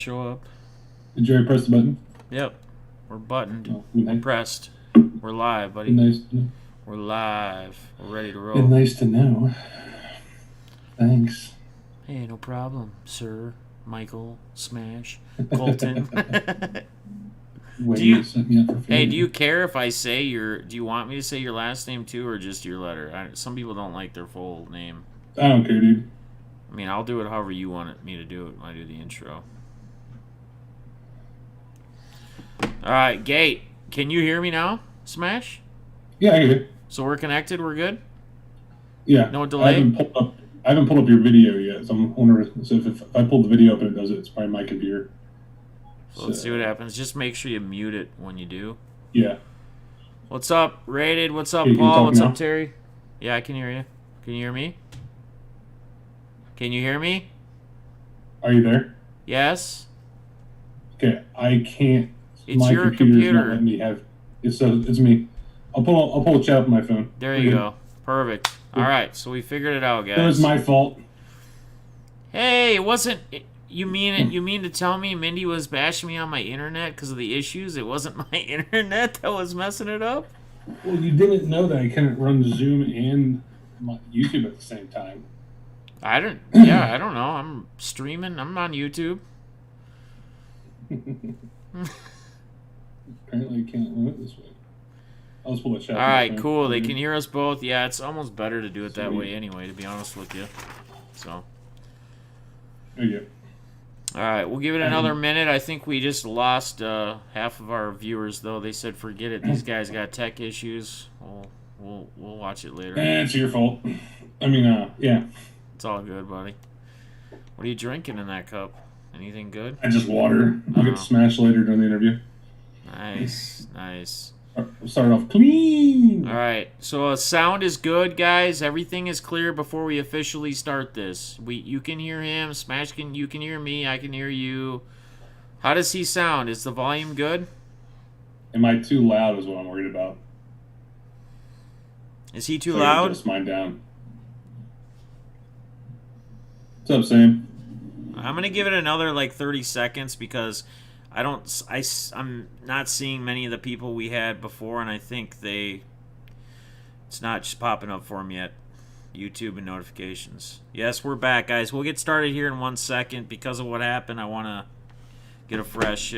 Show up. Did Jerry press the button? Yep. We're buttoned. Oh, We're nice. pressed. We're live, buddy. Nice to know. We're live. We're ready to And roll. nice to know. Thanks. Hey, no problem, sir. Michael, Smash, Colton. Way do you? to set me up for Hey, do failure. you care if I say your? Do you want me to say your last name too, or just your letter? Some people don't like their full name. I don't care, dude. I mean, I'll do it however you want me to do it when I do the intro. All right, Gate. Can you hear me now, Smash? Yeah, I get it. So we're connected. We're good. Yeah. No delay? I haven't pulled up your video yet, so I'm wondering so if I pull the video up and it does it, it's probably my computer. So let's see what happens. Just make sure you mute it when you do. Yeah. What's up, Rated? What's up, Hey, Paul? What's now? up, Terry? Yeah, I can hear you. Can you hear me? Can you hear me? Are you there? Yes? Okay, I can't. It's my your computer's not computer. letting me have. It's me. I'll pull a chat up on my phone. There you go. Perfect. All right, so we figured it out, guys. It was my fault. Hey, it wasn't. You mean it? You mean to tell me Mindy was bashing me on my internet because of the issues? It wasn't my internet that was messing it up? Well, you didn't know that I couldn't run Zoom and my YouTube at the same time. I don't. Yeah, I don't know. I'm streaming. I'm on YouTube. Apparently, you can't run it this way. I'll just pull a chat. All right, cool. They can hear us both. Yeah, it's almost better to do it that way anyway, to be honest with you. So. There you go. All right, we'll give it another minute. I think we just lost half of our viewers, though. They said, "Forget it. These guys got tech issues." We'll watch it later. It's your fault. I mean, yeah. It's all good, buddy. What are you drinking in that cup? Anything good? I just water. I'll get smashed later during the interview. Nice, nice. Start off clean. All right, so sound is good, guys. Everything is clear before we officially start this. You can hear him. Smash you can hear me. I can hear you. How does he sound? Is the volume good? Am I too loud? Is what I'm worried about. Is he too loud? Adjust mine down. What's up, Sam? I'm gonna give it another like 30 seconds because I'm not seeing many of the people we had before, and I think it's not just popping up for them yet. YouTube and notifications. Yes, we're back, guys. We'll get started here in 1 second. Because of what happened, I want to get a fresh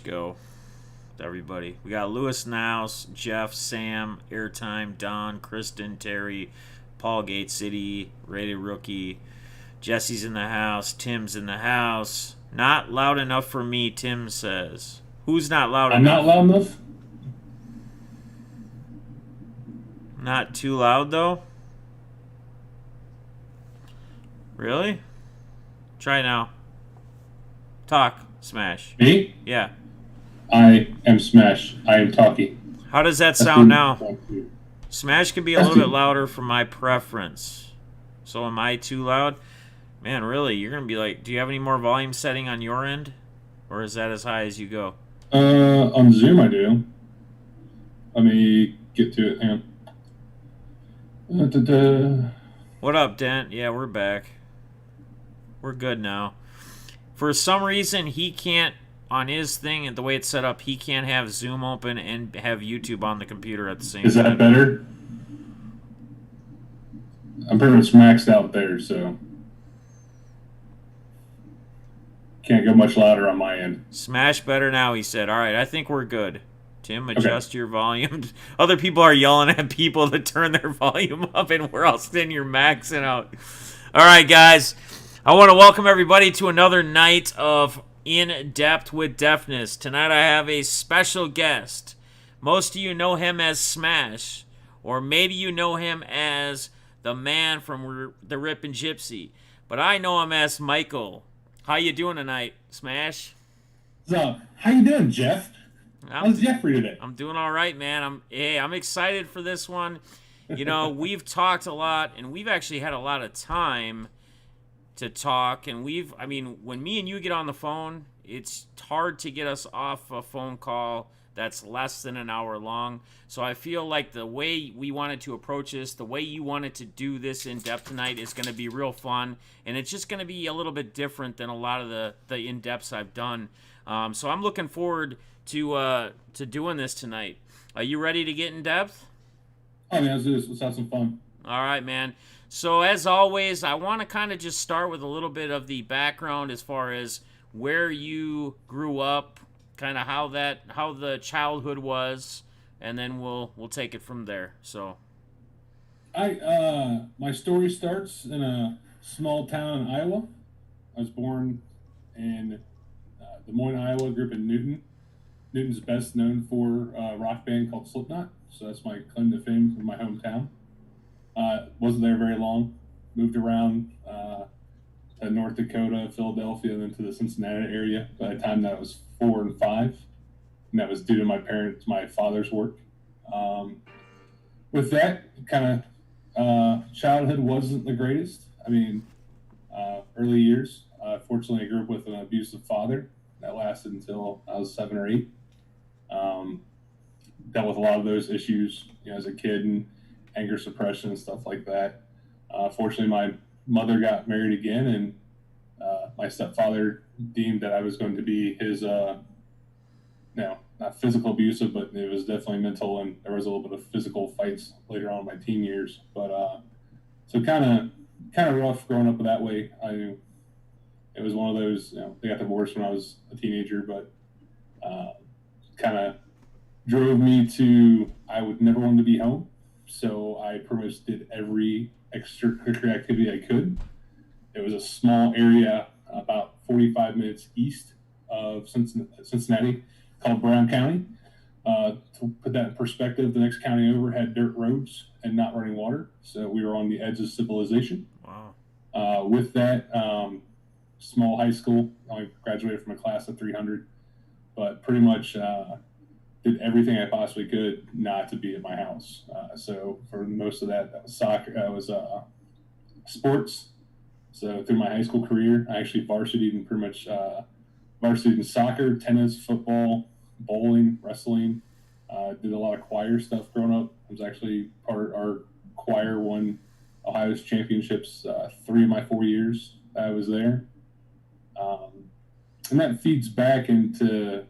go to everybody. We got Lewis Nouse, Jeff, Sam, Airtime, Don, Kristen, Terry, Paul Gates City, Rated Rookie, Jesse's in the house, Tim's in the house. Not loud enough for me, Tim says. Who's not loud enough? I'm not loud enough? Not too loud, though? Really? Try now. Talk, Smash. Me? Yeah. I am Smash. I am talking. How does that sound now? Smash can be a little bit louder for my preference. So am I too loud? Man, really, you're going to be like, do you have any more volume setting on your end? Or is that as high as you go? On Zoom I do. Let me get to it, hang on. What up, Dent? Yeah, we're back. We're good now. For some reason, he can't, on his thing, and the way it's set up, he can't have Zoom open and have YouTube on the computer at the same time. Is that better? I'm pretty much maxed out there, so can't go much louder on my end. Smash better now, he said. All right, I think we're good. Tim, adjust your volume. Other people are yelling at people to turn their volume up, and we're all sitting here maxing out. All right, guys. I want to welcome everybody to another night of In Depth with Defness. Tonight I have a special guest. Most of you know him as Smash, or maybe you know him as the man from the Rippin' Gypsy. But I know him as Michael. How you doing tonight, Smash? So, how you doing, Jeff? How's Jeffrey today? I'm doing all right, man. I'm excited for this one. You know, we've talked a lot, and we've actually had a lot of time to talk. And when me and you get on the phone, it's hard to get us off a phone call that's less than an hour long. So I feel like the way we wanted to approach this, the way you wanted to do this in depth tonight, is going to be real fun, and it's just going to be a little bit different than a lot of the in depths I've done. So I'm looking forward to doing this tonight. Are you ready to get in depth? Oh man, let's do this. Let's have some fun. All right, man. So as always, I want to kind of just start with a little bit of the background as far as where you grew up, kind of how the childhood was, and then we'll take it from there. So, My story starts in a small town in Iowa. I was born in Des Moines, Iowa. Grew up in Newton. Newton's best known for a rock band called Slipknot, so that's my claim to fame from my hometown. Wasn't there very long. Moved around to North Dakota, Philadelphia, and then to the Cincinnati area by the time that I was 4 and 5, and that was due to my father's work. Um, with that, kind of childhood wasn't the greatest. I mean, early years. Fortunately, I grew up with an abusive father that lasted until I was 7 or 8. Um, Dealt with a lot of those issues, as a kid, and anger suppression and stuff like that. Fortunately, my mother got married again, and my stepfather deemed that I was going to be his, no, not physical abusive, but it was definitely mental, and there was a little bit of physical fights later on in my teen years. But so kind of rough growing up that way. It was one of those, they got divorced when I was a teenager, but kind of drove me to, I would never want to be home. So I pretty much did every extracurricular activity I could. It was a small area about 45 minutes east of Cincinnati called Brown County. To put that in perspective, the next county over had dirt roads and not running water. So we were on the edge of civilization. wow. With that, small high school, I graduated from a class of 300, but pretty much did everything I possibly could not to be at my house. So for most of that was soccer. That was sports. So through my high school career, I actually varsited in pretty much varsity in soccer, tennis, football, bowling, wrestling. Did a lot of choir stuff growing up. I was actually part of our choir won Ohio's championships 3 of my 4 years I was there. And that feeds back into,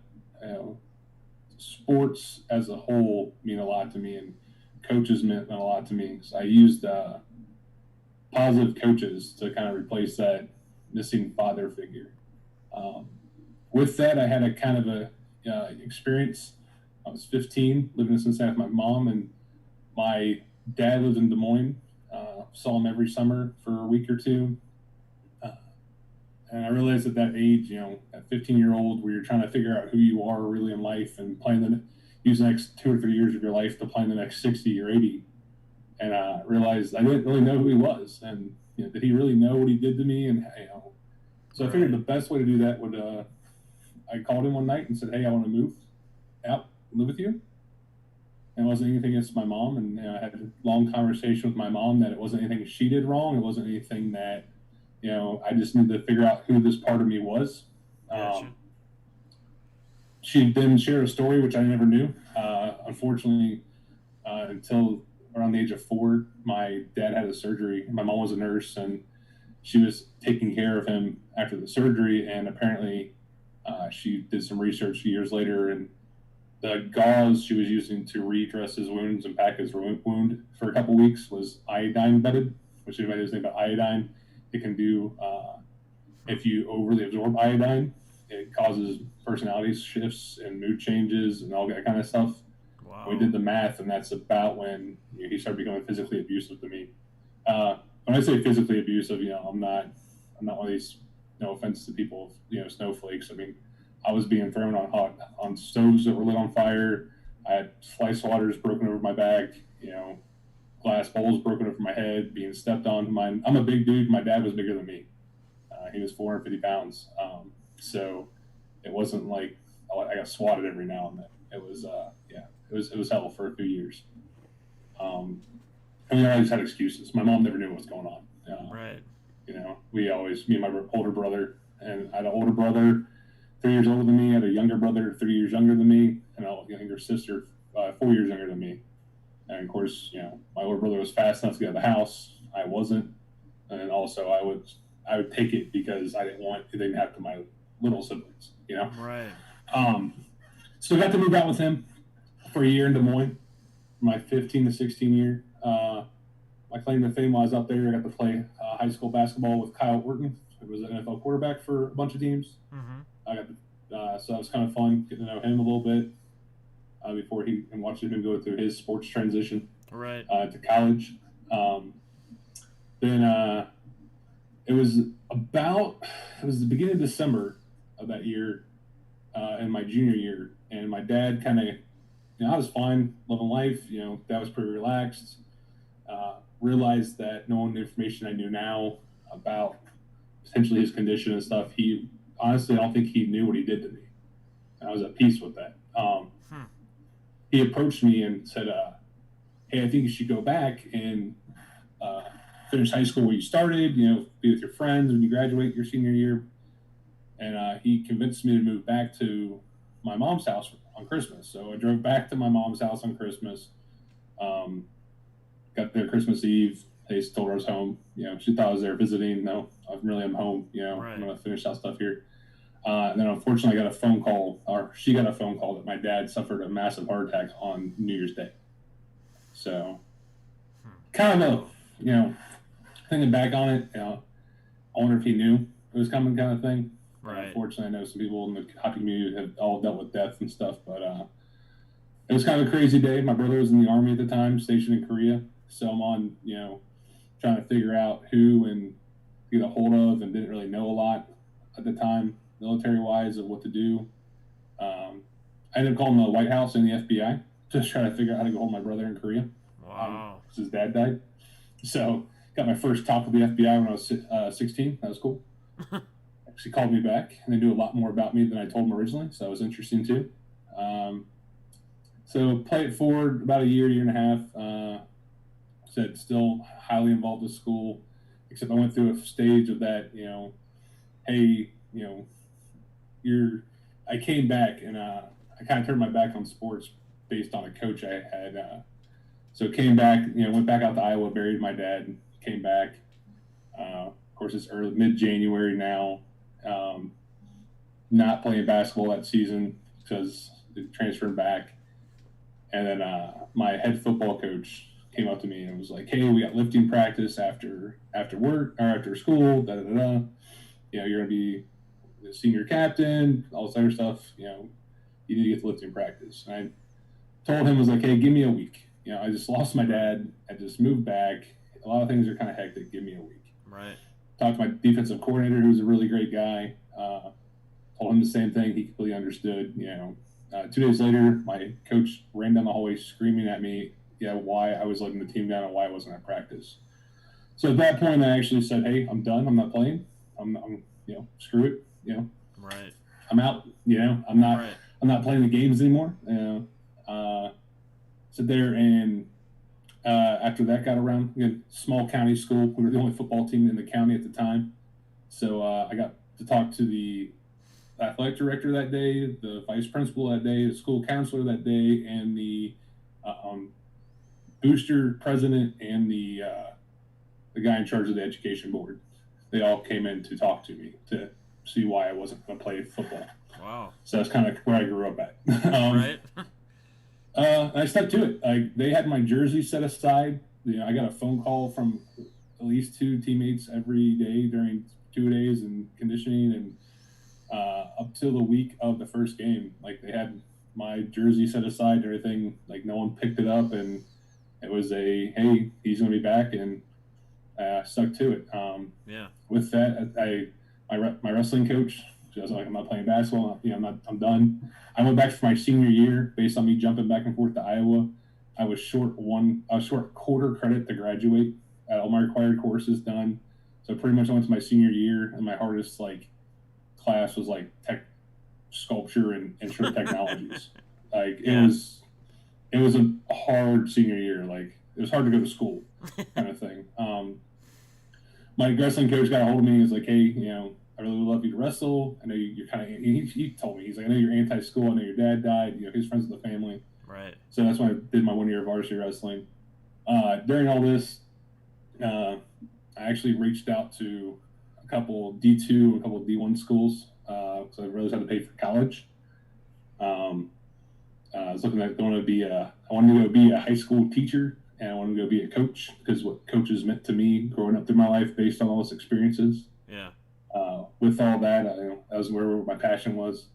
sports as a whole mean a lot to me, and coaches meant a lot to me. So I used positive coaches to kind of replace that missing father figure. With that, I had a kind of a experience. I was 15, living in Cincinnati with my mom, and my dad lived in Des Moines. Saw him every summer for a week or two. And I realized at that age, at 15-year-old, where you're trying to figure out who you are really in life and use the next 2 or 3 years of your life to plan the next 60 or 80. And I realized I didn't really know who he was, and did he really know what he did to me? And so I figured the best way to do that would I called him one night and said, "Hey, I want to move out, live with you." And it wasn't anything against my mom, and I had a long conversation with my mom that it wasn't anything she did wrong. It wasn't anything that I just needed to figure out who this part of me was. Gotcha. She then shared a story which I never knew. Unfortunately, until around the age of 4, my dad had a surgery. My mom was a nurse, and she was taking care of him after the surgery. And apparently, she did some research years later, and the gauze she was using to redress his wounds and pack his wound for a couple weeks was iodine bedded, which anybody knows anything about iodine. It can do, if you overly absorb iodine, it causes personality shifts and mood changes and all that kind of stuff. Wow. We did the math, and that's about when he started becoming physically abusive to me. When I say physically abusive, I'm not one of these. No offense to people, snowflakes. I mean, I was being thrown on stoves that were lit on fire. I had fly swatters broken over my back. Glass bowls broken over my head, being stepped on. I'm a big dude. My dad was bigger than me. He was 450 pounds. So it wasn't like I got swatted every now and then. It was, it was hell for a few years. I always had excuses. My mom never knew what was going on. Right. We always, me and my older brother, and I had an older brother 3 years older than me. I had a younger brother, 3 years younger than me, and a younger sister, 4 years younger than me. And of course, my older brother was fast enough to get out of the house. I wasn't, and also I would take it because I didn't want anything to happen to my little siblings. Right. So I got to move out with him for a year in Des Moines, my 15 to 16 year. My claim to fame while I was out there, I got to play high school basketball with Kyle Orton, who was an NFL quarterback for a bunch of teams. Mm-hmm. So that was kind of fun getting to know him a little bit before and watching him go through his sports transition Right. To college. Then it was the beginning of December of that year, in my junior year, and my dad kind of, I was fine, living life. Dad was pretty relaxed. Realized that knowing the information I knew now about potentially his condition and stuff, he honestly, I don't think he knew what he did to me. And I was at peace with that. He approached me and said, "Hey, I think you should go back and finish high school where you started. Be with your friends when you graduate your senior year." And he convinced me to move back to my mom's house on Christmas. So I drove back to my mom's house on Christmas. Got there Christmas Eve. They told her I was home. She thought I was there visiting. No, I'm home. Right. I'm going to finish that stuff here. And then unfortunately, I got a phone call, or she got a phone call that my dad suffered a massive heart attack on New Year's Day. So, kind of thinking back on it, I wonder if he knew it was coming, kind of thing. Right. Unfortunately, I know some people in the hockey community have all dealt with death and stuff, but it was kind of a crazy day. My brother was in the Army at the time, stationed in Korea. So I'm on, trying to figure out who and get a hold of, and didn't really know a lot at the time, military-wise, of what to do. I ended up calling the White House and the FBI just trying to figure out how to get hold of my brother in Korea. Wow. Because his dad died. So got my first talk with the FBI when I was 16. That was cool. Actually called me back, and they knew a lot more about me than I told them originally, so that was interesting too. So play it forward about a year and a half. Said still highly involved with school, except I went through a stage of that, hey, I came back, and I kind of turned my back on sports based on a coach I had. So came back, went back out to Iowa, buried my dad, came back. Of course, it's mid-January now. Not playing basketball that season because they transferred back. And then my head football coach came up to me and was like, "Hey, we got lifting practice after work or after school. Da da da. You're gonna be the senior captain, all this other stuff. You need to get to lifting practice." And I told him, was like, "Hey, give me a week. I just lost my dad. I just moved back. A lot of things are kind of hectic. Give me a week." Right. Talked to my defensive coordinator, who's a really great guy. Told him the same thing. He completely understood. 2 days later, my coach ran down the hallway screaming at me, why I was letting the team down and why I wasn't at practice. So at that point, I actually said, "Hey, I'm done. I'm not playing. I'm screw it. Right. I'm out. I'm not. Right. I'm not playing the games anymore." Sit there, and after that got around, small county school. We were the only football team in the county at the time, so I got to talk to the athletic director that day, the vice principal that day, the school counselor that day, and the booster president and the guy in charge of the education board. They all came in to talk to me to see why I wasn't going to play football. Wow. So that's kind of where I grew up at. Right. I stuck to it. They had my jersey set aside. I got a phone call from at least 2 teammates every day during 2 days in conditioning, and up till the week of the first game, they had my jersey set aside and everything. No one picked it up, and it was hey, he's going to be back, and stuck to it. Yeah. With that, my wrestling coach, I was like, "I'm not playing basketball. I'm done." I went back for my senior year based on me jumping back and forth to Iowa. I was short quarter credit to graduate. All my required courses done. So pretty much I went to my senior year, and my hardest class was tech sculpture and instrument technologies. It was a hard senior year. It was hard to go to school, kind of thing. My wrestling coach got a hold of me and was like, "Hey, I really would love you to wrestle. I know you're kind of, he told me, he's like, I know you're anti-school. I know your dad died. You know, he's friends with the family. Right. So that's when I did my 1 year of varsity wrestling. During all this, I actually reached out to a couple D2, a couple D1 schools. So I realized I had to pay for college. I was looking at I wanted to go be a high school teacher, and I wanted to go be a coach because what coaches meant to me growing up through my life based on all those experiences. Yeah. With all that, that was where my passion was.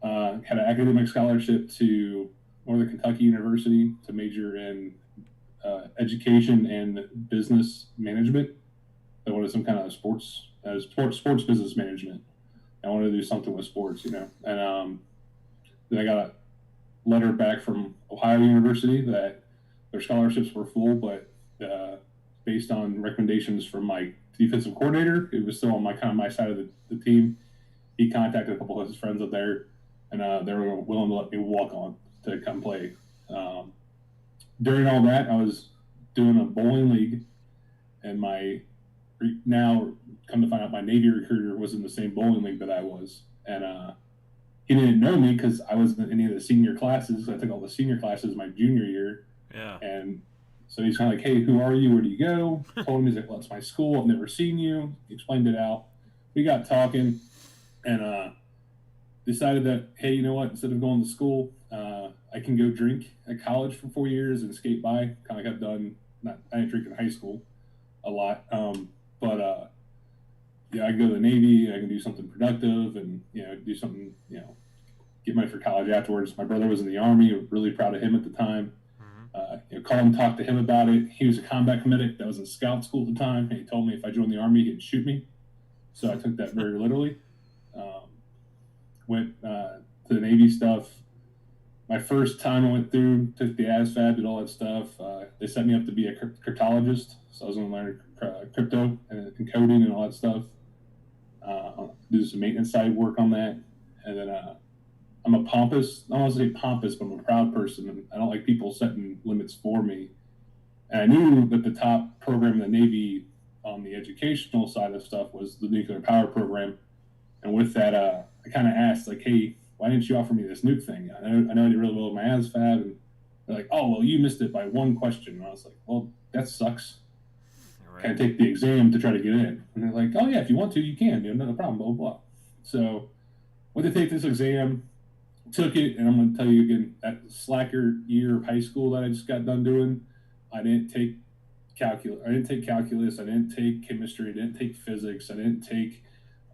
Had an academic scholarship to Northern Kentucky University to major in education and business management. I wanted some kind of sports business management. I wanted to do something with sports, And then I got a letter back from Ohio University that their scholarships were full, but based on recommendations from my defensive coordinator, it was still on my side of the team. He contacted a couple of his friends up there, and they were willing to let me walk on to come play. During all that, I was doing a bowling league, and now come to find out my Navy recruiter was in the same bowling league that I was, and he didn't know me because I wasn't in any of the senior classes. I took all the senior classes my junior year. Yeah. And so he's kind of like, hey, who are you? Where do you go? Told him, he's like, well, it's my school. I've never seen you. He explained it out. We got talking and decided that, hey, you know what? Instead of going to school, I can go drink at college for 4 years and skate by. Kind of like I've done, I didn't drink in high school a lot. But I can go to the Navy. I can do something productive and, do something, get money for college afterwards. My brother was in the Army. Really proud of him at the time. Call him, talk to him about it. He was a combat medic that was in scout school at the time. And he told me if I joined the Army, he'd shoot me. So I took that very literally. Went to the Navy stuff. My first time I went through, took the ASVAB, did all that stuff. They set me up to be a cryptologist. So I was going to learn crypto and coding and all that stuff. Do some maintenance side work on that. And then I'm a pompous, I don't want to say pompous, but I'm a proud person. And I don't like people setting limits for me. And I knew that the top program in the Navy on the educational side of stuff was the nuclear power program. And with that, I kind of asked, like, hey, why didn't you offer me this nuke thing? I know I did really well with my ASVAB. And they're like, oh, well, you missed it by one question. And I was like, well, that sucks. Right. Can I take the exam to try to get in? And they're like, oh, yeah, if you want to, you can. No problem, blah, blah, blah. So went to take this exam, took it, and I'm going to tell you again, that slacker year of high school that I just got done doing, I didn't take calculus, I didn't take chemistry, I didn't take physics, I didn't take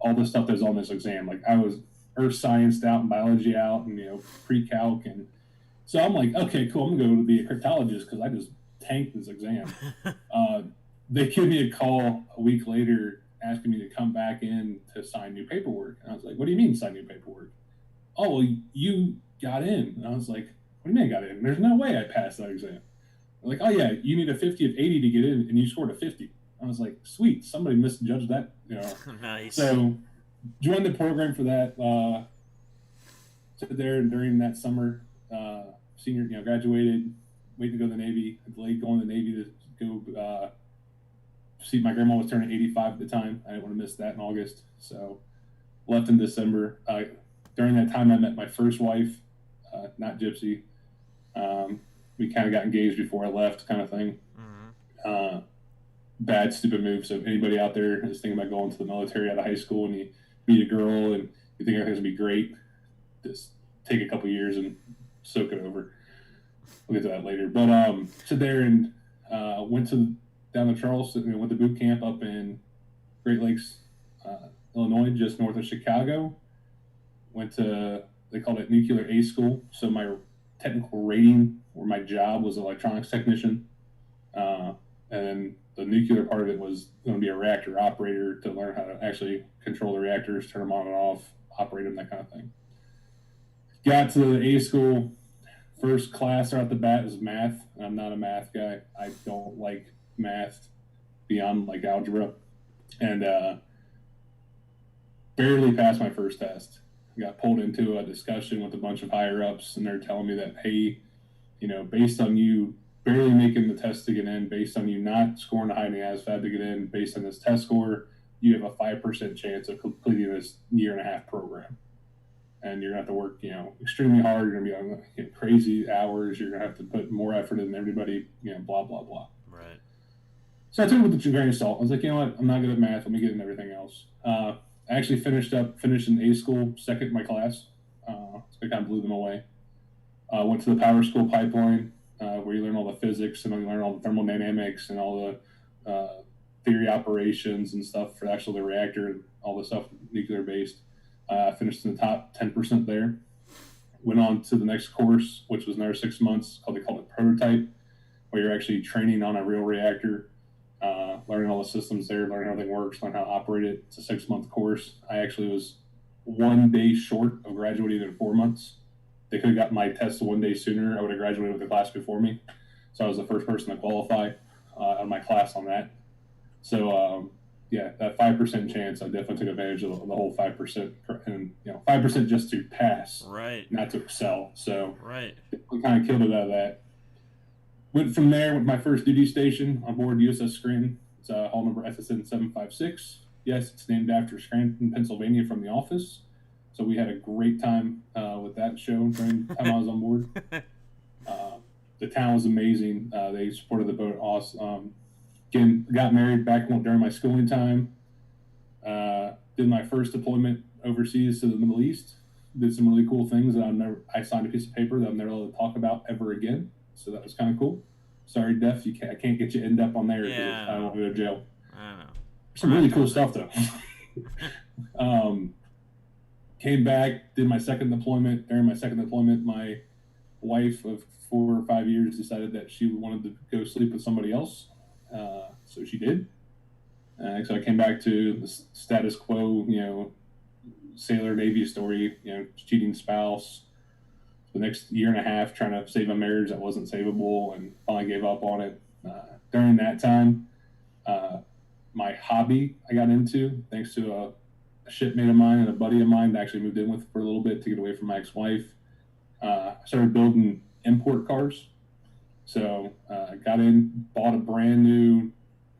all the stuff that's on this exam. Like I was earth science out and biology out and, pre-calc. And so I'm like, okay, cool, I'm going to go to be a cryptologist because I just tanked this exam. They give me a call a week later asking me to come back in to sign new paperwork. And I was like, what do you mean sign new paperwork? Oh, well, you got in. And I was like, what do you mean I got in? There's no way I passed that exam. They're like, oh, yeah, you need a 50 of 80 to get in, and you scored a 50. I was like, sweet, somebody misjudged that. Nice. So joined the program for that. Sit there during that summer, senior, graduated, waiting to go to the Navy, delayed going to the Navy to go see my grandma was turning 85 at the time. I didn't want to miss that in August. So left in December. During that time, I met my first wife, not Gypsy. We kind of got engaged before I left, kind of thing. Mm-hmm. Bad, stupid move. So if anybody out there is thinking about going to the military out of high school and you meet a girl and you think everything's going to be great, just take a couple years and soak it over. We'll get to that later. But sit there and went down to Charleston, went to boot camp up in Great Lakes, Illinois, just north of Chicago. Went to, they called it Nuclear A School. So my technical rating or my job was electronics technician. And then the nuclear part of it was going to be a reactor operator to learn how to actually control the reactors, turn them on and off, operate them, that kind of thing. Got to the A School. First class right out the bat is math. I'm not a math guy. I don't like math beyond like algebra. And barely passed my first test. Got pulled into a discussion with a bunch of higher ups, and they're telling me that, hey, based on you barely making the test to get in, based on you not scoring a high in the ASVAB to get in, based on this test score, you have a 5% chance of completing this 1.5-year program. And you're going to have to work, extremely hard. You're going to be on crazy hours. You're going to have to put more effort in than everybody, blah, blah, blah. Right. So I took it with a grain of salt. I was like, you know what? I'm not good at math. Let me get into everything else. I actually finished in A school, second in my class. So I kind of blew them away. Went to the power school pipeline, where you learn all the physics and you learn all the thermodynamics and all the theory operations and stuff for actually the reactor and all the stuff nuclear based. Finished in the top 10% there. Went on to the next course, which was another 6 months. They called it prototype, where you're actually training on a real reactor, learning all the systems there, learning how everything works, learning how to operate it. It's a 6-month course. I actually was 1 day short of graduating in 4 months. They could have gotten my test 1 day sooner. I would have graduated with the class before me. So I was the first person to qualify out of my class on that. So, that 5% chance, I definitely took advantage of the whole 5%, and 5% just to pass, right, not to excel. So, right, we kind of killed it out of that. Went from there with my first duty station on board USS Scranton. It's hull number SSN 756. Yes, it's named after Scranton, Pennsylvania, from The Office. So we had a great time with that show during the time I was on board. The town was amazing. They supported the boat awesome. Again, got married back during my schooling time. Did my first deployment overseas to the Middle East. Did some really cool things that I signed a piece of paper that I'm never allowed to talk about ever again. So that was kind of cool. Sorry, Def, I can't get you to end up on there because I won't go to jail. I know. Some really cool stuff though. Came back, did my second deployment. During my second deployment, my wife of 4 or 5 years decided that she wanted to go sleep with somebody else. So she did. So I came back to the status quo, sailor Navy story, cheating spouse. The next 1.5 years trying to save a marriage that wasn't savable, and finally gave up on it. During that time, my hobby I got into, thanks to a shipmate of mine and a buddy of mine that I actually moved in with for a little bit to get away from my ex-wife. I started building import cars. So I got in, bought a brand new,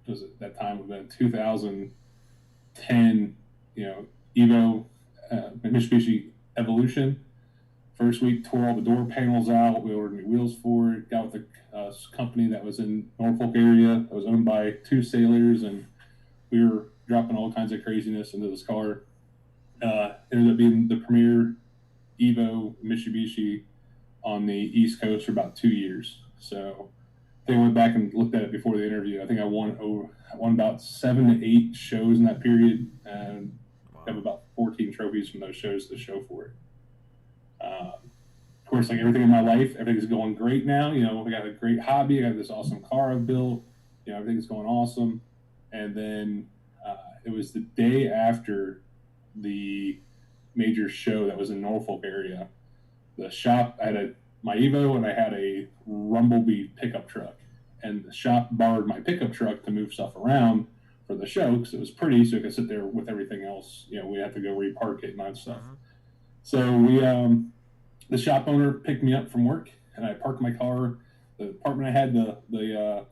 was it that time, it would have been 2010, Evo, Mitsubishi Evolution. First week, tore all the door panels out. We ordered new wheels for it. Got with a company that was in Norfolk area that was owned by 2 sailors, and we were dropping all kinds of craziness into this car. Ended up being the premier Evo Mitsubishi on the East Coast for about 2 years. So I think I went back and looked at it before the interview. I think I won about 7 to 8 shows in that period, and have about 14 trophies from those shows to show for it. Of course, like everything in my life, everything's going great now. I got a great hobby. I got this awesome car I've built. Everything's going awesome. And then it was the day after the major show that was in Norfolk area. The shop, I had my Evo, and I had a Rumblebee pickup truck. And the shop borrowed my pickup truck to move stuff around for the show because it was pretty, so it could sit there with everything else. We had to go repark it and that stuff. So the shop owner picked me up from work, and I parked my car. The apartment I had, the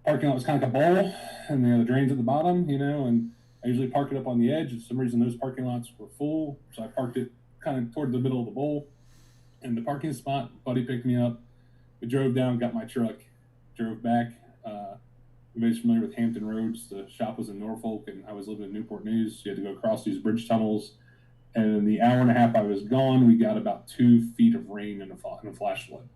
parking lot was kind of like a bowl, and the drains at the bottom, and I usually park it up on the edge. For some reason, those parking lots were full, so I parked it kind of toward the middle of the bowl. In the parking spot, buddy picked me up. We drove down, got my truck, drove back. Everybody's familiar with Hampton Roads. The shop was in Norfolk, and I was living in Newport News. You had to go across these bridge tunnels. And in the 1.5 hours I was gone, we got about 2 feet of rain and a flash flood.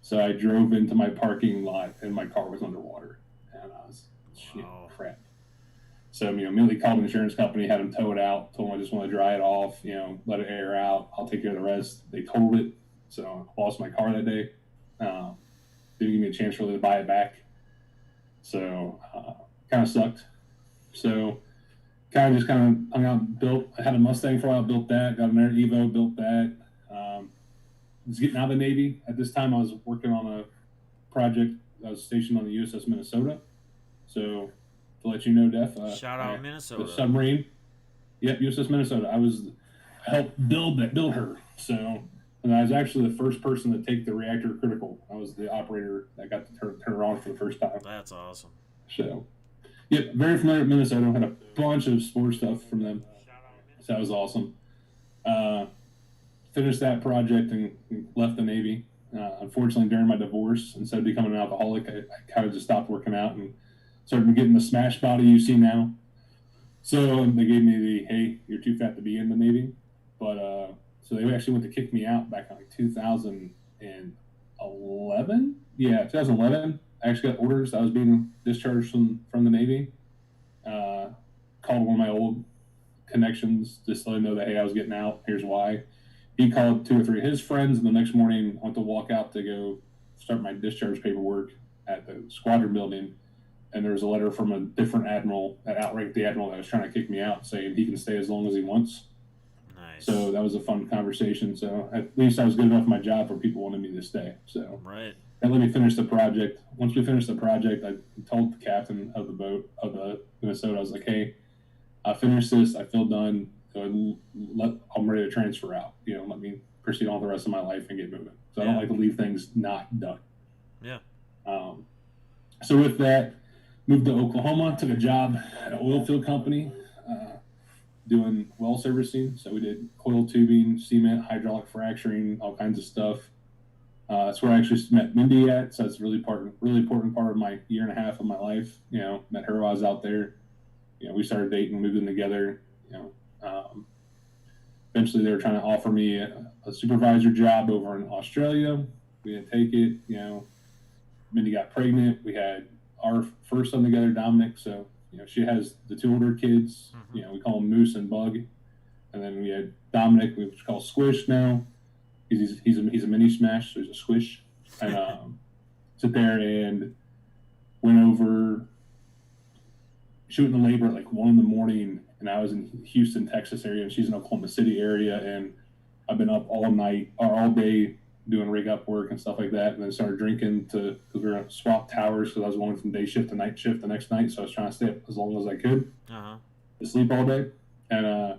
So I drove into my parking lot, and my car was underwater. And I was, crap. So, immediately called the insurance company, had them tow it out, told them I just want to dry it off, let it air out. I'll take care of the rest. They totaled it. So I lost my car that day. Didn't give me a chance really to buy it back. So kind of sucked. So kind of hung out, built. I had a Mustang for a while, built that. Got another Evo, built that. Was getting out of the Navy. At this time, I was working on a project. I was stationed on the USS Minnesota. So to let you know, Def. Shout out Minnesota. The submarine. Yep, USS Minnesota. I helped build her. So, and I was actually the first person to take the reactor critical. I was the operator that got to turn her on for the first time. That's awesome. So, Yep, very familiar with Minnesota. Had a bunch of sports stuff from them, so that was awesome. Uh, Finished that project and left the Navy. Unfortunately, during my divorce, instead of becoming an alcoholic, I kind of just stopped working out and started getting the smash body you see now. So they gave me the hey, you're too fat to be in the Navy, but so they actually went to kick me out back in like 2011. Yeah, 2011. I actually got orders. I was being discharged from the Navy. Uh, Called one of my old connections just to let him know that hey, I was getting out. Here's why. He called two or three of his friends, and the next morning I went to walk out to go start my discharge paperwork at the squadron building. And there was a letter from a different admiral that outranked the admiral that was trying to kick me out, saying he can stay as long as he wants. So Nice. that was a fun conversation. So at least I was good enough at my job for people wanted me to stay. So Right. that let me finish the project. Once we finished the project, I told the captain of the boat of the Minnesota, I was like, "Hey, I finished this. I feel done. So I'm ready to transfer out. Let me proceed on with the rest of my life and get moving. So I don't Yeah. like to leave things not done." Yeah. Um, so with that, moved to Oklahoma, took a job at an oil field company doing well servicing. So we did coil tubing, cement, hydraulic fracturing, all kinds of stuff. That's where I actually met Mindy at. So that's really important part of my year and a half of my life. Met her while I was out there. We started dating, moved in together. Eventually they were trying to offer me a supervisor job over in Australia. We didn't take it. Mindy got pregnant. We had our first son together, Dominic. So she has the two older kids. Mm-hmm. We call them Moose and Bug. And then we had Dominic, which we call Squish now. He's a mini smash, so he's a squish. And sit there and went over shooting the labor at like 1 in the morning, and I was in Houston, Texas area, and she's in Oklahoma City area, and I've been up all night or all day doing rig up work and stuff like that, and then started drinking because we were gonna swap towers because I was going from day shift to night shift the next night, so I was trying to stay up as long as I could Uh-huh. to sleep all day, and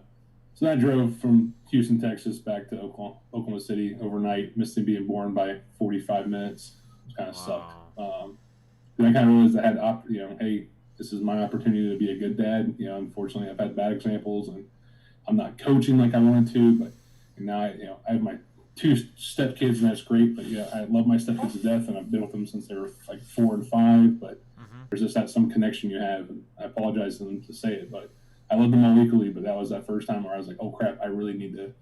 so then I drove from Houston, Texas, back to Oklahoma City overnight, missing being born by 45 minutes. It kind of sucked. Wow. Then I kind of realized I had, hey, this is my opportunity to be a good dad. Unfortunately, I've had bad examples, and I'm not coaching like I wanted to. But now I have my two step kids, and that's great. But I love my step kids to death, and I've been with them since they were like 4 and 5. But Mm-hmm. there's just that some connection you have, and I apologize to them to say it, but I love them all equally. But that was that first time where I was like, oh crap, I really need to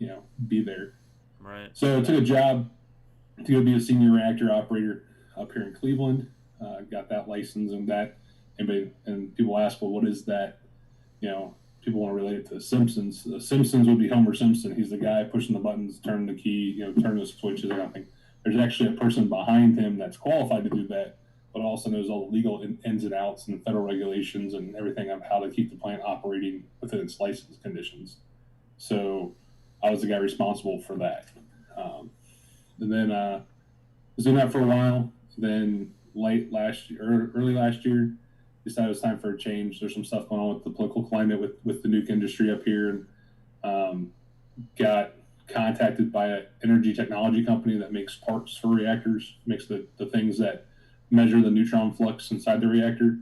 be there. Right. So I took a job to go be a senior reactor operator up here in Cleveland. Got that license and people ask, well, what is that? People want to relate it to the Simpsons. The Simpsons would be Homer Simpson. He's the guy pushing the buttons, turning the key, turning the switches. And I think there's actually a person behind him that's qualified to do that, but also knows all the legal ins and outs and federal regulations and everything of how to keep the plant operating within its license conditions. So I was the guy responsible for that. Um, and then was doing that for a while. Then early last year, decided it was time for a change. There's some stuff going on with the political climate with the nuke industry up here, and got contacted by an energy technology company that makes parts for reactors, makes the things that measure the neutron flux inside the reactor.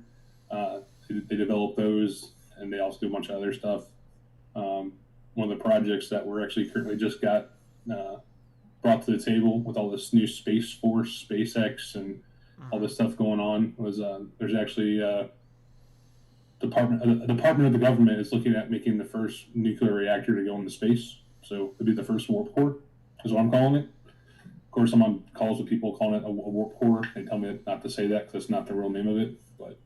They develop those, and they also do a bunch of other stuff. One of the projects that we're actually currently just got uh, brought to the table with all this new Space Force, SpaceX, and all Mm-hmm. this stuff going on was there's actually a department of the government is looking at making the first nuclear reactor to go into space. So it'd be the first warp core, is what I'm calling it. Of course, I'm on calls with people calling it a warp core. They tell me not to say that because it's not the real name of it. But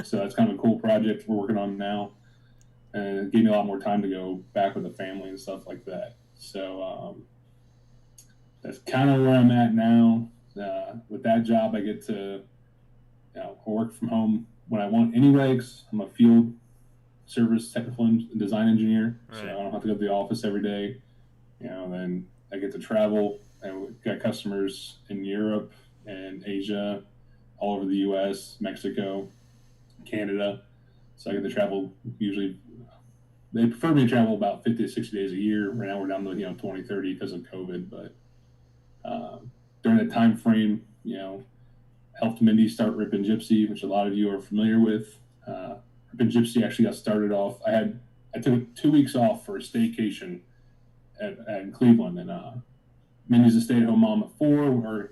so that's kind of a cool project we're working on now, and it gave me a lot more time to go back with the family and stuff like that. So that's kind of where I'm at now. With that job, I get to work from home when I want anyway, because I'm a field service technical and design engineer, so I Right. don't have to go to the office every day. Then I get to travel, and we've got customers in Europe and Asia, all over the U.S., Mexico, Canada. So I get to travel usually. They prefer me to travel about 50 to 60 days a year. Right now we're down to 20, 30 because of COVID, but during that time frame, helped Mindy start Rip and Gypsy, which a lot of you are familiar with. Rip and Gypsy actually got started off. I took 2 weeks off for a staycation in Cleveland, and Minnie's a stay-at-home mom at 4, or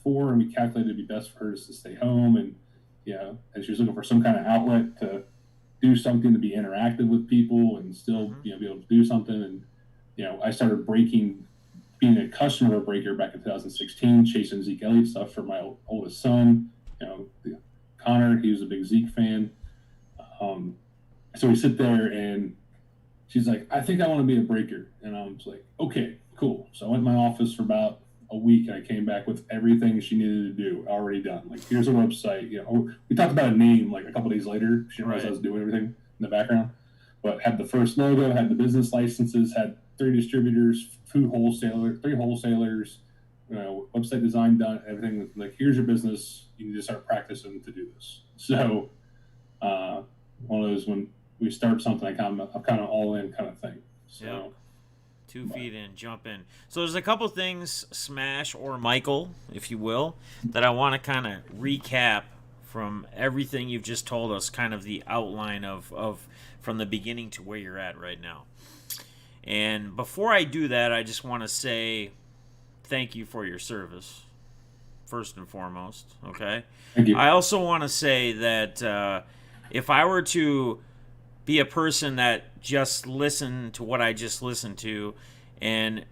4, and we calculated it'd be best for her just to stay home, and and she was looking for some kind of outlet to do something, to be interactive with people and still Mm-hmm. be able to do something. And I started being a customer breaker back in 2016, chasing Zeke Elliott stuff for my oldest son. Connor, he was a big Zeke fan. So we sit there, and she's like, I think I want to be a breaker. And I was like, okay, cool. So I went to my office for about a week, and I came back with everything she needed to do already done. Like, here's a website. We talked about a name like a couple days later. She didn't realize I was doing everything in the background. But had the first logo, had the business licenses, had 3 distributors, 3 wholesalers, website design done, everything. Like, here's your business. You need to start practicing to do this. So one of those, when we start something, I'm kind of all in kind of thing. So. Yep. 2 feet in, jump in. So there's a couple things, Smash or Michael, if you will, that I want to kind of recap from everything you've just told us, kind of the outline of from the beginning to where you're at right now. And before I do that, I just want to say thank you for your service, first and foremost. Okay. Thank you. I also want to say that if I were to be a person that just listened to what I just listened to and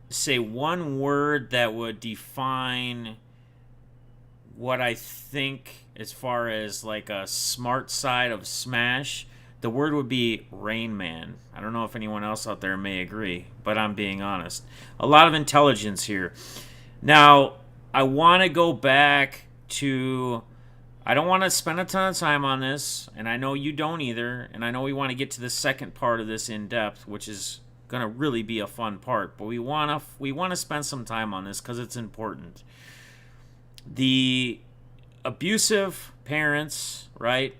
say one word that would define what I think as far as like a smart side of Smash, the word would be Rain Man. I don't know if anyone else out there may agree, but I'm being honest. A lot of intelligence here. Now, I want to go back to... I don't want to spend a ton of time on this, and I know you don't either, and I know we want to get to the second part of this in depth, which is going to really be a fun part, but we want to spend some time on this because it's important. The abusive parents, right?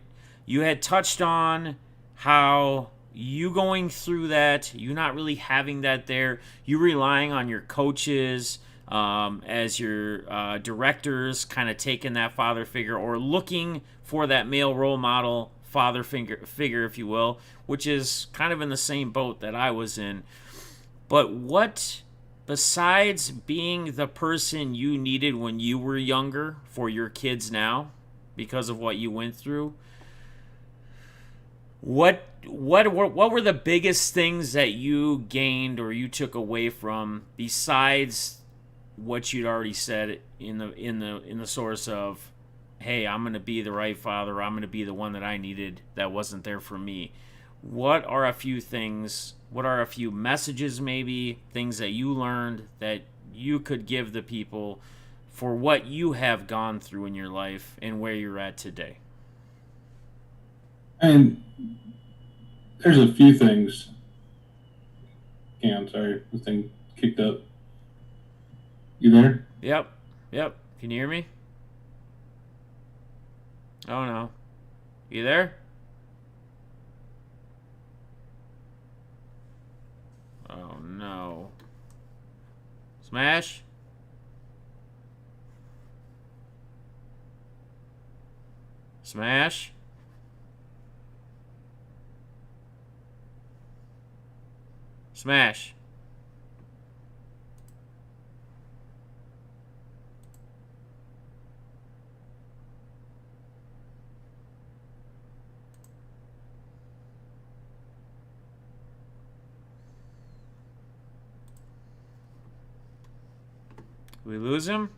You had touched on how you going through that, you not really having that there, you relying on your coaches, as your directors, kind of taking that father figure or looking for that male role model father figure, if you will, which is kind of in the same boat that I was in. But what, besides being the person you needed when you were younger for your kids now, because of what you went through, what were the biggest things that you gained or you took away from, besides what you'd already said in the source of, hey, I'm going to be the right father, I'm going to be the one that I needed that wasn't there for me? What are a few things, what are a few messages, maybe things that you learned that you could give the people for what you have gone through in your life and where you're at today? And there's a few things. I'm sorry, this thing kicked up. You there? Yep. Can you hear me? Oh no. You there? Oh no. Smash? Smash? Smash. We lose him?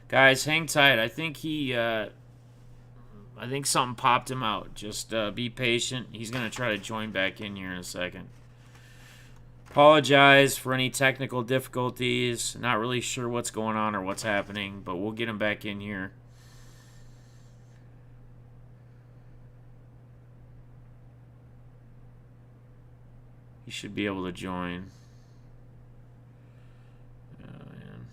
Guys, hang tight. I think something popped him out. Just be patient. He's going to try to join back in here in a second. Apologize for any technical difficulties. Not really sure what's going on or what's happening, but we'll get him back in here. He should be able to join. Oh, man.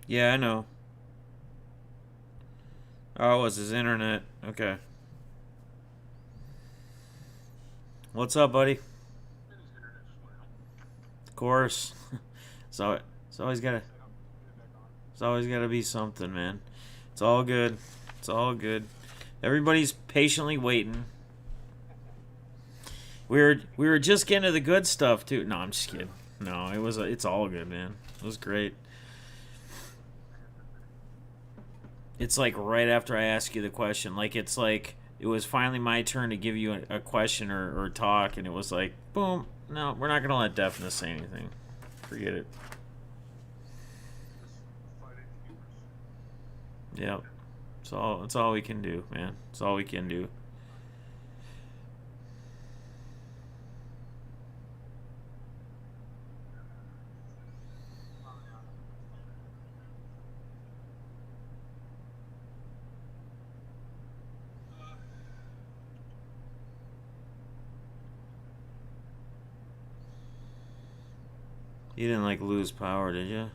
Yeah, I know. Oh, it was his internet. Okay. What's up, buddy? Of course. So it's always gotta it's always gotta be something, man. It's all good. It's all good. Everybody's patiently waiting. We were just getting to the good stuff too. No, I'm just kidding. No, it's all good, man. It was great. It's like right after I ask you the question, like it's like it was finally my turn to give you a question or talk, and it was like, boom. No, we're not gonna let Defness say anything. Forget it. Yep. It's all we can do, man. It's all we can do. You didn't like lose power, did you?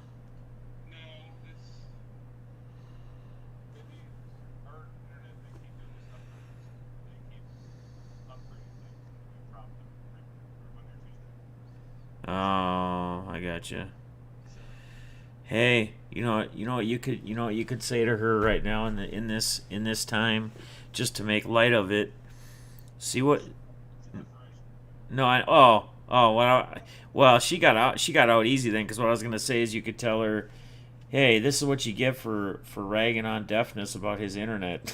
Oh, I gotcha. Hey, you know what you could say to her right now in this time, just to make light of it. See what? No, well, she got out easy then, because what I was gonna say is you could tell her, hey, this is what you get for ragging on Defness about his internet.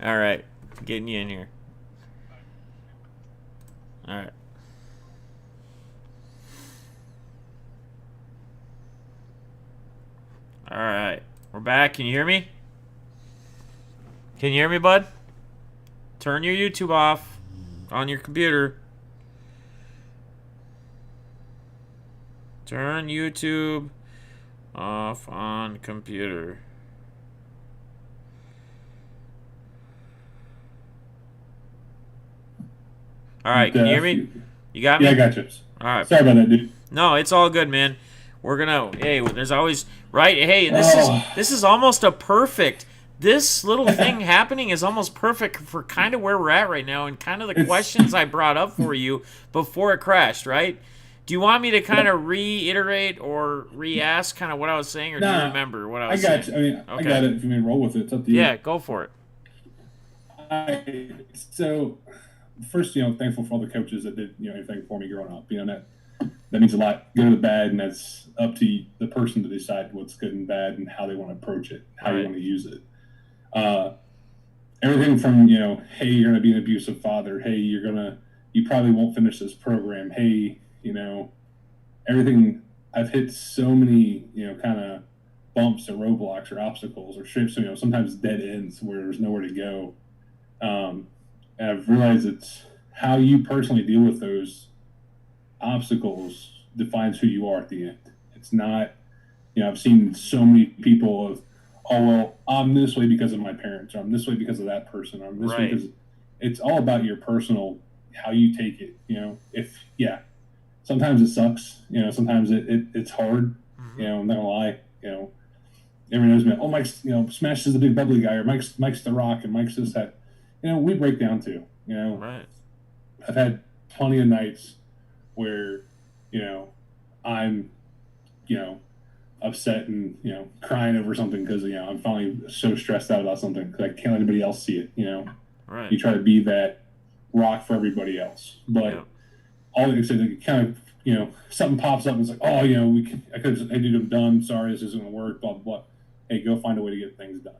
All right, getting you in here. All right. All right. We're back. Can you hear me? Can you hear me, bud? Turn your YouTube off on your computer. Turn YouTube off on computer. All right. Can you hear me? You got Yeah, I me? got you. All right. Sorry about that, dude. No, it's all good, man. We're gonna. Hey, there's always right. Hey, this is Oh, this is almost a perfect. This little thing happening is almost perfect for kind of where we're at right now, and kind of the it's questions I brought up for you before it crashed. Right? Do you want me to kind of reiterate or re-ask kind of what I was saying, or do you nah. remember what I I was got saying? you. I mean, I Okay. got it. If you mean roll with it, it's up to you. Yeah, go for it. So first, thankful for all the coaches that did anything for me growing up. That means a lot, good or bad, and that's up to the person to decide what's good and bad and how they want to approach it, how you Right. want to use it. Uh, Everything from hey, you're going to be an abusive father. Hey, you probably won't finish this program. Hey, everything. I've hit so many kind of bumps or roadblocks or obstacles or shapes. Sometimes dead ends where there's nowhere to go. And I've realized it's how you personally deal with those obstacles defines who you are at the end. It's not, I've seen so many people of, oh, well, I'm this way because of my parents, or I'm this way because of that person, or I'm this way Right. because it's all about your personal, how you take it. Yeah, sometimes it sucks, sometimes it's hard, Mm-hmm. I'm not gonna lie, everyone knows me. Oh, Mike's, Smash is the big bubbly guy, or Mike's the Rock, and Mike's this that. We break down too. Right. I've had plenty of nights where, you know, I'm, you know, upset and crying over something because I'm finally so stressed out about something because I can't let anybody else see it. Right. You try to be that rock for everybody else, but Yep. all like I said, it kind of something pops up and it's like, oh, I could have, hey, dude, I'm done. Sorry, this isn't gonna work. Blah blah blah. Hey, go find a way to get things done.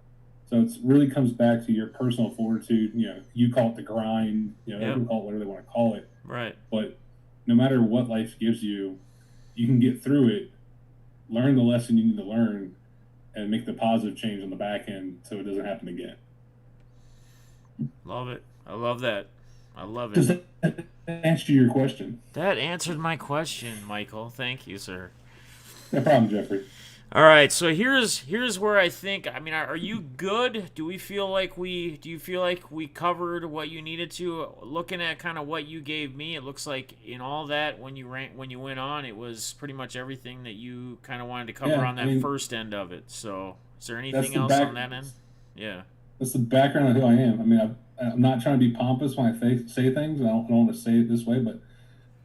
So it really comes back to your personal fortitude. You call it the grind. Yep. Everyone call it whatever they want to call it. Right. But no matter what life gives you, you can get through it, learn the lesson you need to learn, and make the positive change on the back end so it doesn't happen again. Love it. I love that. I love it. Does that answer your question? That answered my question, Michael. Thank you, sir. No problem, Jeffrey. All right, so here's where I think. I mean, are you good? Do you feel like we covered what you needed to? Looking at kind of what you gave me, it looks like in all that when you went on, it was pretty much everything that you kind of wanted to cover Yeah, on I that mean, first end of it. So, is there that's anything the else back. on that end? Yeah. That's the background of who I am. I mean, I'm not trying to be pompous when I say things. I don't want to say it this way, but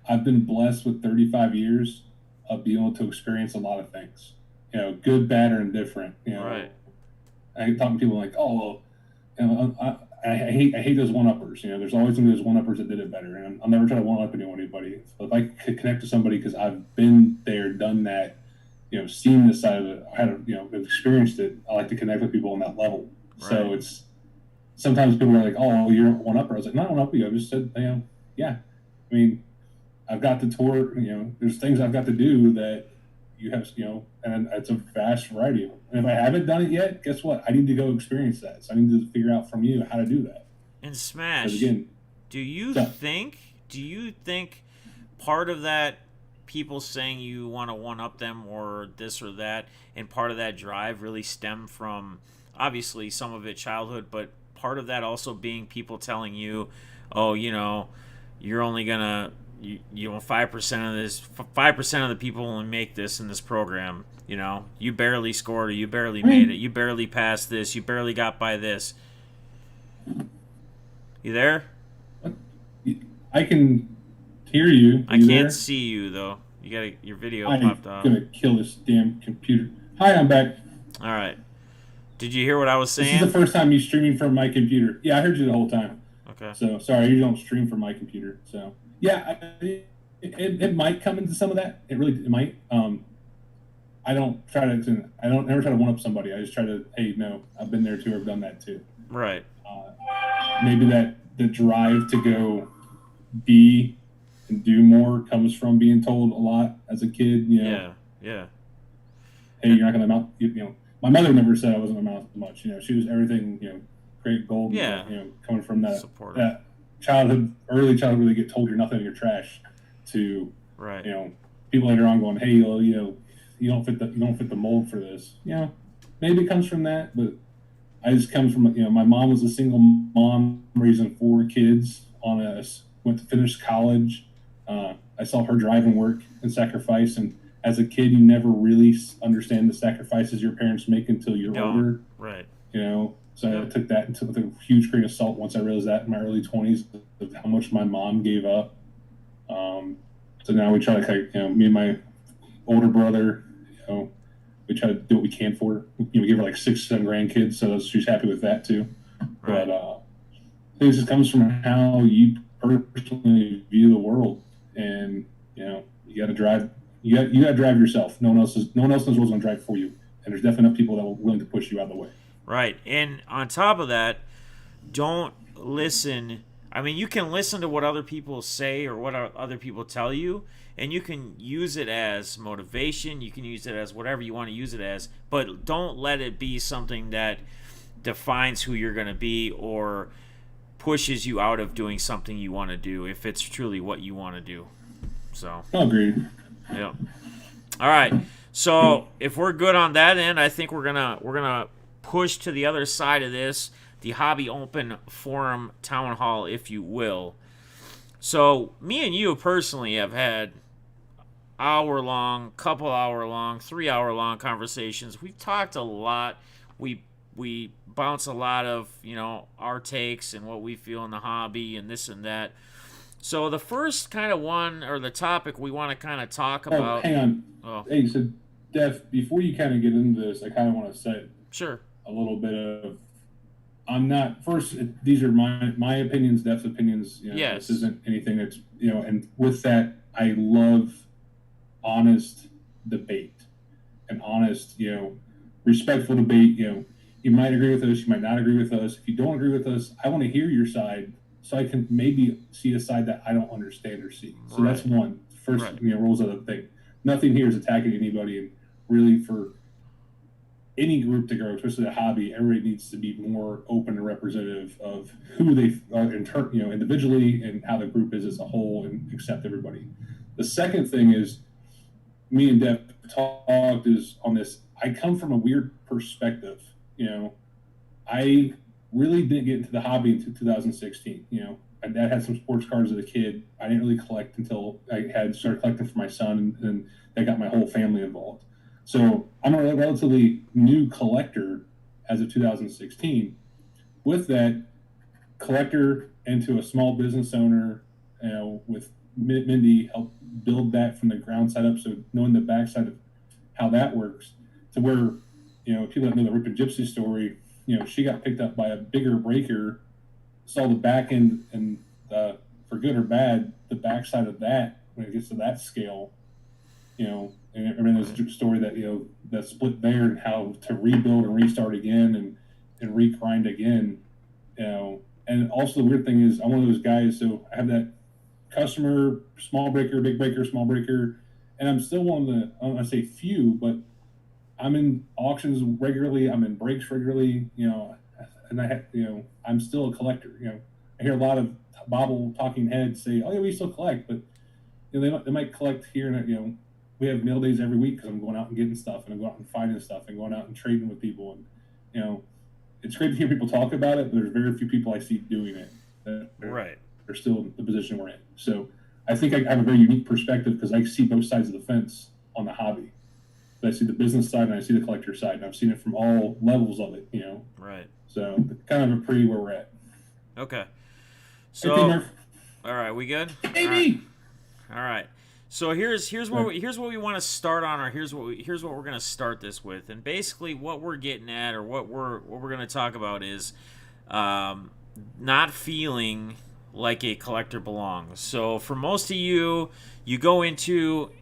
I've been blessed with 35 years of being able to experience a lot of things. Good, bad, or indifferent. Right. I talk to people like, oh, well, I hate those one uppers. There's always going to be those one uppers that did it better, and I'll never try to one up anybody. So if I could connect to somebody because I've been there, done that, seen this side of it, experienced it. I like to connect with people on that level. Right. So it's sometimes people are like, "Oh, well, you're one upper." I was like, "No, I don't up you. I just said, yeah. I mean, I've got the tour. There's things I've got to do that you have, and it's a vast variety of them. And if I haven't done it yet, guess what? I need to go experience that. So I need to figure out from you how to do that. And Because Smash, again, do you so, think do you think part of that people saying you want to one up them or this or that and part of that drive really stem from obviously some of it childhood, but part of that also being people telling you, oh, you're only gonna 5% of this 5% of the people only make this in this program. You barely scored or you barely I made it, mean, you barely passed this, you barely got by this. You there? I can hear you. Are I you can't there? see you though. Your video I'm popped off. gonna kill this damn computer. Hi, I'm back. All right. Did you hear what I was This is the saying? first time you streaming from my computer. Yeah, I heard you the whole time. Okay. So sorry, you don't stream from my computer. So yeah, it might come into some of that. It might. I don't never try to one up somebody. I just try to, hey, no, I've been there too. I've done that too. Right. Uh, Maybe that the drive to go be and do more comes from being told a lot as a kid. Yeah. Yeah. Hey, you're not going to mount. My mother never said I wasn't going to mount much. She was everything. Great gold. Yeah. Coming from Supportive. that childhood, early childhood, where they get told you're nothing, you're trash. To Right. People later on going, hey, well, you don't fit the mold for this. Maybe it comes from that, but I just comes from my mom was a single mom raising 4 kids went to finish college. I saw her drive and work and sacrifice, and as a kid, you never really understand the sacrifices your parents make until you're older. Right. So I took that with a huge grain of salt once I realized that in my early 20s of how much my mom gave up. So now we try to me and my older brother, we try to do what we can for her. We give her like 6, 7 grandkids, so she's happy with that too. Right. But I think it just comes from how you personally view the world, and you got to drive. You got to drive yourself. No one else knows what's going to drive for you, and there's definitely enough people that are willing to push you out of the way. Right. And on top of that, don't listen. I mean, you can listen to what other people say or what other people tell you, and you can use it as motivation. You can use it as whatever you want to use it as, but don't let it be something that defines who you're going to be or pushes you out of doing something you want to do if it's truly what you want to do. So, Agreed. yeah. All right. So, if we're good on that end, I think we're gonna push to the other side of this, the Hobby Open Forum Town Hall, if you will. So, me and you personally have had couple hour long, 3 hour long conversations. We've talked a lot. We bounce a lot of our takes and what we feel in the hobby and this and that. So the first kind of one or the topic we want to kind of talk Oh, about. hang on. Oh, Hey, so Def, before you kind of get into this, I kind of want to say sure. a little bit of. I'm not first. These are my opinions, Def's opinions. Yes. This isn't anything that's And with that, I love honest debate and honest, respectful debate. You might agree with us, you might not agree with us. If you don't agree with us, I want to hear your side so I can maybe see a side that I don't understand or see. So Right. that's one. First, Right. Rules of the thing. Nothing here is attacking anybody, and really for any group to grow, especially a hobby, everybody needs to be more open and representative of who they are individually and how the group is as a whole, and accept everybody. The second thing is, me and Deb talked is on this I come from a weird perspective. I really didn't get into the hobby until 2016. My dad had some sports cars as a kid. I didn't really collect until I had started collecting for my son, and that got my whole family involved. So I'm a relatively new collector as of 2016. With that, collector into a small business owner, with Mindy helped build that from the ground side up. So knowing the backside of how that works, to where people that know the Rip and Gypsy story, she got picked up by a bigger breaker, saw the back end, and for good or bad, the backside of that when it gets to that scale, and everyone knows the story that that split there and how to rebuild and restart again and regrind again, And also the weird thing is I'm one of those guys, so I have that customer, small breaker, big breaker, small breaker, and I'm still one of the I don't want to say few, but I'm in auctions regularly. I'm in breaks regularly. And I'm still a collector. I hear a lot of bobble talking heads say, "Oh yeah, we still collect," but they might collect here and we have mail days every week because I'm going out and getting stuff and I'm going out and finding stuff and going out and trading with people and it's great to hear people talk about it, but there's very few people I see doing it that Right. are still in the position we're in. So I think I have a very unique perspective because I see both sides of the fence on the hobby. I see the business side and I see the collector side, and I've seen it from all levels of it. Right. So kind of a pretty where we're at. Okay. Hey, So, Murph. all right, we good? Hey, All right. me. All right. So here's what we want to start on, or here's what we're gonna start this with, and basically what we're getting at, or what we're gonna talk about is, not feeling like a collector belongs. So for most of you, you go into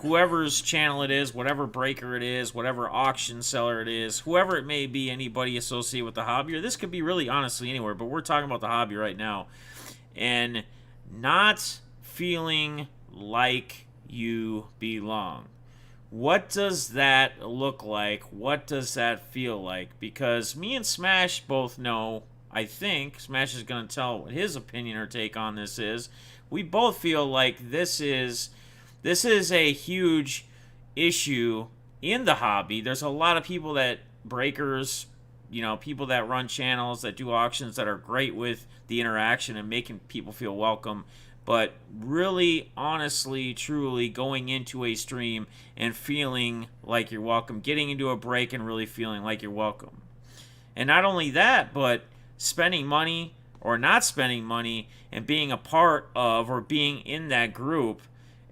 whoever's channel it is, whatever breaker it is, whatever auction seller it is, whoever it may be, anybody associated with the hobby, or this could be really honestly anywhere, but we're talking about the hobby right now, and not feeling like you belong. What does that look like? What does that feel like? Because me and Smash both know, I think, Smash is going to tell what his opinion or take on this is. We both feel like this is a huge issue in the hobby. There's a lot of people that breakers, people that run channels that do auctions that are great with the interaction and making people feel welcome, but really, honestly, truly going into a stream and feeling like you're welcome, getting into a break and really feeling like you're welcome. And not only that, but spending money or not spending money and being a part of or being in that group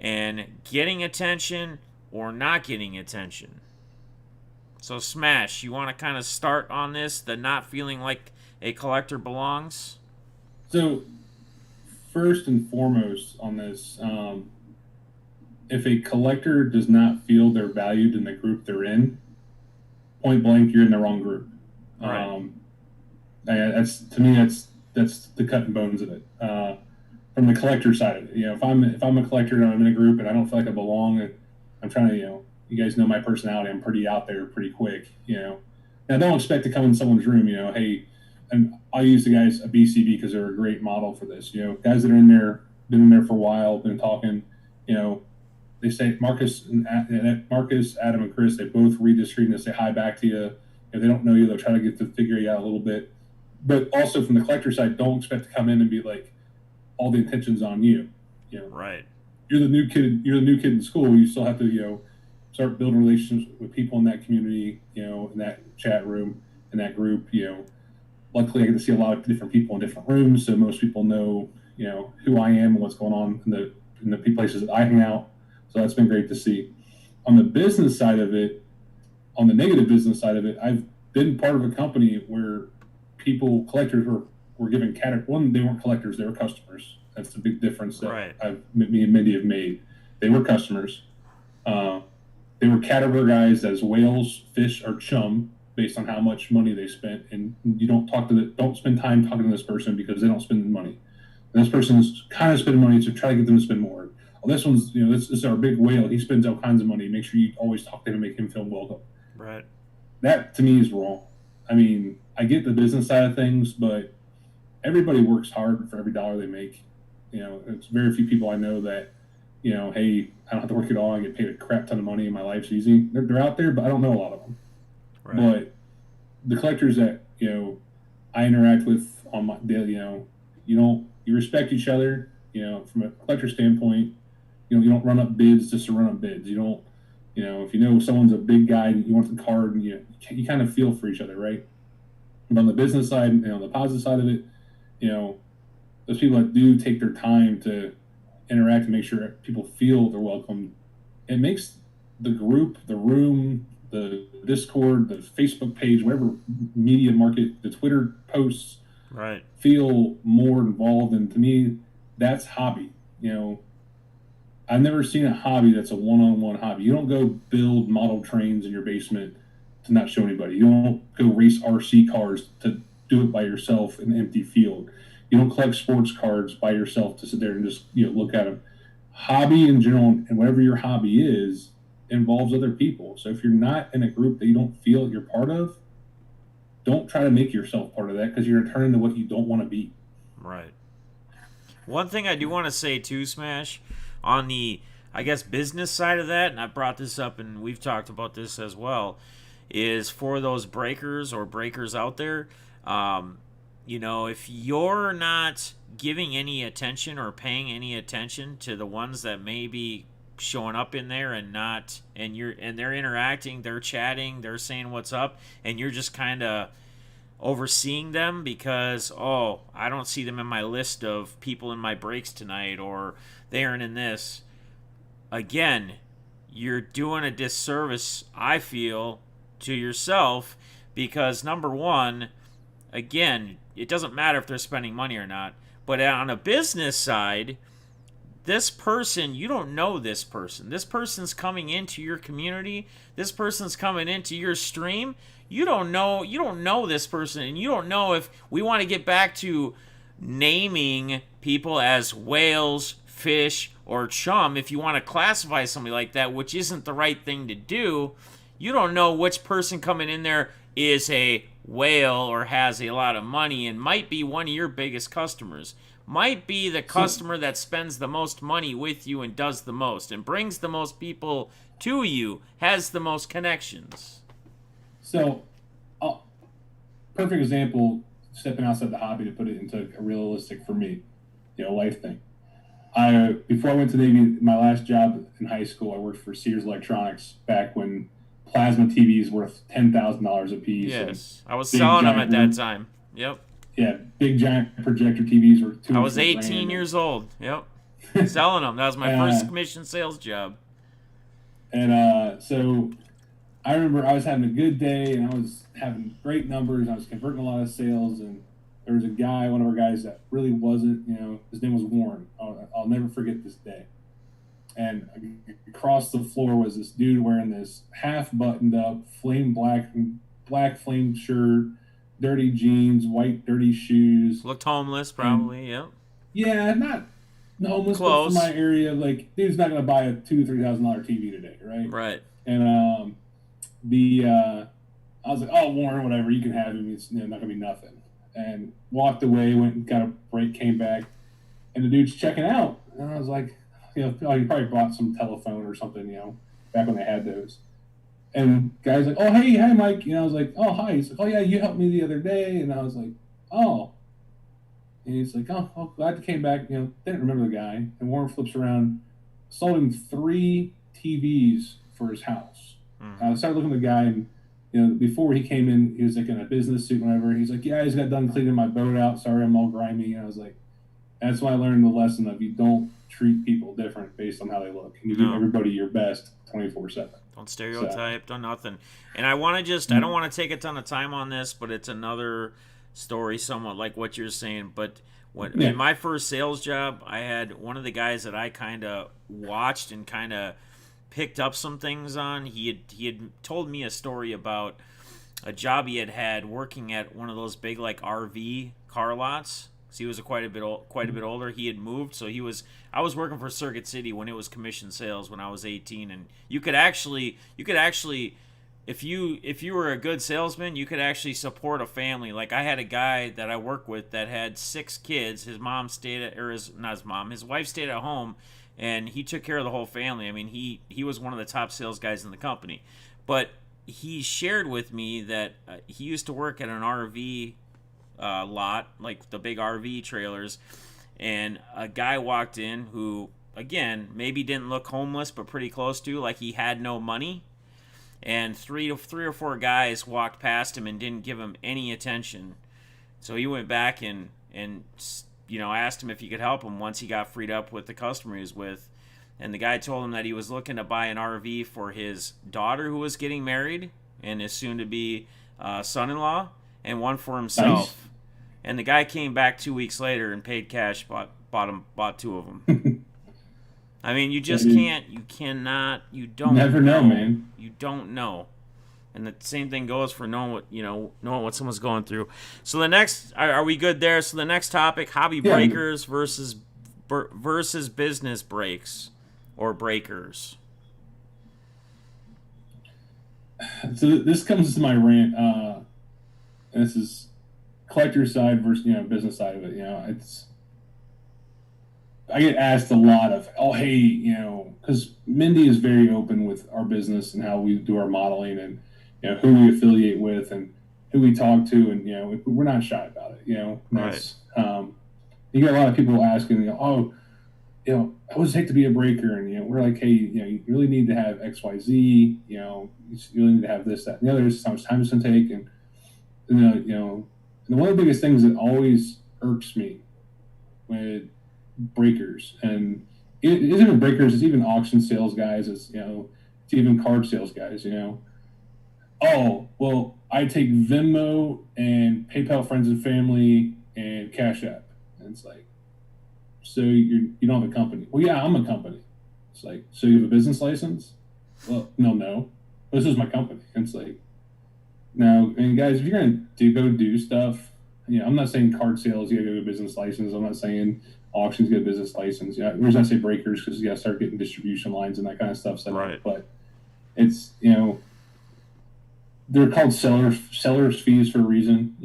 and getting attention or not getting attention. So, Smash, you want to kind of start on this, the not feeling like a collector belongs? So first and foremost on this, if a collector does not feel they're valued in the group they're in, point blank, you're in the wrong group. Right. That's to me, that's the cut and bones of it. From the collector side of it, if I'm a collector and I'm in a group and I don't feel like I belong, I'm trying to, you guys know my personality. I'm pretty out there, pretty quick. And I don't expect to come in someone's room. Hey, and I'll use the guys a BCB because they're a great model for this. Guys that are in there, been in there for a while, been talking. They say Marcus, Adam, and Chris. They both read the screen and say hi back to you. If they don't know you, they'll try to get to figure you out a little bit. But also from the collector side, don't expect to come in and be like all the intentions on you. Right. You're the new kid. You're the new kid in school. You still have to start building relationships with people in that community. In that chat room, in that group. Luckily, I get to see a lot of different people in different rooms, so most people know who I am and what's going on in the places that I hang out. So that's been great to see. On the business side of it, on the negative business side of it, I've been part of a company where collectors were given one, they weren't collectors, they were customers. That's the big difference that me and Mindy have made. They were customers. They were category guys as whales, fish, or chum based on how much money they spent. And you don't spend time talking to this person because they don't spend money. And this person's kind of spending money, so try to get them to spend more. Well, this one's, this is our big whale. He spends all kinds of money. Make sure you always talk to him and make him feel welcome. Right. That to me is wrong. I mean, I get the business side of things, but everybody works hard for every dollar they make. It's very few people I know that hey, I don't have to work at all. I get paid a crap ton of money and my life's easy. They're out there, but I don't know a lot of them. Right. But the collectors that, I interact with on my daily, you respect each other, from a collector standpoint. You don't run up bids just to run up bids. You don't, if you know someone's a big guy and you want the card, and you kind of feel for each other, right? But on the business side, on the positive side of it, you know, those people that do take their time to interact and make sure people feel they're welcome, it makes the group, the room, the Discord, the Facebook page, whatever media market, the Twitter posts, Right. feel more involved. And to me, that's hobby. I've never seen a hobby that's a one-on-one hobby. You don't go build model trains in your basement to not show anybody. You don't go race RC cars to do it by yourself in an empty field. You don't collect sports cards by yourself to sit there and just look at them. Hobby in general, and whatever your hobby is, involves other people. So if you're not in a group that you don't feel you're part of, don't try to make yourself part of that, because you're going to turn into what you don't want to be. Right. One thing I do want to say too, Smash, on the, I guess, business side of that, and I brought this up and we've talked about this as well, is for those breakers or breakers out there, if you're not giving any attention or paying any attention to the ones that may be showing up in there and not, and they're interacting, they're chatting, they're saying what's up, and you're just kind of overseeing them because, oh, I don't see them in my list of people in my breaks tonight, or they aren't in this. Again, you're doing a disservice, I feel, to yourself, because number one, again, it doesn't matter if they're spending money or not, but on a business side, this person, you don't know this person. This person's coming into your community. This person's coming into your stream. You don't know this person, and you don't know if we want to get back to naming people as whales, fish, or chum. If you want to classify somebody like that, which isn't the right thing to do, you don't know which person coming in there is a whale or has a lot of money and might be one of your biggest customers. Might be the customer that spends the most money with you and does the most and brings the most people to you, has the most connections. So, perfect example, stepping outside the hobby to put it into a realistic, for me, life thing. Before I went to Navy, my last job in high school, I worked for Sears Electronics back when plasma TVs worth $10,000 a piece. Yes, I was selling them at that time. Yep. Yeah, big giant projector TVs were I was 18 years old. Yep. Selling them. That was my first commission sales job. And so I remember I was having a good day and I was having great numbers. I was converting a lot of sales, and there was a guy, one of our guys, that really wasn't, his name was Warren. I'll never forget this day. And across the floor was this dude wearing this half buttoned up, black flame shirt, dirty jeans, white dirty shoes. Looked homeless, probably. Yep. Yeah, not homeless, close. But from my area, like, dude's not gonna buy a $2,000-$3,000 TV today, right? Right. And I was like, oh, Warren, whatever, you can have him. It's not gonna be nothing. And walked away, went and got a break, came back, and the dude's checking out. And I was like, he probably bought some telephone or something, back when they had those. And guy's like, oh, hey, hi, Mike. I was like, oh, hi. He's like, oh, yeah, you helped me the other day. And I was like, oh. And he's like, oh, glad you came back. Didn't remember the guy. And Warren flips around, sold him 3 TVs for his house. I started looking at the guy, and before he came in, he was like in a business suit, whatever. He's like, yeah, I just got done cleaning my boat out. Sorry, I'm all grimy. And I was like, that's why I learned the lesson of you don't treat people different based on how they look. And you do everybody your best 24/7. Don't stereotype, don't nothing. And I want to just, I don't want to take a ton of time on this, but it's another story somewhat like what you're saying. But in my first sales job, I had one of the guys that I kind of watched and kind of picked up some things on. He had told me a story about a job he had working at one of those big like RV car lots. So he was quite a bit older. He had moved, so I was working for Circuit City when it was commission sales when I was 18, and you could actually if you were a good salesman, you could actually support a family. Like, I had a guy that I work with that had 6 kids. His mom stayed at, or his wife stayed at home, and he took care of the whole family. I mean, he was one of the top sales guys in the company, but he shared with me that he used to work at an RV lot, like the big RV trailers, and a guy walked in who, again, maybe didn't look homeless, but pretty close to, like he had no money, and three or four guys walked past him and didn't give him any attention. So he went back and asked him if he could help him once he got freed up with the customer he was with. And the guy told him that he was looking to buy an RV for his daughter who was getting married and his soon to be son-in-law, and one for himself. Nice. And the guy came back 2 weeks later and paid cash, bought two of them. I mean, you just can't, you cannot, you don't never know, man. You don't know. And the same thing goes for knowing what someone's going through. So the next, are we good there? So the next topic, hobby breakers versus business breaks or breakers. So this comes to my rant. And this is collector side versus business side of it. It's, I get asked a lot of, oh, hey, because Mindy is very open with our business and how we do our modeling and, who we affiliate with and who we talk to. And, we're not shy about it, Right. You get a lot of people asking, oh, I would hate to be a breaker. And, we're like, hey, you really need to have X, Y, Z, you really need to have this, that, and the other. This is how much time it's going to take. And one of the biggest things that always irks me with breakers, and it isn't even breakers, it's even auction sales guys, it's even card sales guys, oh, well, I take Venmo and PayPal friends and family and Cash App. And it's like, so you don't have a company? Well, yeah, I'm a company. It's like, so you have a business license? Well, no, this is my company. And it's like, now, and guys, if you're going to go do stuff, I'm not saying card sales, you got to go to a business license. I'm not saying auctions get a business license. The reason I say breakers because you got to start getting distribution lines and that kind of stuff set right. up. But it's they're called sellers fees for a reason.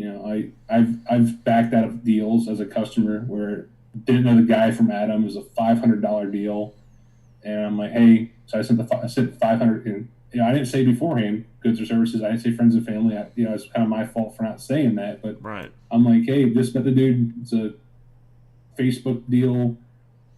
I've backed out of deals as a customer where didn't know the guy from Adam. It was a $500 deal, and I'm like, hey, so I sent $500, and I didn't say beforehand goods or services. I didn't say friends and family. It's kind of my fault for not saying that. But right. I'm like, hey, just met the dude. It's a Facebook deal.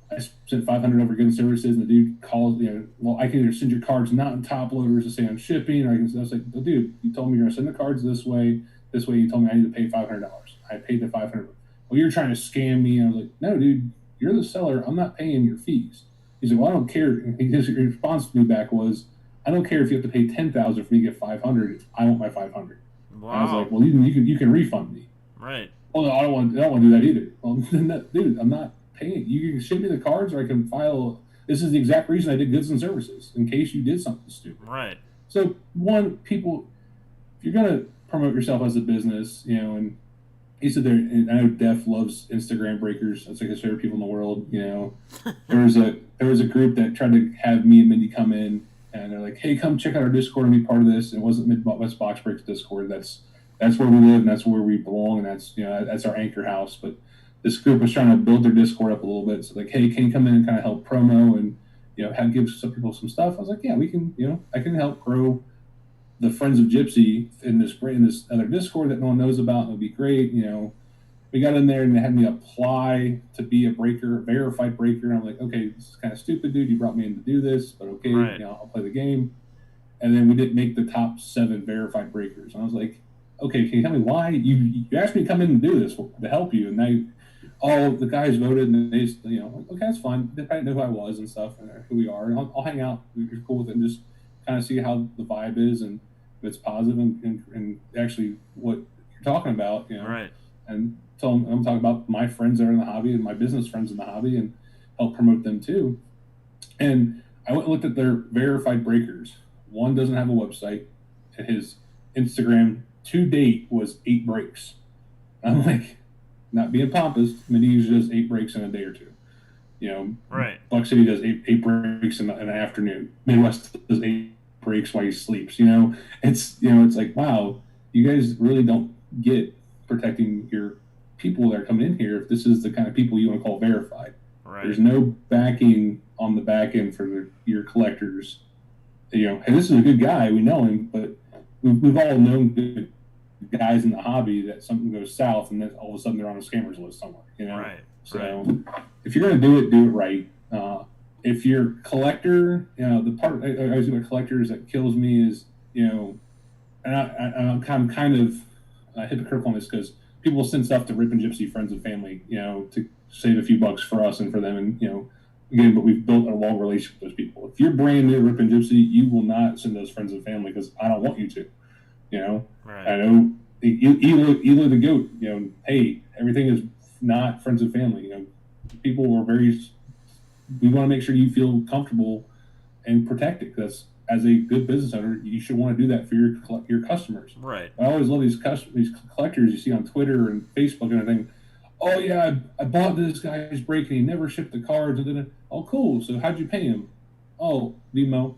I sent $500 over goods and services, and the dude calls, well, I can either send your cards not in top loaders to say I'm shipping, or I was like, well, dude, you told me you're going to send the cards this way. This way, you told me I need to pay $500. I paid the $500. Well, you're trying to scam me. And I was like, no, dude, you're the seller. I'm not paying your fees. He's like, well, I don't care. His response to me back was, I don't care if you have to pay $10,000 for me to get $500. I want my $500. Wow. I was like, well, you can refund me. Right. Oh no, I don't want to do that either. Well, dude, I'm not paying. You can ship me the cards, or I can file. This is the exact reason I did goods and services, in case you did something stupid. Right. So people, if you're gonna promote yourself as a business, and he said there, and I know Def loves Instagram breakers. That's like his favorite people in the world. There was a group that tried to have me and Mindy come in, and they're like, hey, come check out our Discord and be part of this. It wasn't Midwest Box Breaks Discord. That's where we live, and that's where we belong, and that's our anchor house. But this group was trying to build their Discord up a little bit. So like, hey, can you come in and kind of help promo and give some people some stuff? I was like, yeah, we can. I can help grow the Friends of Gypsy in this other Discord that no one knows about. It'll be great. We got in there and they had me apply to be a breaker, a verified breaker. And I'm like, okay, this is kind of stupid, dude. You brought me in to do this, but okay, right. I'll play the game. And then we didn't make the top 7 verified breakers. And I was like, okay, can you tell me why? You asked me to come in and do this to help you, and now all the guys voted, and they okay, that's fine. They probably know who I was and stuff, and who we are, and I'll hang out. You're cool with it, and just kind of see how the vibe is, and if it's positive, and actually what you're talking about, Right. And tell them I'm talking about my friends that are in the hobby and my business friends in the hobby, and help promote them too. And I went and looked at their verified breakers. One doesn't have a website, and his Instagram to date was 8 breaks. I'm like, not being pompous, Mindy usually does 8 breaks in a day or two. Right. Buck City does eight breaks in the afternoon. Midwest does 8 breaks while he sleeps. It's like, wow, you guys really don't get protecting your people that are coming in here if this is the kind of people you want to call verified. Right. There's no backing on the back end for your collectors. You know, hey, this is a good guy. We know him, but we've all known good guys in the hobby that something goes south, and then all of a sudden they're on a scammers list somewhere. You know, Right. So if you're going to do it right. If you're a collector, you know, the part I always do with collectors that kills me is, you know, and I'm kind of hypocritical on this because people send stuff to Rip and Gypsy friends and family, you know, to save a few bucks for us and for them, and you know, again, but we've built a long relationship with those people. If you're brand new to Rip and Gypsy, you will not send those friends and family because I don't want you to. You know, Right. I know Elo the goat. You know, hey, everything is not friends and family. You know, people are very. We want to make sure you feel comfortable and protected because as a good business owner, you should want to do that for your customers. Right. I always love these collectors you see on Twitter and Facebook and everything. Oh yeah, I bought this guy's break and he never shipped the cards. And oh cool. So how'd you pay him? Oh, Venmo.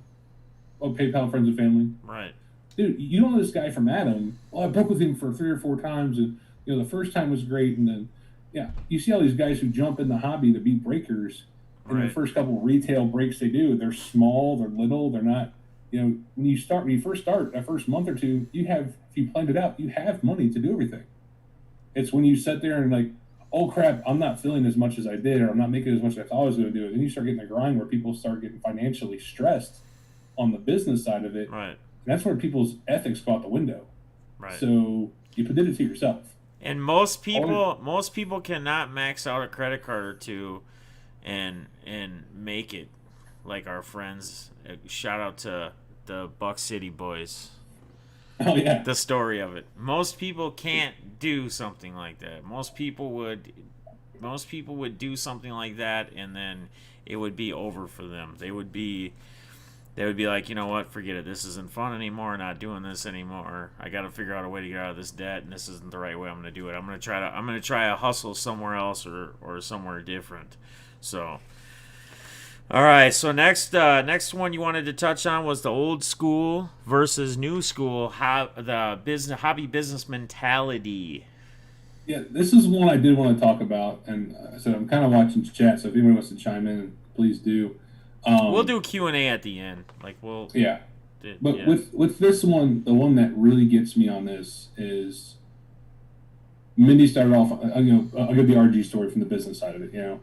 Oh, PayPal, friends and family. Right. Dude, you know this guy from Adam. Well, I broke with him for 3 or 4 times, and you know the first time was great, and then yeah, you see all these guys who jump in the hobby to be breakers. And the first couple of retail breaks they do, they're small, they're little, they're not. You know, when you first start, that first month or two, if you planned it out, you have money to do everything. It's when you sit there and like, oh crap, I'm not feeling as much as I did, or I'm not making as much as I thought I was going to do it. Then you start getting the grind where people start getting financially stressed on the business side of it. Right. And that's where people's ethics go out the window. Right. So you did it to yourself. And most people cannot max out a credit card or two and make it like our friends. Shout out to the Buck City boys. Oh yeah. The story of it. Most people can't do something like that. Most people would do something like that and then it would be over for them. They would be like, you know what, forget it. This isn't fun anymore. Not doing this anymore. I got to figure out a way to get out of this debt, and this isn't the right way I'm going to do it. I'm going to try a hustle somewhere else or somewhere different. So, all right. So next one you wanted to touch on was the old school versus new school, the hobby business mentality. Yeah, this is one I did want to talk about, and so I'm kind of watching chat. So if anyone wants to chime in, please do. We'll do Q&A at the end. Yeah. But with this one, the one that really gets me on this is Mindy started off. I'll give the RG story from the business side of it. You know,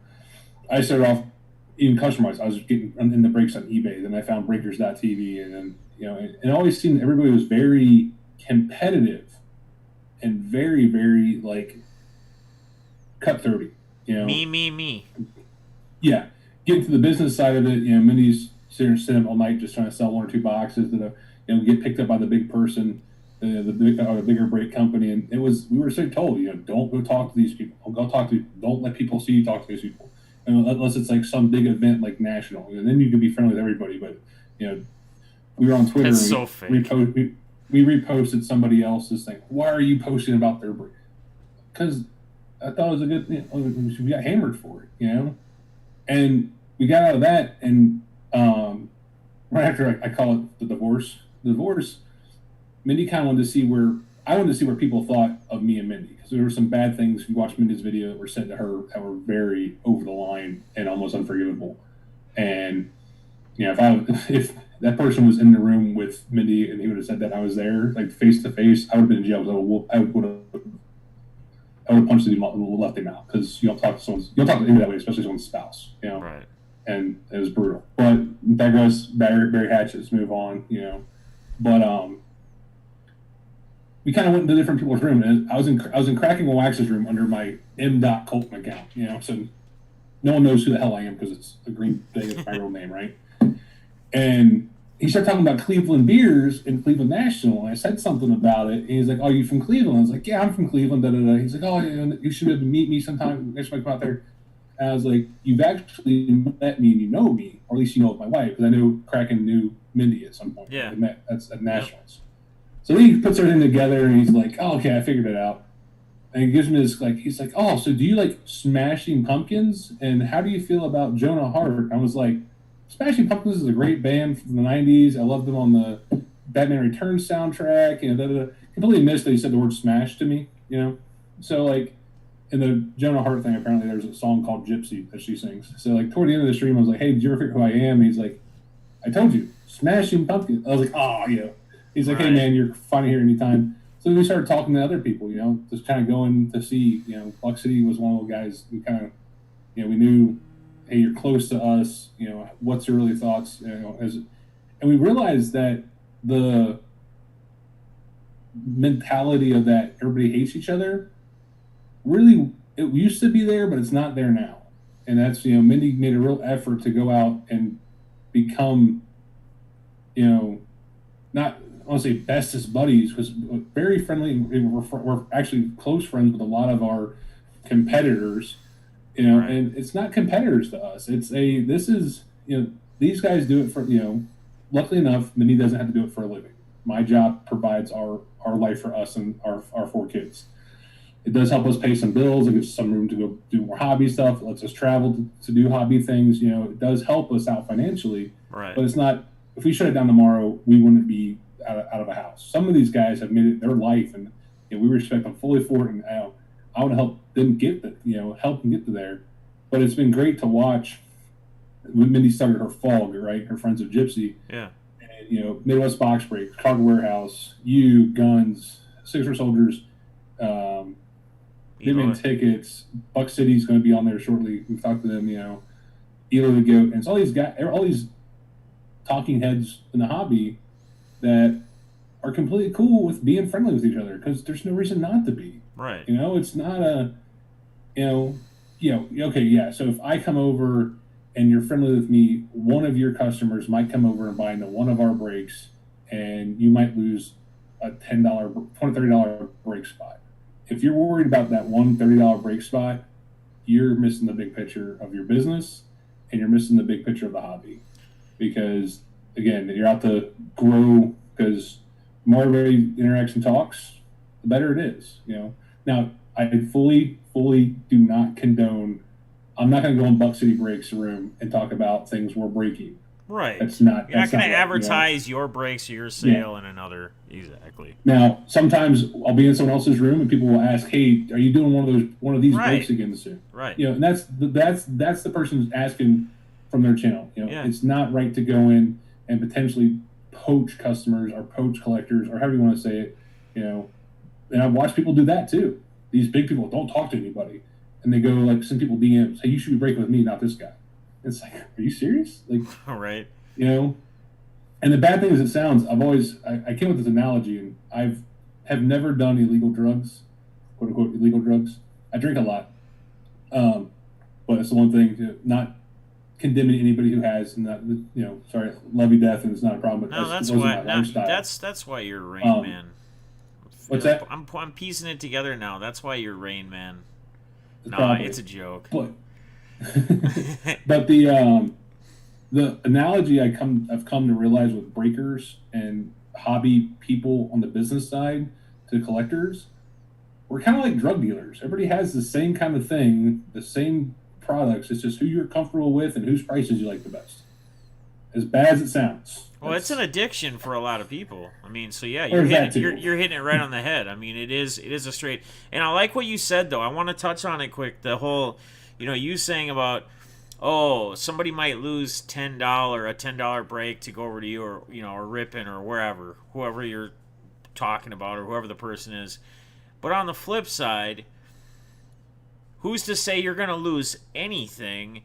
I started off even customized. I was getting in the breaks on eBay. Then I found Breakers.tv, and then and it always seemed everybody was very competitive and very, very like cutthroaty. Me. Yeah. Getting to the business side of it, Mindy's sitting up all night just trying to sell 1 or 2 boxes that get picked up by the big person, the bigger break company, and we were so told, don't go talk to these people. Don't go talk to. Don't let people see you talk to these people, unless it's like some big event like national, and then you can be friendly with everybody. But we were on Twitter. That's so fake. We reposted somebody else's thing. Why are you posting about their break? Because I thought it was a good. We got hammered for it, and we got out of that, and right after I call it the divorce, Mindy kind of wanted to see where people thought of me and Mindy, because there were some bad things. We watched Mindy's video that were said to her that were very over the line and almost unforgivable. And if that person was in the room with Mindy and he would have said that I was there, like face to face, I would have been in jail. I would have punched him and left him out, because you don't talk to anybody that way, especially someone's spouse. Right. And it was brutal. But that goes Barry Hatches. Move on. But we kind of went into different people's room, and I was in Cracking and Wax's room under my M. Colton account. So no one knows who the hell I am because it's a green thing. It's my real name, right? And he started talking about Cleveland beers and Cleveland National. And I said something about it, and he's like, "Oh, you from Cleveland?" I was like, "Yeah, I'm from Cleveland." Da, da, da. He's like, "Oh, you should be able to meet me sometime. Next time I come out there." And I was like, "You've actually met me and you know me, or at least you know my wife, because I knew Kraken knew Mindy at some point. Yeah. We met at Nationals." Yep. So then he puts everything together, and he's like, "Oh, okay, I figured it out." And he gives me this, he's like, "Oh, so do you like Smashing Pumpkins? And how do you feel about Jonah Hart?" I was like, Smashing Pumpkins is a great band from the 90s. I loved them on the Batman Returns soundtrack. Completely missed that he said the word smash to me, So, in the Jonah Hart thing, apparently there's a song called Gypsy that she sings. So like toward the end of the stream, I was like, "Hey, did you ever figure who I am?" And he's like, "I told you, Smashing Pumpkins." I was like, "Oh, yeah." He's like, "Hey, Right. man, you're fine here anytime." So we started talking to other people, just kind of going to see, Buck City was one of the guys we kind of, we knew, hey, you're close to us, what's your really thoughts, and we realized that the mentality of that everybody hates each other really it used to be there, but it's not there now. And that's Mindy made a real effort to go out and become not I want to say bestest buddies because very friendly. We're actually close friends with a lot of our competitors, Right. and it's not competitors to us. It's a this is these guys do it for luckily enough, Mindy doesn't have to do it for a living. My job provides our life for us and our four kids. It does help us pay some bills. It gives us some room to go do more hobby stuff. It lets us travel to do hobby things. It does help us out financially, Right. but it's not. If we shut it down tomorrow, we wouldn't be out of a house. Some of these guys have made it their life, and we respect them fully for it. And I want to help them get help them get to there. But it's been great to watch. When Mindy started her FOG, right? Her Friends of Gypsy, Yeah. and, Midwest Box Break, Cargo Warehouse, you Guns, Sixer Soldiers. Giving Eloy. tickets. Buck City's going to be on there shortly. We've talked to them. Elo the Goat, and it's all these guys, all these talking heads in the hobby that are completely cool with being friendly with each other because there's no reason not to be. Right. It's not a, okay, yeah. So if I come over and you're friendly with me, one of your customers might come over and buy into one of our breaks, and you might lose a $10, $20, $30 break spot. If you're worried about that one $30 break spot, you're missing the big picture of your business and you're missing the big picture of the hobby. Because again, you're out to grow because the more everybody interacts and talks, the better it is. Now I fully do not condone. I'm not going to go in Buck City Breaks room and talk about things we're breaking. Right. That's not You're not going to right. advertise your breaks or your Yeah. sale in another. Exactly. Now, sometimes I'll be in someone else's room and people will ask, "Hey, are you doing one of these Right. breaks again soon?" Right. And that's the person who's asking from their channel. Yeah. It's not right to go in and potentially poach customers or poach collectors or however you want to say it. And I've watched people do that too. These big people don't talk to anybody, and they go like send people DMs, "Hey, you should be breaking with me, not this guy." It's like, are you serious? Like, All right. And the bad thing is, it sounds. I came up with this analogy, and have never done illegal drugs, quote unquote illegal drugs. I drink a lot, but it's the one thing. Not condemning anybody who has, and not sorry, love you death, and it's not a problem. But No, that's wasn't why. my No, lifestyle. that's why you're Rain Man. What's that? I'm piecing it together now. That's why you're Rain Man. Nah, Probably. it's a joke. But but the analogy I've come to realize with breakers and hobby people on the business side to collectors, we're kind of like drug dealers. Everybody has the same kind of thing, the same products. It's just who you're comfortable with and whose prices you like the best. As bad as it sounds. Well, it's an addiction for a lot of people. I mean, so yeah, Or you're is that hitting, too? you're hitting it right on the head. I mean, it is a straight. And I like what you said though. I want to touch on it quick. The whole, you saying about, oh, somebody might lose a $10 break to go over to you, or or Rippin or wherever, whoever you're talking about, or whoever the person is. But on the flip side, who's to say you're going to lose anything?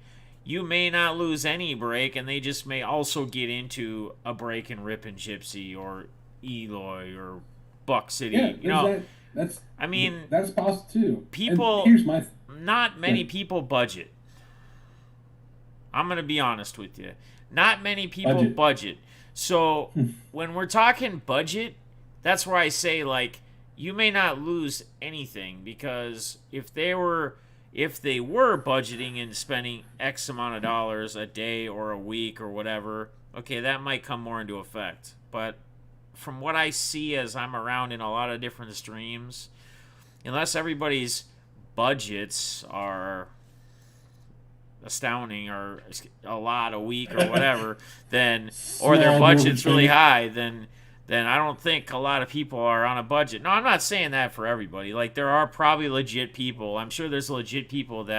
You may not lose any break, and they just may also get into a break in Rippin' Gypsy or Eloy or Buck City. Yeah, I mean, that's possible too. people. And here's my Not many people budget. I'm going to be honest with you. Not many people budget. So when we're talking budget, that's where I say, like, you may not lose anything, because if they were budgeting and spending X amount of dollars a day or a week or whatever, okay, that might come more into effect. But from what I see as I'm around in a lot of different streams, unless everybody's budgets are astounding or a lot a week or whatever, then or their budget's really high, then then I don't think a lot of people are on a budget. No, I'm not saying that for everybody. Like there are probably legit people. I'm sure there's legit people What's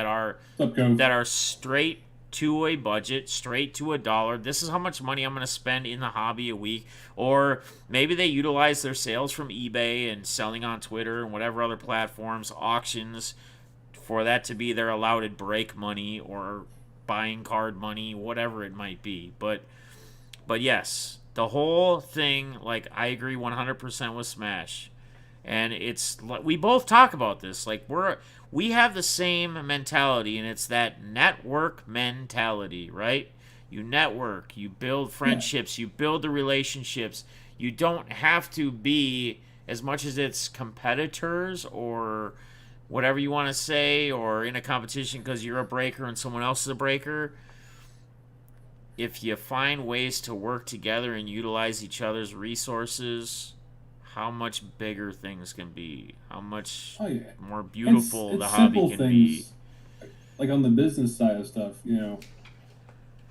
up, Cove? that are straight to a budget, straight to a dollar. This is how much money I'm going to spend in the hobby a week. Or maybe they utilize their sales from eBay and selling on Twitter and whatever other platforms, auctions, for that to be their allotted break money or buying card money, whatever it might be. But yes, the whole thing, like I agree 100% with Smash. And it's we both talk about this. Like we have the same mentality, and it's that network mentality, right? You network, you build friendships, you build the relationships. You don't have to be, as much as it's competitors or whatever you want to say, or in a competition because you're a breaker and someone else is a breaker. If you find ways to work together and utilize each other's resources, how much bigger things can be, how much more beautiful It's the hobby can be. Like on the business side of stuff,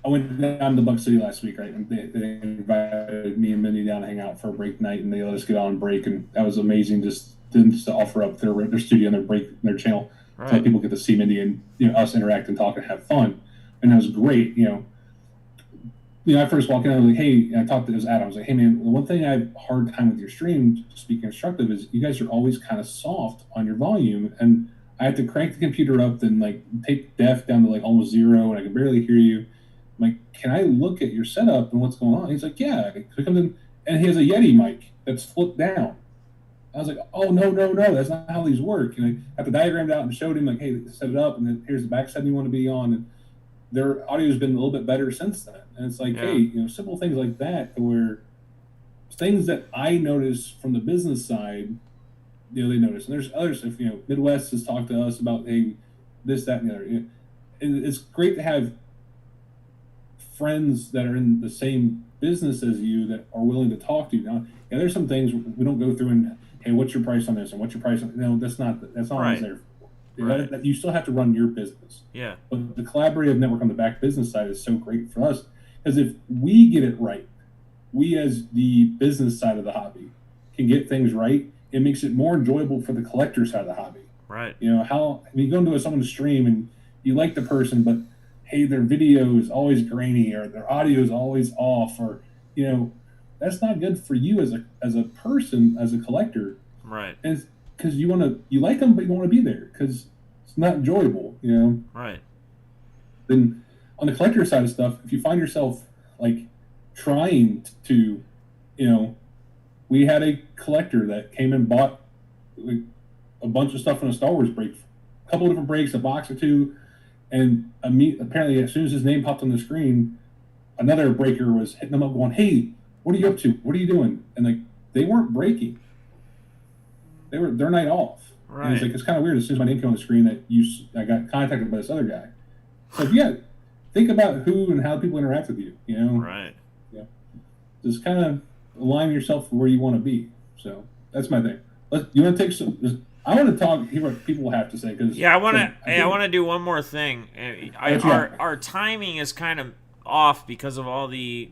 I went down to Buck City last week, right? And they invited me and Mindy down to hang out for a break night, and they let us get on break, and that was amazing. Just to offer up their studio and their channel, so that people get to see Mindy and us interact and talk and have fun, and that was great. I first walked in, I was like, hey, and I talked to this Adam. I was like, hey, man, the one thing I have a hard time with your stream, to speak constructive, is you guys are always kind of soft on your volume. And I have to crank the computer up, then like take def down to like almost zero, and I can barely hear you. I'm like, can I look at your setup and what's going on? He's like, yeah. So he comes in, and he has a Yeti mic that's flipped down. I was like, oh, no, that's not how these work. And I have to diagrammed out and showed him, like, hey, set it up, and then here's the back setting you want to be on. And their audio has been a little bit better since then. And it's like, hey, simple things like that, where things that I notice from the business side, they notice. And there's others, if Midwest has talked to us about, hey, this, that, and the other. And it's great to have friends that are in the same business as you that are willing to talk to you. Now, there's some things we don't go through and, hey, what's your price on this and what's your price on? No, that's not all I was there for. Right. You still have to run your business. Yeah. But the collaborative network on the back business side is so great for us, because if we get it right, we as the business side of the hobby can get things right. It makes it more enjoyable for the collector side of the hobby. Right. How you go into someone's stream and you like the person, but hey, their video is always grainy or their audio is always off, or that's not good for you as a person, as a collector. Right. And because you like them, but you don't want to be there because it's not enjoyable, Right. Then on the collector side of stuff, if you find yourself like trying to, we had a collector that came and bought like a bunch of stuff on a Star Wars break, a couple of different breaks, a box or two, and apparently as soon as his name popped on the screen, another breaker was hitting them up going, hey, what are you up to? What are you doing? And like, they weren't breaking. They were their night off. Right. And it's kind of weird. As soon as my name came on the screen, I got contacted by this other guy. So think about who and how people interact with you. Right. Yeah. Just kind of align yourself where you want to be. So that's my thing. You want to take some? I want to hear what people have to say. Cause, I want to do one more thing. Our timing is kind of off because of all the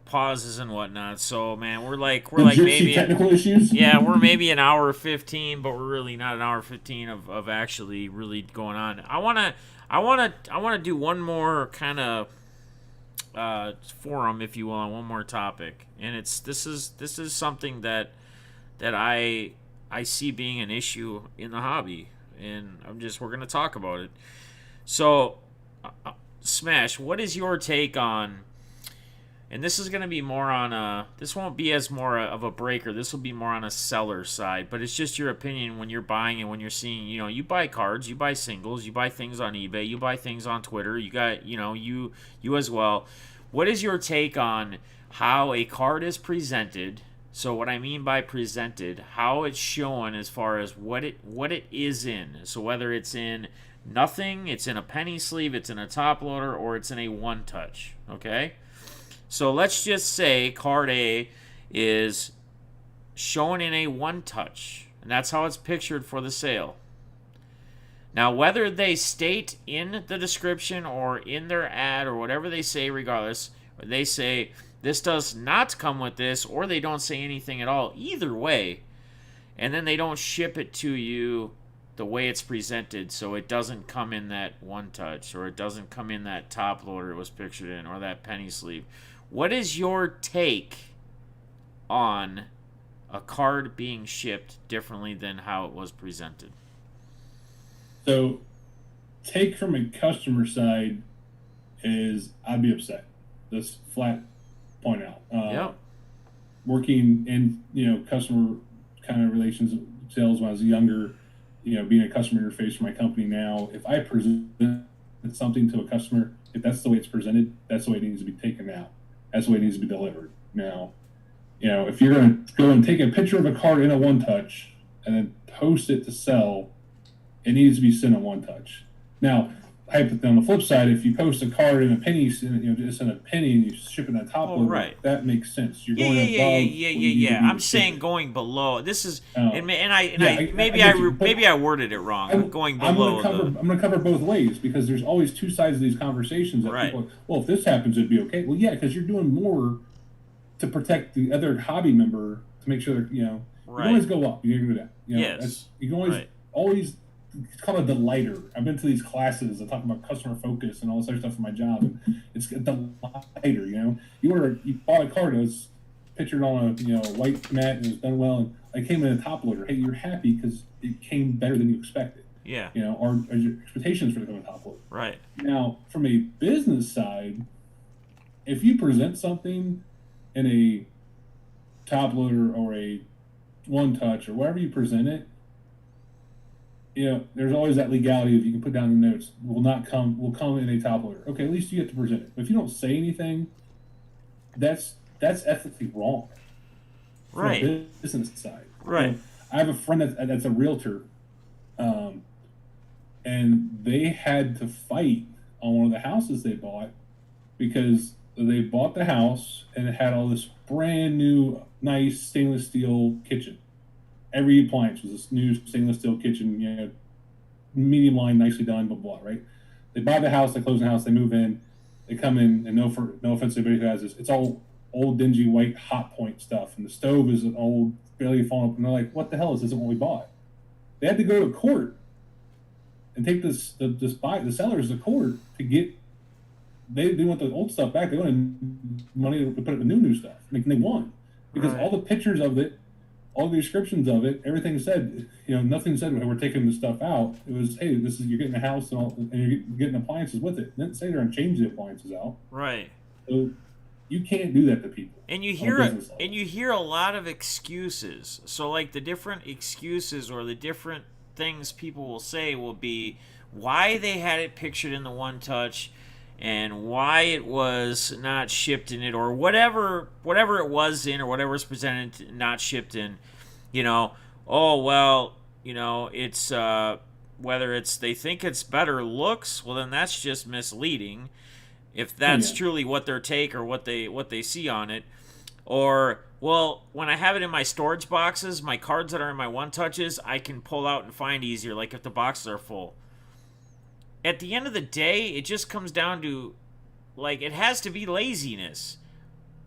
pauses and whatnot. So man, we're like maybe technical issues. Yeah, we're maybe an hour 15, but we're really not an hour 15 of actually really going on. I wanna do one more kind of forum, if you will, on one more topic, and this is something that I see being an issue in the hobby, and we're gonna talk about it. So, Smash, what is your take on? And this is going to be more on this won't be as more of a breaker. This will be more on a seller side. But it's just your opinion when you're buying and when you're seeing, you buy cards, you buy singles, you buy things on eBay, you buy things on Twitter. You got, you as well. What is your take on how a card is presented? So what I mean by presented, how it's shown as far as what it is in. So whether it's in nothing, it's in a penny sleeve, it's in a top loader, or it's in a one touch. Okay? So let's just say card A is shown in a one touch, and that's how it's pictured for the sale. Now, whether they state in the description or in their ad or whatever they say, regardless, they say This does not come with this, or they don't say anything at all. Either way, and then they don't ship it to you the way it's presented, so it doesn't come in that one touch, or it doesn't come in that top loader it was pictured in, or that penny sleeve. What is your take on a card being shipped differently than how it was presented? So, take from a customer side is I'd be upset. This flat point out. Yep. Working in customer kind of relations sales when I was younger, being a customer interface for my company now, if I present something to a customer, if that's the way it's presented, that's the way it needs to be taken out. That's the way it needs to be delivered. Now, if you're going to go and take a picture of a card in a one touch and then post it to sell, it needs to be sent in one touch. Now, on the flip side, if you post a card in a penny, just in a penny, and you ship it on top Oh, loader, right. that makes sense. You're Yeah, going yeah, above. yeah, yeah, yeah, what you need yeah, to yeah. be I'm to saying ship it. going below. This is, get you, but maybe I worded it wrong. Going below I'm going to cover both ways because there's always two sides of these conversations. That Right. people, well, if this happens, it'd be okay. Well, yeah, because you're doing more to protect the other hobby member to make sure that you can Right. always go up. You can do that. Yes. You can always Right. always. It's called a delighter. I've been to these classes that talk about customer focus and all this other stuff for my job. And it's a delighter. You bought a card that was pictured on a white mat and it was done well, and it came in a top loader. Hey, you're happy because it came better than you expected. Yeah. Or your expectations for it to come in top loader. Right. Now, from a business side, if you present something in a top loader or a one touch or wherever you present it, there's always that legality of you can put down the notes will come in a top loader. Okay, at least you get to present it. But if you don't say anything, that's ethically wrong. From Right. a business side. Right. I have a friend that's a realtor, and they had to fight on one of the houses they bought because they bought the house and it had all this brand new, nice stainless steel kitchen. Every appliance was this new stainless steel kitchen, medium line, nicely done, blah, blah, right? They buy the house, they close the house, they move in, they come in, and no offense to anybody who has this, it's all old, dingy, white, hot point stuff, and the stove is an old, barely fallen up, and they're like, what the hell, this isn't what we bought. They had to go to court and take the sellers to court to get, they want the old stuff back, they wanted money to put up the new stuff, and they won. Because Right. all the pictures of it, all the descriptions of it, everything said, nothing said, hey, we're taking this stuff out. It was, hey, you're getting a house and you're getting appliances with it. It didn't say they're going to change the appliances out. Right. So you can't do that to people. And you hear a lot of excuses. So like the different excuses or the different things people will say will be why they had it pictured in the one touch and why it was not shipped in it or whatever it was in or whatever was presented not shipped in. Oh well, it's whether it's they think it's better looks, well then that's just misleading. If that's truly what their take or what they see on it. Or, well, when I have it in my storage boxes, my cards that are in my one touches, I can pull out and find easier, like if the boxes are full. At the end of the day, it just comes down to, like, it has to be laziness.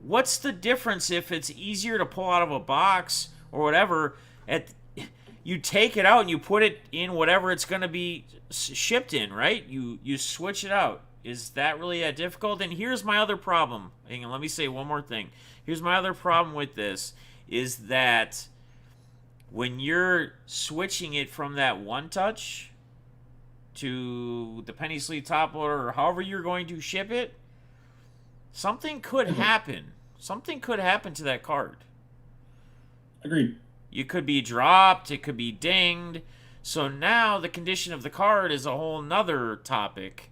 What's the difference if it's easier to pull out of a box or whatever? You take it out and you put it in whatever it's going to be shipped in, right? You switch it out. Is that really that difficult? And here's my other problem. Hang on, let me say one more thing. Here's my other problem with this is that when you're switching it from that one touch to the penny sleeve top loader or however you're going to ship it, something could happen. Something could happen to that card. Agreed. You could be dropped. It could be dinged. So now the condition of the card is a whole nother topic.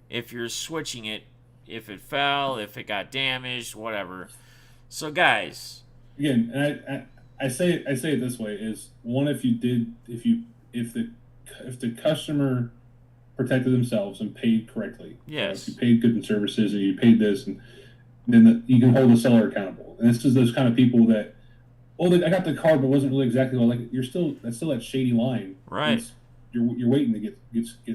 If you're switching it, if it fell, if it got damaged, whatever. So guys, again, and I say it this way is one, if the customer protected themselves and paid correctly. Yes. If you paid goods and services and you paid this, and then you can hold the seller accountable. And this is those kind of people that, I got the card, but it wasn't really exactly what that's still that shady line. Right. You're waiting to get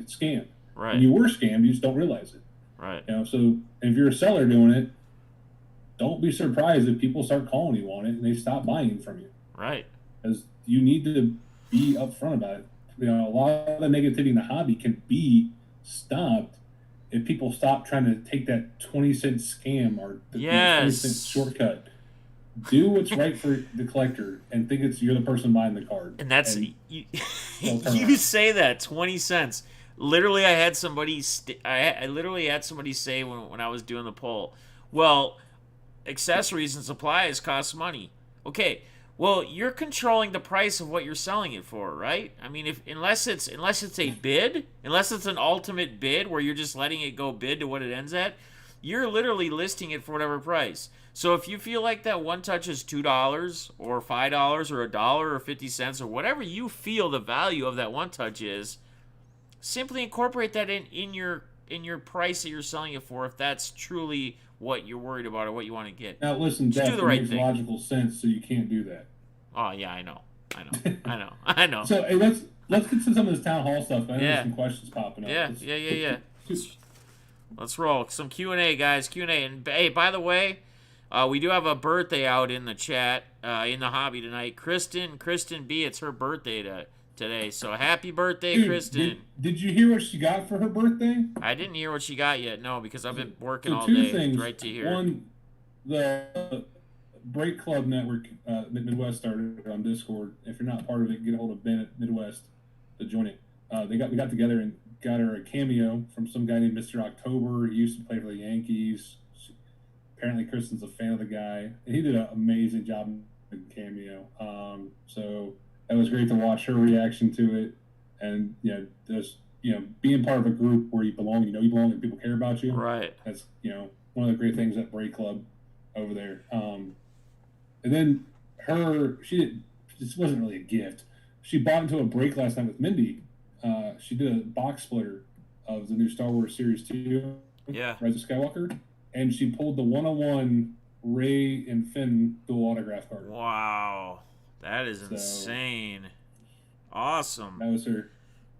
scammed. Right. And you were scammed, you just don't realize it. Right. So if you're a seller doing it, don't be surprised if people start calling you on it and they stop buying from you. Right. Because you need to be upfront about it. You know, a lot of the negativity in the hobby can be stopped if people stop trying to take that 20-cent scam or the 20-cent shortcut. Do what's right for the collector and think you're the person buying the card. And that's you say that 20 cents. Literally, I had somebody I literally had somebody say when I was doing the poll, well, accessories and supplies cost money. Okay, well, you're controlling the price of what you're selling it for, right? I mean, unless it's a bid, unless it's an ultimate bid where you're just letting it go bid to what it ends at, you're literally listing it for whatever price. So if you feel like that one touch is $2 or $5 or $1 or 50 cents or whatever you feel the value of that one touch is, simply incorporate that in your price that you're selling it for if that's truly what you're worried about or what you want to get. Now listen, Jeff, it makes logical sense, so you can't do that. Oh yeah, I know. I know. So hey, let's get to some of this town hall stuff. I know there's some questions popping up. Yeah. Let's roll some Q&A, guys. Q&A, and hey, by the way, we do have a birthday out in the chat, in the hobby tonight. Kristen B, it's her birthday today. So happy birthday, dude, Kristen. Did you hear what she got for her birthday? I didn't hear what she got yet, no, because I've been working all day. Things. Right to hear. One, the Break Club Network, Midwest started on Discord. If you're not part of it, get a hold of Ben at Midwest to join it. We got together and got her a cameo from some guy named Mr. October. He used to play for the Yankees. Apparently, Kristen's a fan of the guy, and he did an amazing job in the cameo. So that was great to watch her reaction to it, and just being part of a group where you belong. You belong, and people care about you. Right. That's one of the great things at Break Club over there. And then this wasn't really a gift. She bought into a break last night with Mindy. She did a box splitter of the new Star Wars Series 2, Rise of Skywalker, and she pulled the 101 Rey and Finn dual autograph card. Wow. That is insane. Awesome. That was her.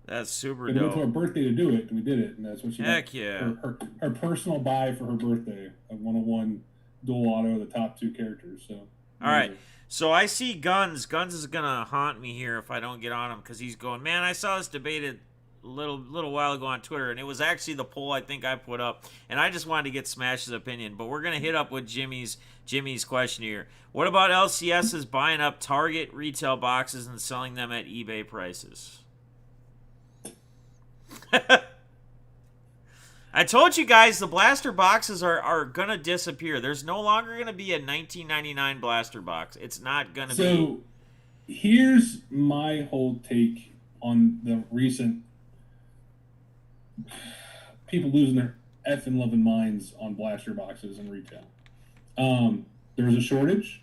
That's super dope. We went to her birthday to do it, and we did it, and that's what she Heck yeah. Her personal buy for her birthday of 101 dual auto, the top two characters. So. All right. So I see Guns. Guns is going to haunt me here if I don't get on him because he's going, man, I saw this debated a little while ago on Twitter, and it was actually the poll I think I put up, and I just wanted to get Smash's opinion. But we're going to hit up with Jimmy's question here. What about LCS's buying up Target retail boxes and selling them at eBay prices? I told you guys the blaster boxes are going to disappear. There's no longer going to be a $19.99 blaster box. It's not going to be. So here's my whole take on the recent people losing their effing loving minds on blaster boxes in retail. There was a shortage,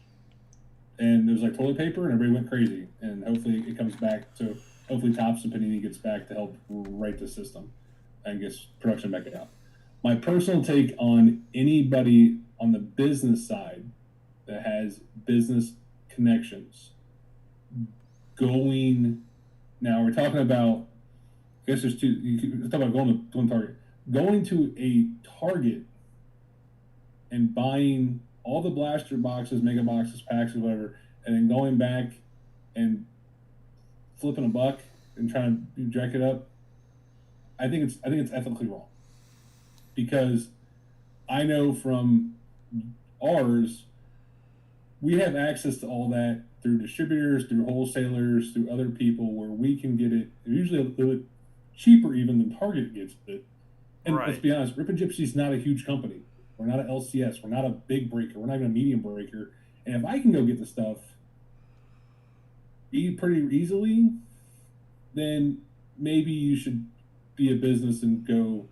and there was like toilet paper, and everybody went crazy. And hopefully it comes back to hopefully Topps and Panini gets back to help right the system and gets production back out. My personal take on anybody on the business side that has business connections going. Now we're talking about. I guess there's two. You talk about going to Target. Going to a Target and buying all the blaster boxes, mega boxes, packs, or whatever, and then going back and flipping a buck and trying to jack it up. I think it's ethically wrong, because I know from ours, we have access to all that through distributors, through wholesalers, through other people, where we can get it usually a little bit cheaper even than Target gets it. And Let's be honest, Rip and Gypsy's not a huge company. We're not an LCS. We're not a big breaker. We're not even a medium breaker. And if I can go get the stuff pretty easily, then maybe you should be a business and go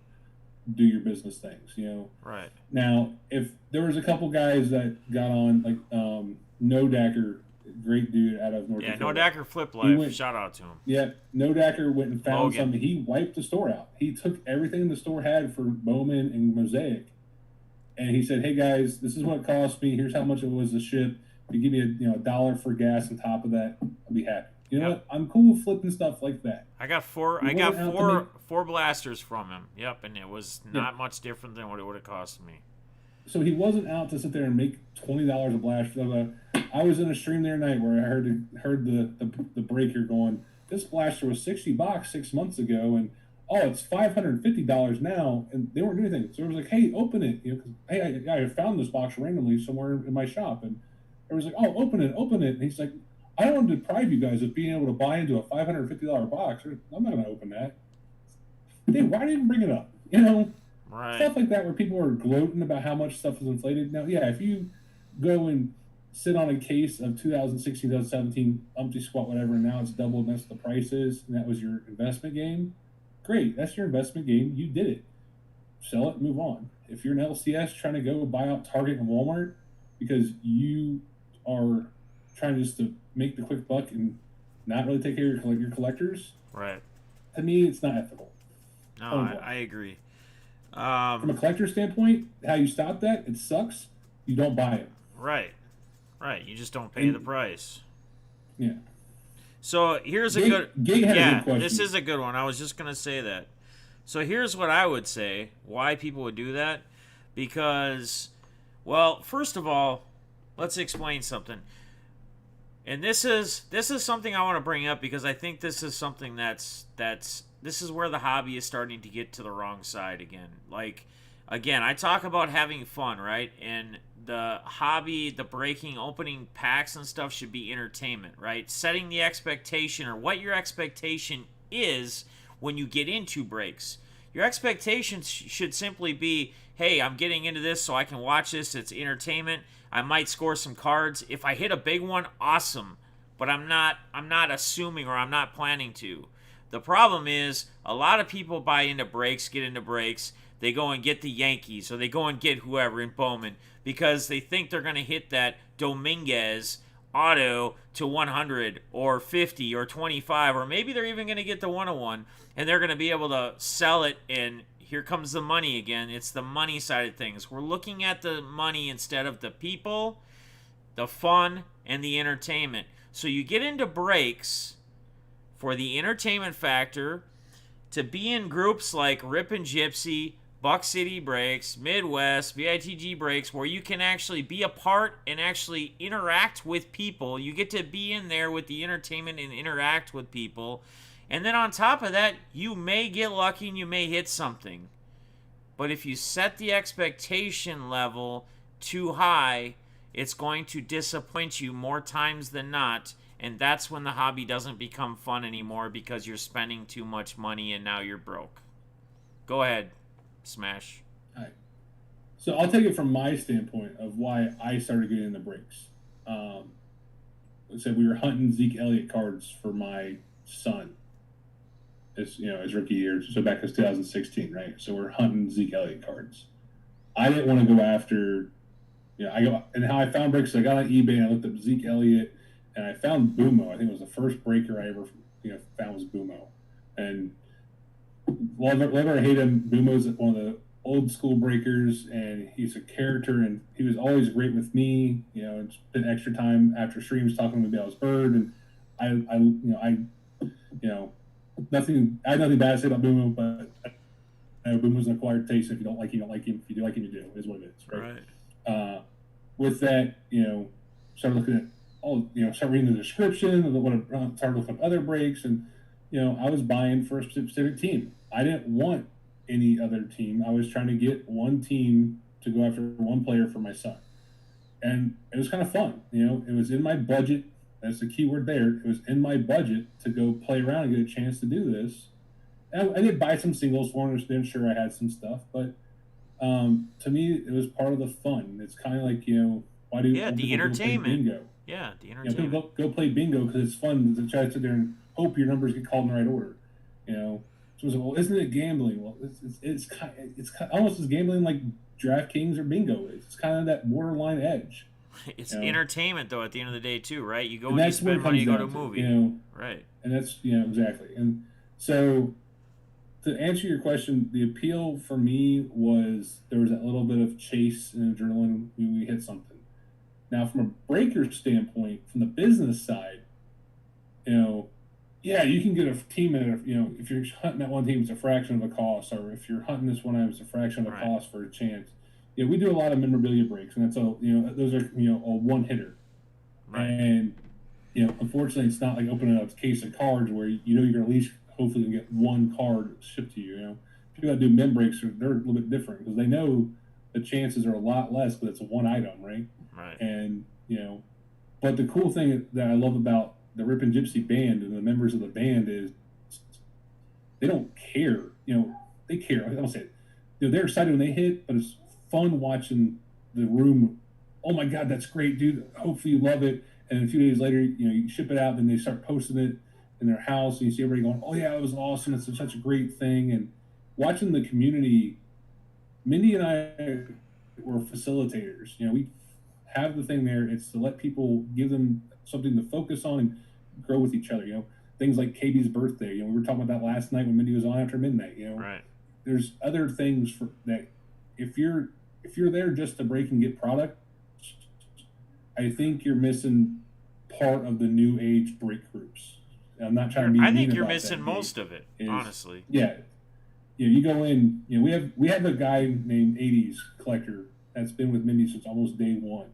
do your business things, Right. Now, if there was a couple guys that got on, like No Dacker, great dude out of North Dakota. No Dacker Flip Life. Shout out to him. Yeah, No Dacker went and found something. He wiped the store out. He took everything the store had for Bowman and Mosaic, and he said, "Hey guys, this is what it cost me. Here's how much it was to ship. If you give me a $1 for gas on top of that, I'll be happy." You know what? I'm cool with flipping stuff like that. I got four blasters from him. Yep, and it was not much different than what it would have cost me. so he wasn't out to sit there and make $20 a blast. I was in a stream the other night where I heard the breaker going. This blaster was $60 6 months ago, and oh, it's $550 now, and they weren't doing anything. So I was like, hey, open it, cause hey, I found this box randomly somewhere in my shop, and I was like, oh, open it, and he's like, I don't want to deprive you guys of being able to buy into a $550 box. I'm not going to open that. Dude, why didn't you bring it up? Right. Stuff like that where people are gloating about how much stuff is inflated. Now, yeah, if you go and sit on a case of 2016, 2017, umpty squat, whatever, and now it's doubled and that's what the price is, and that was your investment game, great. That's your investment game. You did it. Sell it, move on. If you're an LCS trying to go buy out Target and Walmart because you are trying just to make the quick buck and not really take care of your collectors, Right. to me, it's not ethical. No, I agree. From a collector standpoint, how you stop that, it sucks. You don't buy it. Right. Right. You just don't pay And, the price. yeah. So here's a Gate, good. Gate had a Yeah, good question. this is a good one. I was just gonna say that. So here's what I would say why people would do that. Because, well, first of all, let's explain something. And this is something I want to bring up because I think this is something that's this is where the hobby is starting to get to the wrong side again. Like, again, I talk about having fun, right? And the hobby, the breaking, opening packs and stuff should be entertainment, right? Setting the expectation or what your expectation is when you get into breaks. Your expectations should simply be, hey, I'm getting into this so I can watch this. It's entertainment. I might score some cards. If I hit a big one, awesome. But I'm not assuming or I'm not planning to. The problem is a lot of people buy into breaks, get into breaks. They go and get the Yankees or they go and get whoever in Bowman because they think they're going to hit that Dominguez auto to 100 or 50 or 25, or maybe they're even going to get the 101 and they're going to be able to sell it. And here comes the money again. It's the money side of things. We're looking at the money instead of the people, the fun, and the entertainment. So you get into breaks for the entertainment factor, to be in groups like Rip and Gypsy, Buck City Breaks, Midwest, BITG Breaks, where you can actually be a part and actually interact with people. You get to be in there with the entertainment and interact with people. And then on top of that, you may get lucky and you may hit something. But if you set the expectation level too high, it's going to disappoint you more times than not. And that's when the hobby doesn't become fun anymore because you're spending too much money and now you're broke. Go ahead, Smash. All right. So I'll take it from my standpoint of why I started getting into breaks. I said we were hunting Zeke Elliott cards for my son his rookie year. So back in 2016, right? So we're hunting Zeke Elliott cards. I didn't want to go after, I go and how I found breaks. So I got on eBay and I looked up Zeke Elliott and I found Bumo. I think it was the first breaker I ever found was Bumo. And love or hate him, Bumo's one of the old school breakers, and he's a character, and he was always great with me. And spent extra time after streams talking to me about his bird, and nothing. I had nothing bad to say about Bumo, but Bumo's an acquired taste. If you don't like him, you don't like him. If you do like him, you do. Is what it is, right? With that, started looking at start reading the description of started looking up other breaks, and I was buying for a specific team. I didn't want any other team. I was trying to get one team to go after one player for my son. And it was kind of fun. It was in my budget. That's the key word there. It was in my budget to go play around and get a chance to do this. And I did buy some singles for him to ensure I had some stuff. But to me, it was part of the fun. It's kind of like, why do the entertainment. Bingo? Yeah, the entertainment. People go play bingo because it's fun to try to sit there and hope your numbers get called in the right order. So it's like, well, isn't it gambling? Well, it's almost as gambling like DraftKings or bingo is. It's kind of that borderline edge. It's entertainment, though, at the end of the day, too, right? You go and and you spend money, you go to a movie. Right. And that's, exactly. And so to answer your question, the appeal for me was there was that little bit of chase and adrenaline when we hit something. Now, from a breaker standpoint, from the business side, you can get a team at if you're hunting that one team, it's a fraction of the cost, or if you're hunting this one, it's a fraction of the cost for a chance. Yeah, we do a lot of memorabilia breaks, and that's all. Those are a one hitter, Right. and unfortunately, it's not like opening up a case of cards where you're going to at least hopefully get one card shipped to you. People that do mem breaks they're a little bit different because they know the chances are a lot less, but it's one item, right? Right. And but the cool thing that I love about the Rip and Gypsy band and the members of the band is they don't care. They care. I don't say it. They're excited when they hit, but it's fun watching the room. Oh my God, that's great, dude. Hopefully you love it. And a few days later, you ship it out, and they start posting it in their house, and you see everybody going, "Oh yeah, it was awesome. It's such a great thing." And watching the community, Mindy and I were facilitators. We have the thing there. It's to let people give them something to focus on and grow with each other. Things like KB's birthday. We were talking about that last night when Mindy was on after midnight. Right. There's other things for that. If you're there just to break and get product, I think you're missing part of the new age break groups. I'm not trying to be I mean think you're about missing that. most of it, honestly. Yeah, you go in. We have a guy named 80s collector that's been with Mindy since almost day one.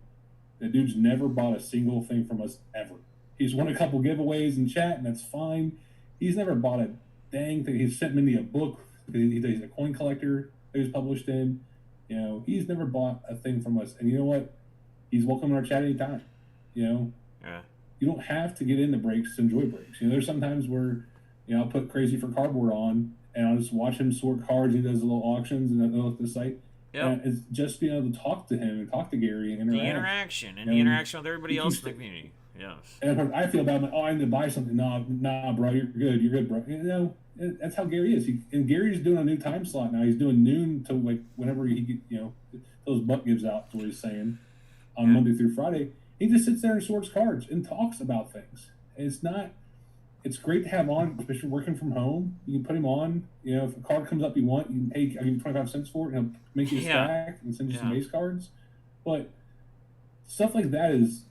That dude's never bought a single thing from us ever. He's won a couple giveaways in chat, and that's fine. He's never bought a dang thing. He's sent Mindy a book. He's a coin collector that he's published in. He's never bought a thing from us. And you know what? He's welcome in our chat anytime. Yeah. You don't have to get into breaks to enjoy breaks. There's sometimes where, I'll put Crazy for Cardboard on, and I'll just watch him sort cards. He does little auctions, and I'll look at the site. Yep. And it's just being able to talk to him and talk to Gary and interact. The interaction and the interaction with everybody else in the community. Yes. And I feel bad. I'm like, I need to buy something. Nah, bro, you're good. You're good, bro. That's how Gary is. And Gary's doing a new time slot now. He's doing noon to like whenever those buck gives out. Is what he's saying on Monday through Friday. He just sits there and sorts cards and talks about things. And it's great to have on, especially working from home. You can put him on. If a card comes up you want, you can pay. I'll give you 25 cents for it, and he'll make you a stack and send you some base cards. But stuff like that is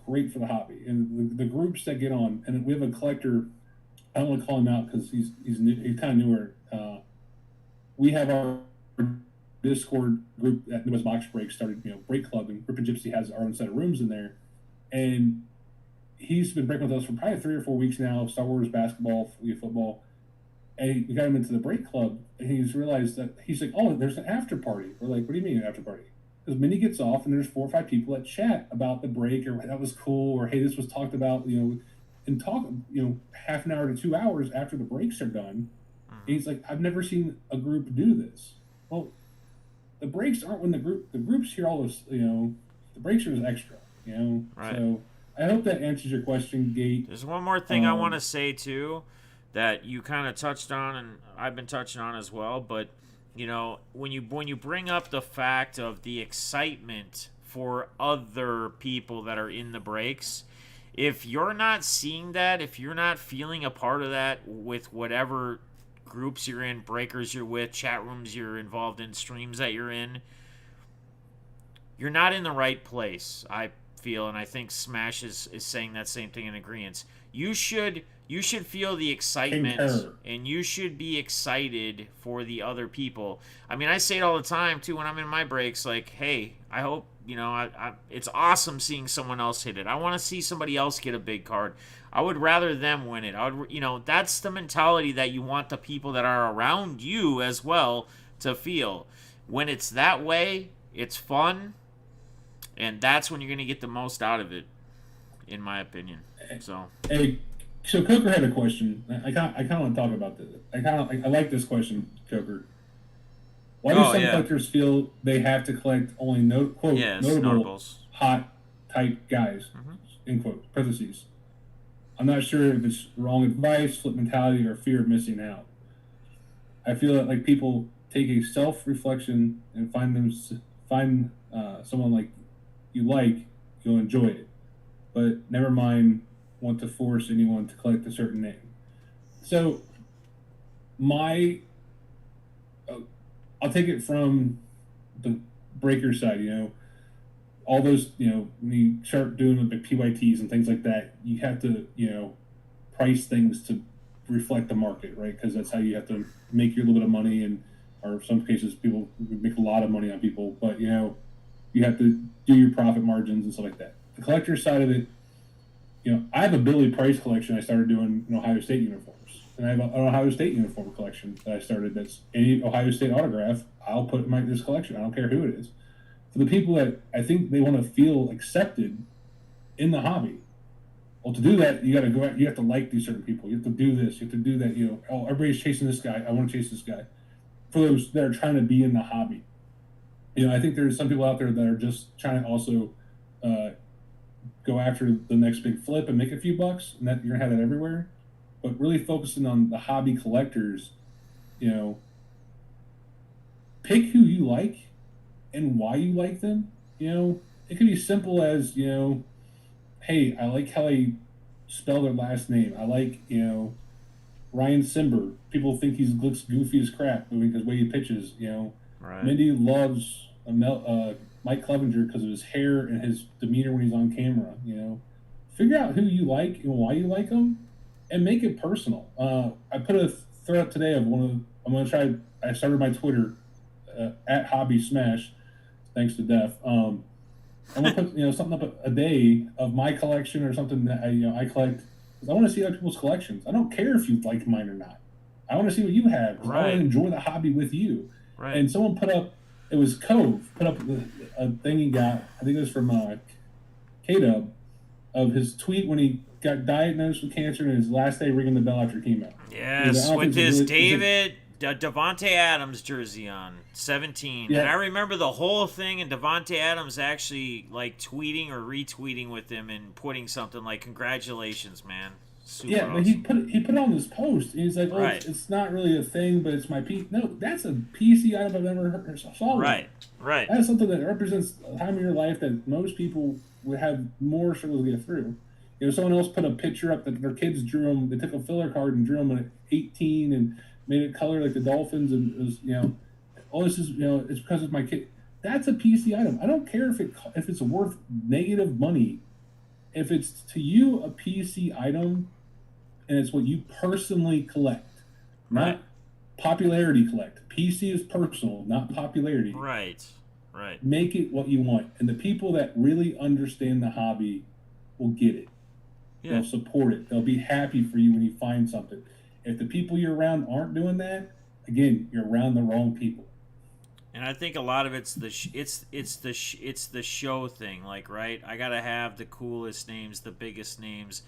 great for the hobby. And the groups that get on, and we have a collector. I don't want to call him out because he's kind of newer. We have our Discord group at Midwest Box Break started, Break Club, and Rip and Gypsy has our own set of rooms in there. And he's been breaking with us for probably 3 or 4 weeks now. Star Wars, basketball, football, and we got him into the Break Club. And he's realized that he's like, "Oh, there's an after party." We're like, "What do you mean an after party?" Because Minnie gets off, and there's 4 or 5 people that chat about the break, or that was cool, or hey, this was talked about, and talk, half an hour to 2 hours after the breaks are done. And he's like, "I've never seen a group do this." Well, the breaks aren't when the groups hear all this, the breaks are extra, Right. So I hope that answers your question, Gate. There's one more thing I want to say too, that you kind of touched on, and I've been touching on as well. But when you bring up the fact of the excitement for other people that are in the breaks, if you're not seeing that, if you're not feeling a part of that with whatever groups you're in, breakers you're with, chat rooms you're involved in, streams that you're in, you're not in the right place, I feel. And I think Smash is saying that same thing in agreement. You should feel the excitement, and you should be excited for the other people. I mean, I say it all the time too when I'm in my breaks, like, hey, I hope it's awesome seeing someone else hit it. I want to see somebody else get a big card. I would rather them win it. That's the mentality that you want the people that are around you as well to feel. When it's that way, it's fun, and that's when you're going to get the most out of it, in my opinion. So Coker had a question. I kind of want to talk about this. I like this question, Coker. Why do some collectors feel they have to collect only notable hot type guys? In quote parentheses. I'm not sure if it's wrong advice, flip mentality, or fear of missing out. I feel that like people take a self-reflection and find someone like you'll enjoy it, but never mind want to force anyone to collect a certain name. So I'll take it from the breaker side, all those, when you start doing the PYTs and things like that, you have to, price things to reflect the market, right? Because that's how you have to make your little bit of money and or in some cases people make a lot of money on people. But you have to do your profit margins and stuff like that. The collector side of it, I have a Billy Price collection I started doing in Ohio State uniforms. And I have an Ohio State uniform collection that I started that's any Ohio State autograph, I'll put in this collection. I don't care who it is. For the people that I think they want to feel accepted in the hobby. Well, to do that, you got to go out, you have to like these certain people. You have to do this, you have to do that. Oh, everybody's chasing this guy. I want to chase this guy. For those that are trying to be in the hobby. I think there's some people out there that are just trying to also go after the next big flip and make a few bucks, and that you're gonna have that everywhere. But really focusing on the hobby collectors, you know, pick who you like and why you like them. It can be simple as hey, I like how they spell their last name. I like Ryan Simber. People think he looks goofy as crap because the way he pitches. Right. Mindy loves Mike Clevenger because of his hair and his demeanor when he's on camera. Figure out who you like and why you like them, and make it personal. I put a thread up today of I'm gonna try. I started my Twitter at Hobby Smash, thanks to Def. I'm gonna put something up a day of my collection or something that I collect, because I want to see other people's collections. I don't care if you like mine or not. I want to see what you have. I want to enjoy the hobby with you. Right. And someone put up, it was Cove, put up a thing he got, I think it was from K-Dub, of his tweet when he got diagnosed with cancer and his last day ringing the bell after chemo. Yes, with his Davante Adams jersey on, 17. Yeah. And I remember the whole thing, and Davante Adams actually like tweeting or retweeting with him and putting something like, "Congratulations, man." Super awesome. But he put it on this post. And he's like, "Oh, it's not really a thing, but it's my piece." No, that's a PC item I've never saw. Right. That's something that represents a time in your life that most people would have more struggles to get through. Someone else put a picture up that their kids drew them. They took a filler card and drew them at 18 and made it color like the Dolphins, and it was, oh, this is, it's because it's my kid. That's a PC item. I don't care if it's worth negative money. If it's to you a PC item, and it's what you personally collect, not popularity collect. PC is personal, not popularity. Right. Make it what you want, and the people that really understand the hobby will get it. Yeah. They'll support it. They'll be happy for you when you find something. If the people you're around aren't doing that, again, you're around the wrong people. And I think a lot of it's the show thing, like, right? I gotta have the coolest names, the biggest names.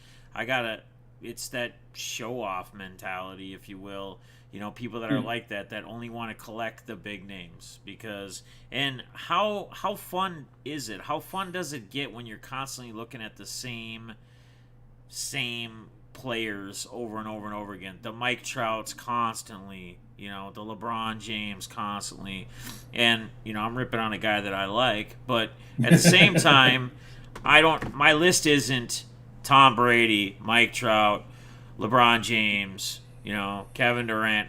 It's that show off mentality, if you will. People that are like that only want to collect the big names, and how fun is it? How fun does it get when you're constantly looking at the same players over and over and over again? The Mike Trouts constantly, the LeBron James constantly, and I'm ripping on a guy that I like, but at the same time, my list isn't Tom Brady, Mike Trout, LeBron James, Kevin Durant,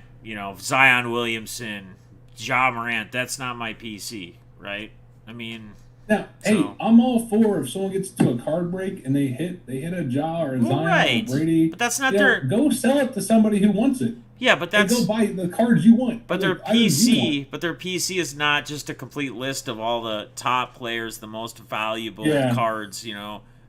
Zion Williamson, Ja Morant. That's not my PC, right? I mean, now, hey, I'm all for if someone gets to a card break and they hit a Ja or a Zion or Brady. But that's not go sell it to somebody who wants it. Yeah, but that's go buy the cards you want. But their PC is not just a complete list of all the top players, the most valuable cards.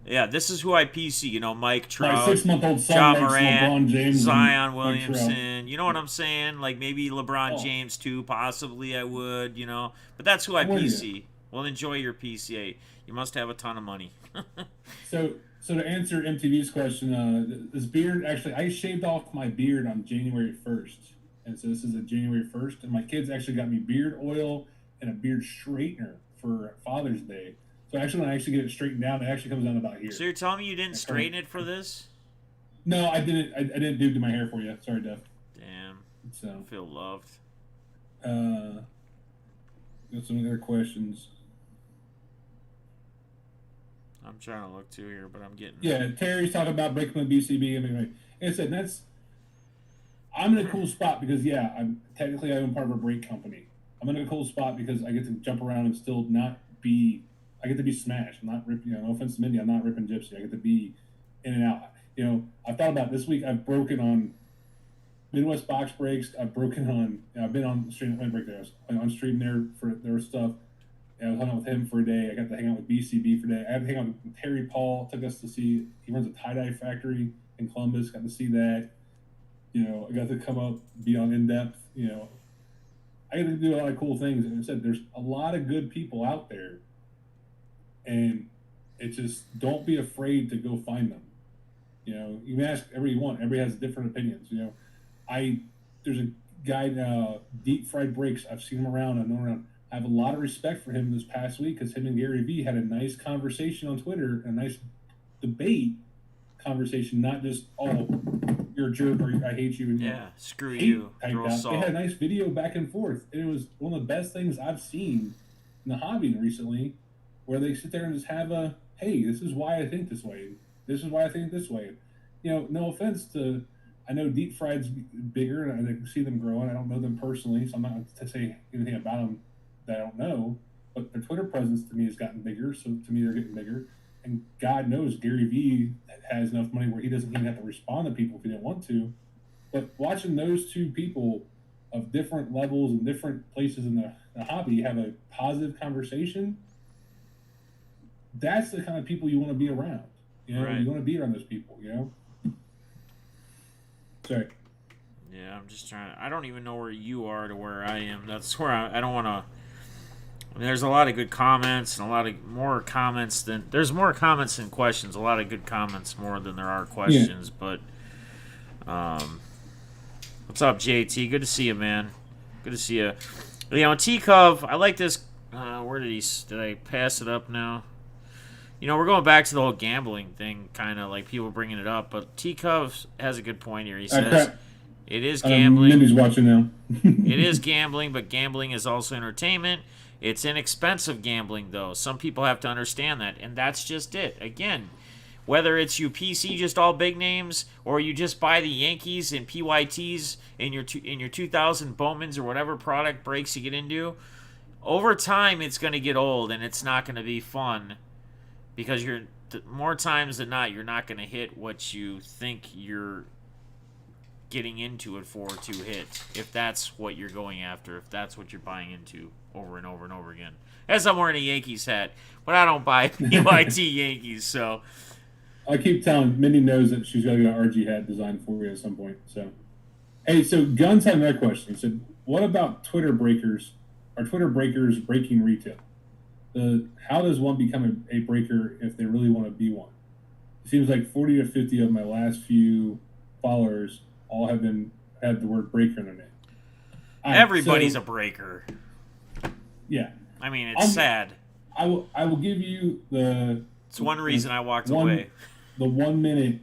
Yeah, this is who I PC. Mike Trout, my 6-month-old son Ja likes Morant, LeBron James, Zion Williamson. You know what I'm saying? Like maybe LeBron James too, possibly. I would. But that's who I PC. Well, enjoy your PCA. You must have a ton of money. So to answer MTV's question, this beard, actually, I shaved off my beard on January 1st. And so this is a January 1st. And my kids actually got me beard oil and a beard straightener for Father's Day. So actually, when I actually get it straightened down, it actually comes down about here. So you're telling me you didn't straighten it for this? No, I didn't. I didn't do my hair for you. Sorry, Def. Damn. So I feel loved. Got some other questions. I'm trying to look too here, but I'm getting. Yeah, Terry's talking about breaking the BCB. Like I said, I'm in a cool spot because I'm part of a break company. I'm in a cool spot because I get to jump around and still not be. I get to be smashed. I'm not ripping. No offense to Mindy, I'm not ripping Gypsy. I get to be in and out. I've thought about this week. I've broken on Midwest Box Breaks. I've broken on. I've been on stream. I break there. I was on stream there for their stuff. And I was hung out with him for a day. I got to hang out with BCB for a day. I got to hang out with Terry Paul. Took us to see. He runs a tie dye factory in Columbus. Got to see that. I got to come up, be on in depth. I got to do a lot of cool things. And I said, there's a lot of good people out there, and it's just don't be afraid to go find them. You can ask everybody you want. Everybody has different opinions. There's a guy Deep Fried Breaks. I've seen him around. I know around. I have a lot of respect for him this past week because him and Gary Vee had a nice conversation on Twitter, a nice debate conversation, not just you're a jerk or I hate you. Yeah, screw you. They had a nice video back and forth. And it was one of the best things I've seen in the hobby recently, where they sit there and just have hey, this is why I think this way. This is why I think this way. No offense to, I know Deep Fried's bigger and I can see them growing. I don't know them personally, so I'm not going to say anything about them that I don't know. But their Twitter presence to me has gotten bigger, so to me they're getting bigger. And God knows Gary Vee has enough money where he doesn't even have to respond to people if he didn't want to. But watching those two people of different levels and different places in the hobby have a positive conversation, that's the kind of people you want to be around. Right. You want to be around those people, Sorry. Yeah, I'm just trying. I don't even know where you are to where I am. That's where I don't want to. I mean, there's a lot of good comments and a lot of more comments than there's more comments than questions. A lot of good comments more than there are questions. Yeah. But, what's up, JT? Good to see you, man. Good to see you. T-Cov, I like this. Where did I pass it up now? We're going back to the whole gambling thing, kind of like people bringing it up. But T-Cov has a good point here. He says it is gambling. Mindy's watching now. It is gambling, but gambling is also entertainment. It's inexpensive gambling, though. Some people have to understand that, and that's just it. Again, whether it's you PC just all big names, or you just buy the Yankees and PYTs in your 2000 Bowmans or whatever product breaks you get into, over time it's going to get old and it's not going to be fun because more times than not you're not going to hit what you think you're getting into it for to hit, if that's what you're going after, if that's what you're buying into over and over and over again. As I'm wearing a Yankees hat, but I don't buy PYT Yankees, so I keep telling Mindy knows that she's got to get an RG hat designed for you at some point. So, hey, so Guns had another question. He said, "What about Twitter breakers? Are Twitter breakers breaking retail? How does one become a breaker if they really want to be one? It seems like 40 to 50 of my last few followers all have the word breaker in their name." Everybody's a breaker. Yeah. I mean, it's sad. I will give you It's one reason I walked away. The 1 minute,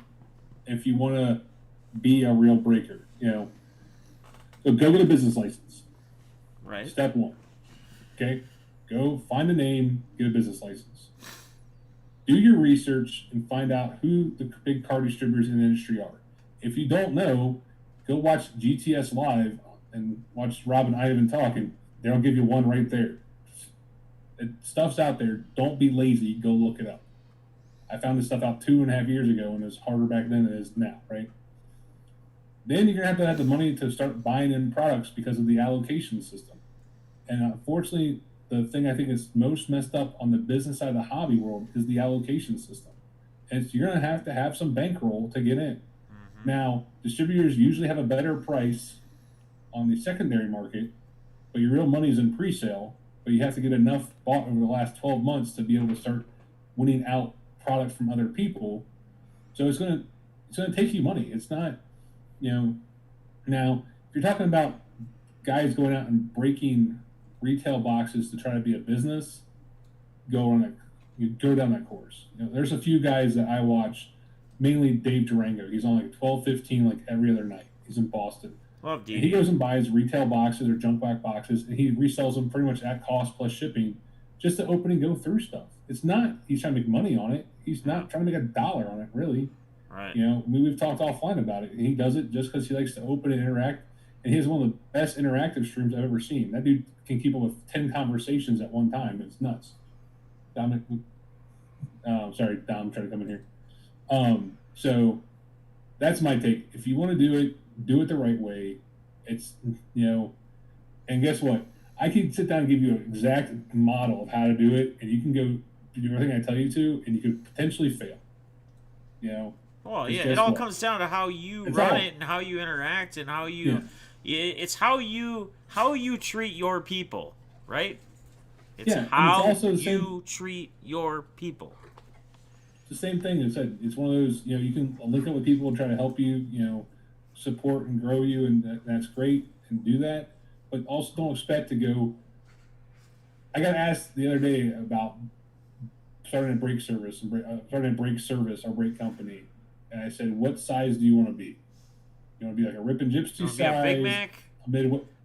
if you want to be a real breaker, So go get a business license. Right. Step one. Okay. Go find a name, get a business license. Do your research and find out who the big car distributors in the industry are. If you don't know, go watch GTS Live and watch Rob and Ivan talk, and they'll give you one right there. Stuff's out there. Don't be lazy. Go look it up. I found this stuff out 2.5 years ago, and it was harder back then than it is now, right? Then you're going to have the money to start buying in products because of the allocation system. And unfortunately, the thing I think is most messed up on the business side of the hobby world is the allocation system. And you're going to have some bankroll to get in. Mm-hmm. Now, distributors usually have a better price on the secondary market, but your real money is in pre-sale, but you have to get enough bought over the last 12 months to be able to start winning out product from other people. So it's going to take you money. It's not, now if you're talking about guys going out and breaking retail boxes to try to be a business, go down that course. There's a few guys that I watch, mainly Dave Durango. He's on like 12-15 like every other night. He's in Boston. Love D. He goes and buys retail boxes or junk back boxes, and he resells them pretty much at cost plus shipping, just to open and go through stuff. It's not he's trying to make money on it. He's not trying to make $1 on it, really. Right. We've talked offline about it. And he does it just because he likes to open and interact. And he has one of the best interactive streams I've ever seen. That dude can keep up with 10 conversations at one time. It's nuts. Dominic, sorry, Dom, trying to come in here. So that's my take. If you want to do it, do it the right way. It's and guess what? I can sit down and give you an exact model of how to do it, and you can go do everything I tell you to, and you could potentially fail. You know, Well, because yeah, it guess all what? comes down to how you It's run all it and how you interact and how yeah, you. It's how you treat your people, right? It's yeah, and it's how also you treat your people. the same thing. As I said, it's one of those. You can link up with people and try to help you. Support and grow you, and that's great, and do that. But also don't expect to go. I got asked the other day about starting a brake service and starting a brake service or brake company, and I said, "What size do you want to be? You want to be like a Rip and You Gypsy want to be a Big size, Mac?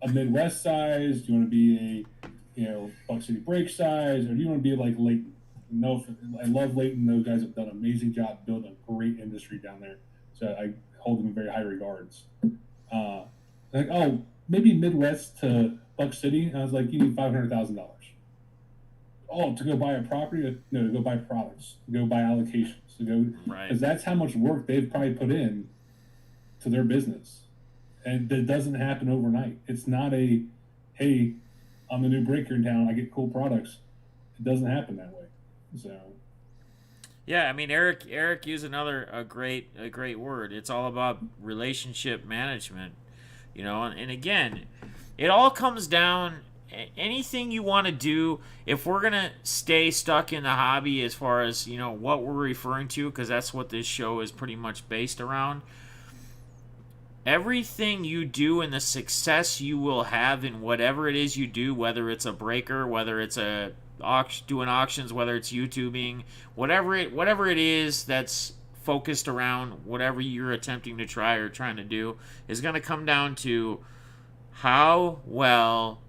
a Midwest size? Do you want to be a Buck City Brake size, or do you want to be like Leighton? No, I love Leighton. Those guys have done an amazing job building a great industry down there. So I hold them in very high regards. Like, oh, maybe Midwest to Buck City. And I was like, you need $500,000. Oh, to go buy a property? No, to go buy products, to go buy allocations, to go Right. because that's how much work they've probably put in to their business, and that doesn't happen overnight. It's not a, hey, I'm the new breaker in town. I get cool products. It doesn't happen that way. So Yeah, I mean Eric used another a great word. It's all about relationship management, and again, it all comes down anything you want to do if we're going to stay stuck in the hobby as far as, what we're referring to because that's what this show is pretty much based around. Everything you do and the success you will have in whatever it is you do, whether it's a breaker, whether it's a doing auctions, whether it's YouTubing, whatever it is that's focused around whatever you're attempting to try or trying to do, is going to come down to how well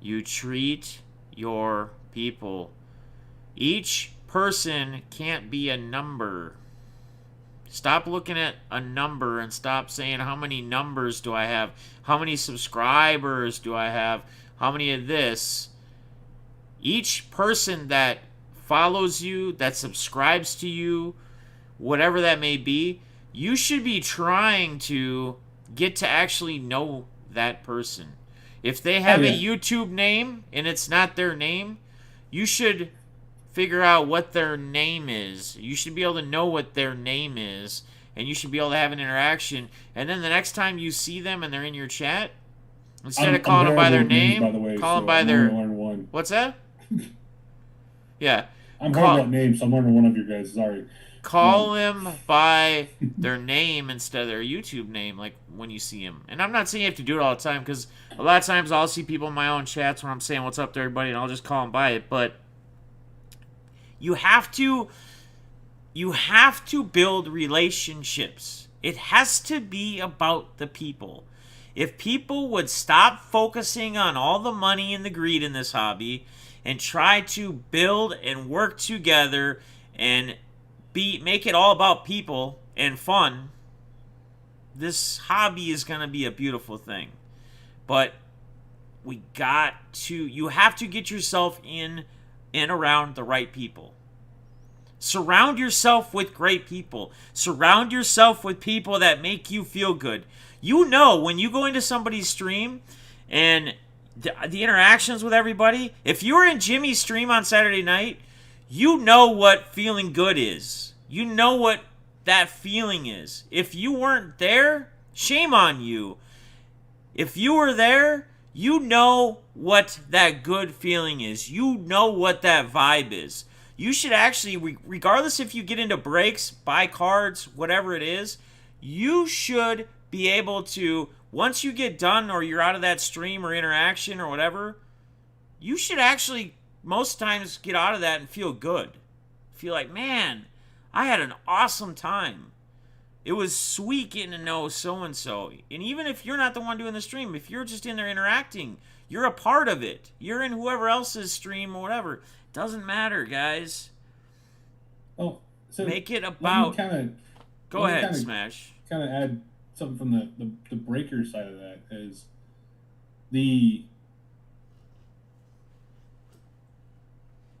you treat your people. Each person can't be a number. Stop looking at a number and stop saying how many numbers do I have? How many subscribers do I have? How many of this? Each person that follows you, that subscribes to you, whatever that may be, you should be trying to get to actually know that person. If they oh have a yeah, YouTube name and it's not their name, you should figure out what their name is. You should be able to know what their name is, and you should be able to have an interaction. And then the next time you see them and they're in your chat, instead of I'm calling them by horrible their with names, by name, the way. call them So by I'm only their. gonna learn one. What's that? Yeah. I'm horrible at Call, names, so I'm learning one of your guys. Sorry. call Um, them by their name instead of their YouTube name, like when you see them. And I'm not saying you have to do it all the time, because a lot of times I'll see people in my own chats when I'm saying what's up to everybody, and I'll just call them by it. But you have to build relationships. It has to be about the people. If people would stop focusing on all the money and the greed in this hobby and try to build and work together and make it all about people and fun, this hobby is going to be a beautiful thing. But you have to get yourself in and around the right people. Surround yourself with great people. Surround yourself with people that make you feel good. When you go into somebody's stream and the interactions with everybody, if you were in Jimmy's stream on Saturday night, you know what feeling good is. You know what that feeling is. If you weren't there, shame on you. If you were there, you know what that good feeling is. You know what that vibe is. You should actually, regardless if you get into breaks, buy cards, whatever it is, you should be able to, once you get done or you're out of that stream or interaction or whatever, you should actually most times get out of that and feel good. Feel like, man, I had an awesome time. It was sweet getting to know so and so. And even if you're not the one doing the stream, if you're just in there interacting, you're a part of it. You're in whoever else's stream or whatever. Doesn't matter, guys. oh, so Make it let me about. kind of Go let me ahead, Smash. kind of add something from the breaker side of that is the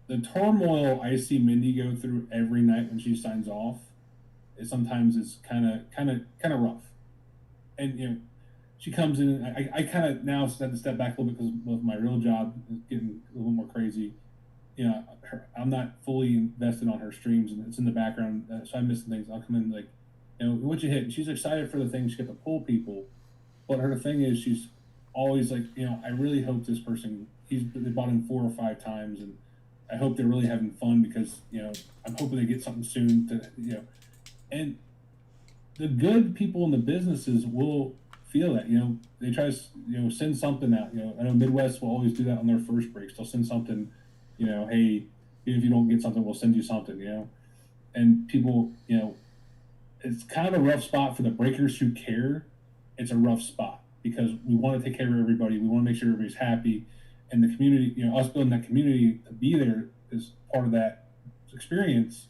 the turmoil I see Mindy go through every night when she signs off is sometimes it's kind of rough. And she comes in. I kind of now had to step back a little bit because of my real job is getting a little more crazy. I'm not fully invested on her streams, and it's in the background, so I'm missing things. I'll come in like, what you hit? And she's excited for the thing. She get to pull people, but her thing is she's always like, I really hope this person they bought in 4 or 5 times, and I hope they're really having fun because I'm hoping they get something soon and the good people in the businesses will feel that. They try to send something out. I know Midwest will always do that on their first breaks. They'll send something. Hey, even if you don't get something, we'll send you something. And people, it's kind of a rough spot for the breakers who care. It's a rough spot because we want to take care of everybody. We want to make sure everybody's happy, and the community. Us building that community to be there is part of that experience.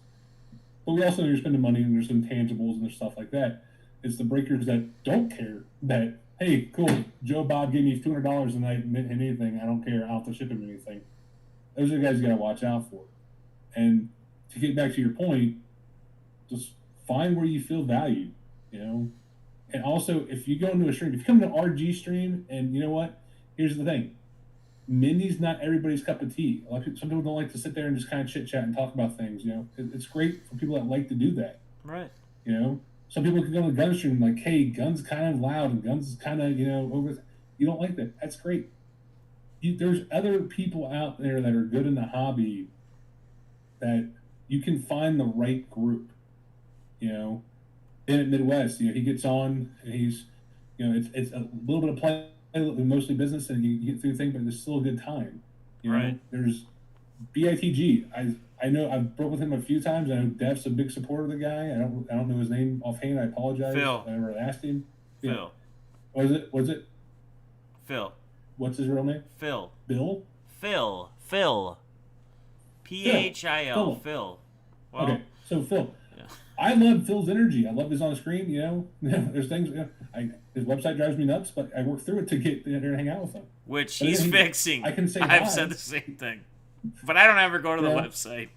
But we also know you're spending money and there's intangibles and there's stuff like that. It's the breakers that don't care that, hey, cool, Joe Bob gave me $200 a night and anything. I don't care. I'll have to ship him anything. Those are the guys you got to watch out for. And to get back to your point, just find where you feel valued, And also, if you go into a stream, if you come to an RG stream, and you know what? Here's the thing. Mindy's not everybody's cup of tea. Some people don't like to sit there and just kind of chit chat and talk about things. It's great for people that like to do that. Right. Some people can go to the gun stream like, hey, guns kind of loud and guns kind of over. You don't like that. That's great. There's other people out there that are good in the hobby that you can find the right group. Ben at Midwest, he gets on and he's, it's a little bit of play. Mostly business, and you get through the thing, but it's still a good time. Right. There's BITG. I know I've broke with him a few times. I know Def's a big supporter of the guy. I don't know his name offhand. I apologize. Phil. I never asked him. Phil. Was it? Phil. What's his real name? Phil. Bill. Phil. PHIL. Phil. Well, okay, so Phil. Yeah. I love Phil's energy. I love his on screen. There's things. His website drives me nuts, but I work through it to get there and hang out with him. Which he's fixing. I can say I've said the same thing, but I don't ever go to the website.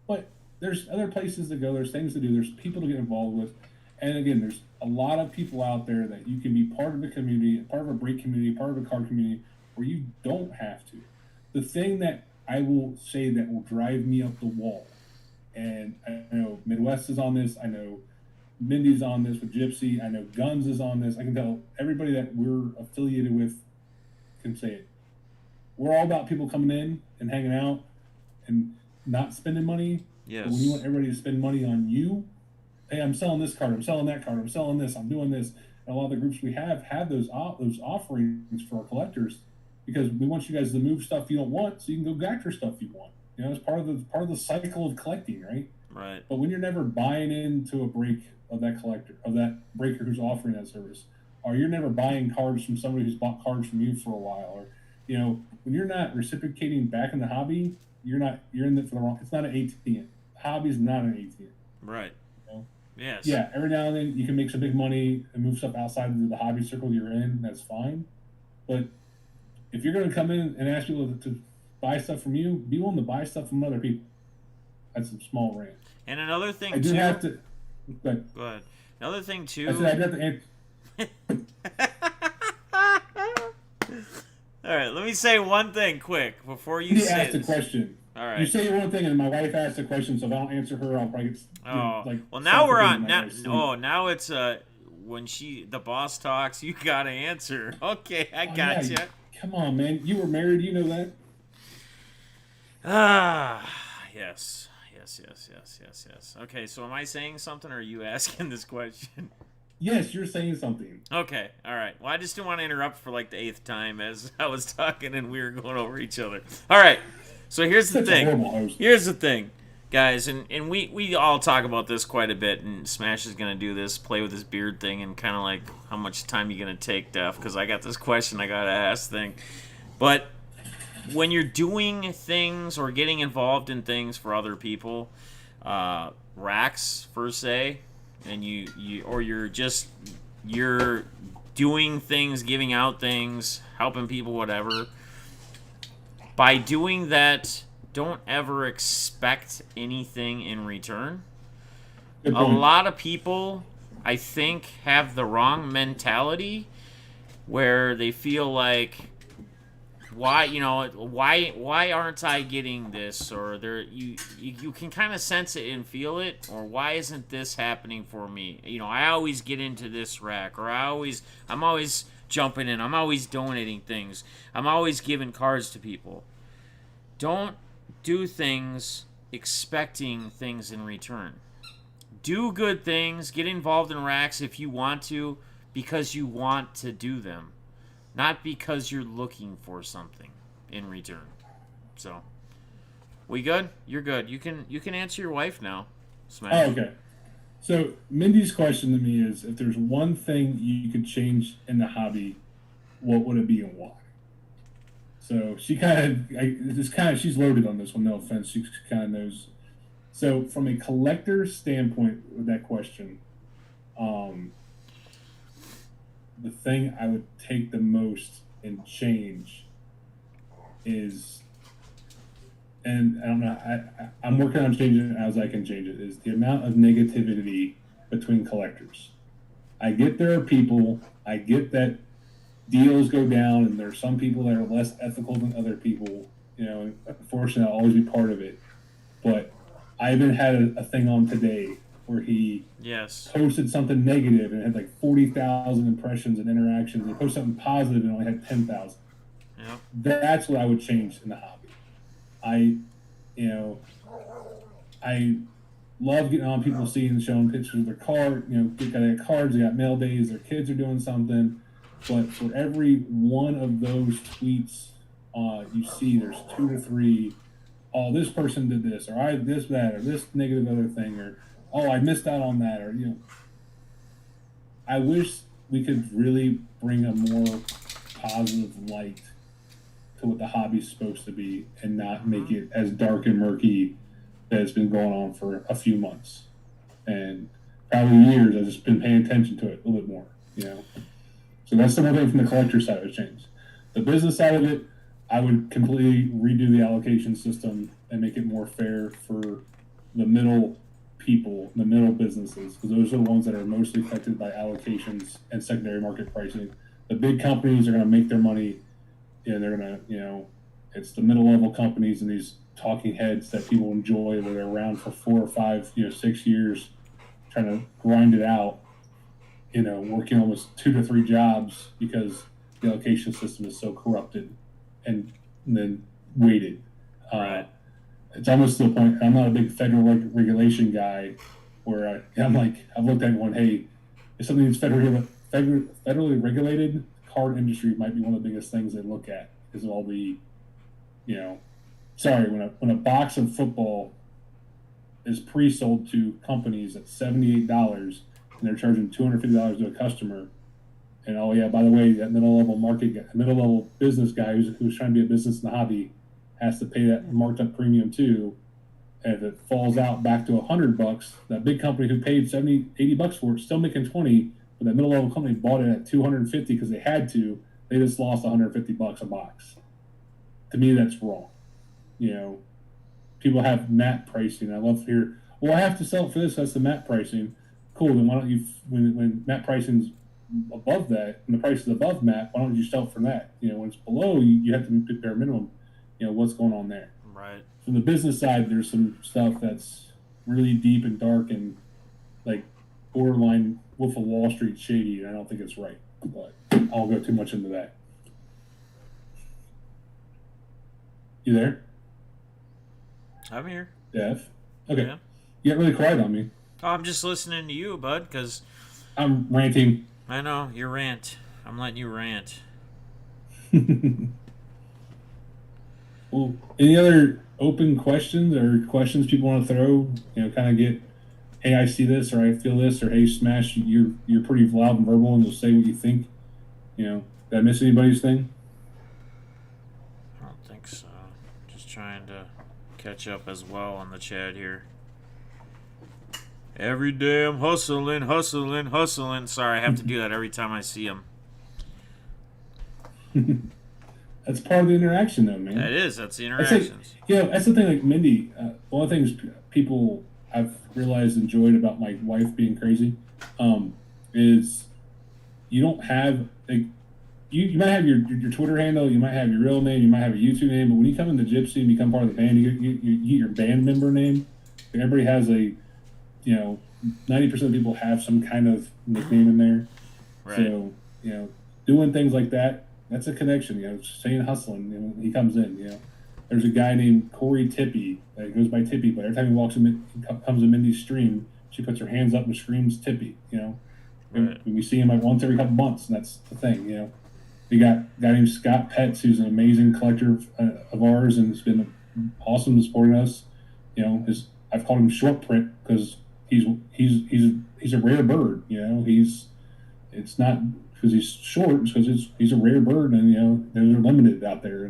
But there's other places to go. There's things to do. There's people to get involved with, and again, there's a lot of people out there that you can be part of a community, part of a break community, part of a card community, where you don't have to. The thing that I will say that will drive me up the wall. And I know Midwest is on this. I know Mindy's on this with Gypsy. I know Guns is on this. I can tell everybody that we're affiliated with can say it. We're all about people coming in and hanging out and not spending money. Yes. But when you want everybody to spend money on you, hey, I'm selling this card. I'm selling that card. I'm selling this. I'm doing this. And a lot of the groups we have those offerings for our collectors because we want you guys to move stuff you don't want so you can go get your stuff you want. It's part of the cycle of collecting, right? Right. But when you're never buying into a break of that collector, of that breaker who's offering that service, or you're never buying cards from somebody who's bought cards from you for a while, or when you're not reciprocating back in the hobby, you're in it for the wrong. It's not an ATM. Hobby's not an ATM. Right. Yes. Yeah. Every now and then you can make some big money and move stuff outside of the hobby circle you're in. That's fine. But if you're going to come in and ask people to buy stuff from you, be willing to buy stuff from other people. That's a small rant. And another thing I do too. Have to. Go ahead. Another thing too. I said I'd have to All right, let me say one thing quick before you say ask the question. All right. You say one thing, and my wife asked the question, so if I don't answer her, I'll probably get well, now we're on. Now it's when the boss talks, you gotta answer. Okay, I got you. Come on, man. You were married. You know that. Yes. Okay, so am I saying something, or are you asking this question? Yes, you're saying something. Okay, all right. Well, I just didn't want to interrupt for like the 8th time as I was talking and we were going over each other. All right, so here's the thing. Here's the thing, guys, and we all talk about this quite a bit, and Smash is going to do this, play with his beard thing, and kind of like how much time you going to take, Def, because I got this question I got to ask thing. But when you're doing things or getting involved in things for other people, racks, per se, and you're doing things, giving out things, helping people, whatever. By doing that, don't ever expect anything in return. A lot of people I think, have the wrong mentality where they feel like, why aren't I getting this, or you can kind of sense it and feel it, or why isn't this happening for me? I always get into this rack, or I'm always jumping in, I'm always donating things, I'm always giving cards to people. Don't do things expecting things in return. Do good things, get involved in racks if you want to, because you want to do them, not because you're looking for something in return. So, we good? You're good. You can answer your wife now. Oh, Smash. okay. So Mindy's question to me is, if there's one thing you could change in the hobby, what would it be and why? So she she's loaded on this one. No offense, she kind of knows. So from a collector standpoint, with that question, um, the thing I would take the most and change is, and I don't know, I'm working on changing it as I can change it, is the amount of negativity between collectors. I get there are people, I get that deals go down, and there are some people that are less ethical than other people. And unfortunately, I'll always be part of it. But I even had a thing on today where he Yes. posted something negative and it had like 40,000 impressions and interactions. He posted something positive and only had 10,000. Yep. That's what I would change in the hobby. I, you know, I love getting on people seeing and showing pictures of their car. They got cards, they got mail days, their kids are doing something. But for every one of those tweets you see, there's 2 to 3. Oh, this person did this, or I this that, or this negative other thing, or oh, I missed out on that, or I wish we could really bring a more positive light to what the hobby's supposed to be, and not make it as dark and murky that it's been going on for a few months, and probably years. I've just been paying attention to it a little bit more. So that's the one thing from the collector side would change. The business side of it, I would completely redo the allocation system and make it more fair for the middle people, the middle businesses, because those are the ones that are mostly affected by allocations and secondary market pricing. The big companies are going to make their money, and they're going to, it's the middle level companies and these talking heads that people enjoy, where they're around for 4 or 5, 6 years, trying to grind it out, working almost 2 to 3 jobs because the allocation system is so corrupted and then weighted. Right. It's almost to the point. I'm not a big federal regulation guy, where I'm like, I've looked at one. Hey, if something is federally regulated, card industry might be one of the biggest things they look at, because of all the, sorry, when a box of football is pre-sold to companies at $78, and they're charging $250 to a customer. And oh yeah, by the way, that middle level business guy who's trying to be a business in the hobby has to pay that marked up premium too. And if it falls out back to $100, that big company who paid $70, $80 for it, still making 20, but that middle level company bought it at $250 because they had to. They just lost $150 a box. To me, that's wrong. People have MAP pricing. I love to hear, well, I have to sell it for this. That's the MAP pricing. Cool. Then why don't you, when MAP pricing's above that, and the price is above MAP, why don't you sell it for that? When it's below, you have to meet the bare minimum. What's going on there? Right. From the business side, there's some stuff that's really deep and dark and like borderline Wolf of Wall Street shady, and I don't think it's right. But I'll go too much into that. You there? I'm here. Dev? Okay. Yeah. You got really quiet on me. Oh, I'm just listening to you, bud, because I'm ranting. I know, your rant. I'm letting you rant. Well, any other open questions or questions people want to throw? Kind of get, hey, I see this, or I feel this, or hey, Smash, you're pretty loud and verbal, and you'll say what you think. Did I miss anybody's thing? I don't think so. Just trying to catch up as well on the chat here. Every day I'm hustling. Sorry, I have to do that every time I see him. That's part of the interaction, though, man. That is. That's the interactions. That's the thing. Like Mindy, one of the things people I've realized enjoyed about my wife being crazy. is you don't have like you might have your Twitter handle, you might have your real name, you might have a YouTube name, but when you come into Gypsy and become part of the band, you get your band member name. Everybody has a 90% of people have some kind of nickname in there. Right. So doing things like that, that's a connection. Saying hustling. He comes in. There's a guy named Corey Tippy that goes by Tippy, but every time he walks in, comes in Mindy's stream, she puts her hands up and screams Tippy. Right. And we see him like once every couple months, and that's the thing. We got a guy named Scott Petts, who's an amazing collector of ours, and has been awesome supporting us. I've called him Short Print because he's a rare bird. It's not because he's short, it's because he's a rare bird, and they're limited out there.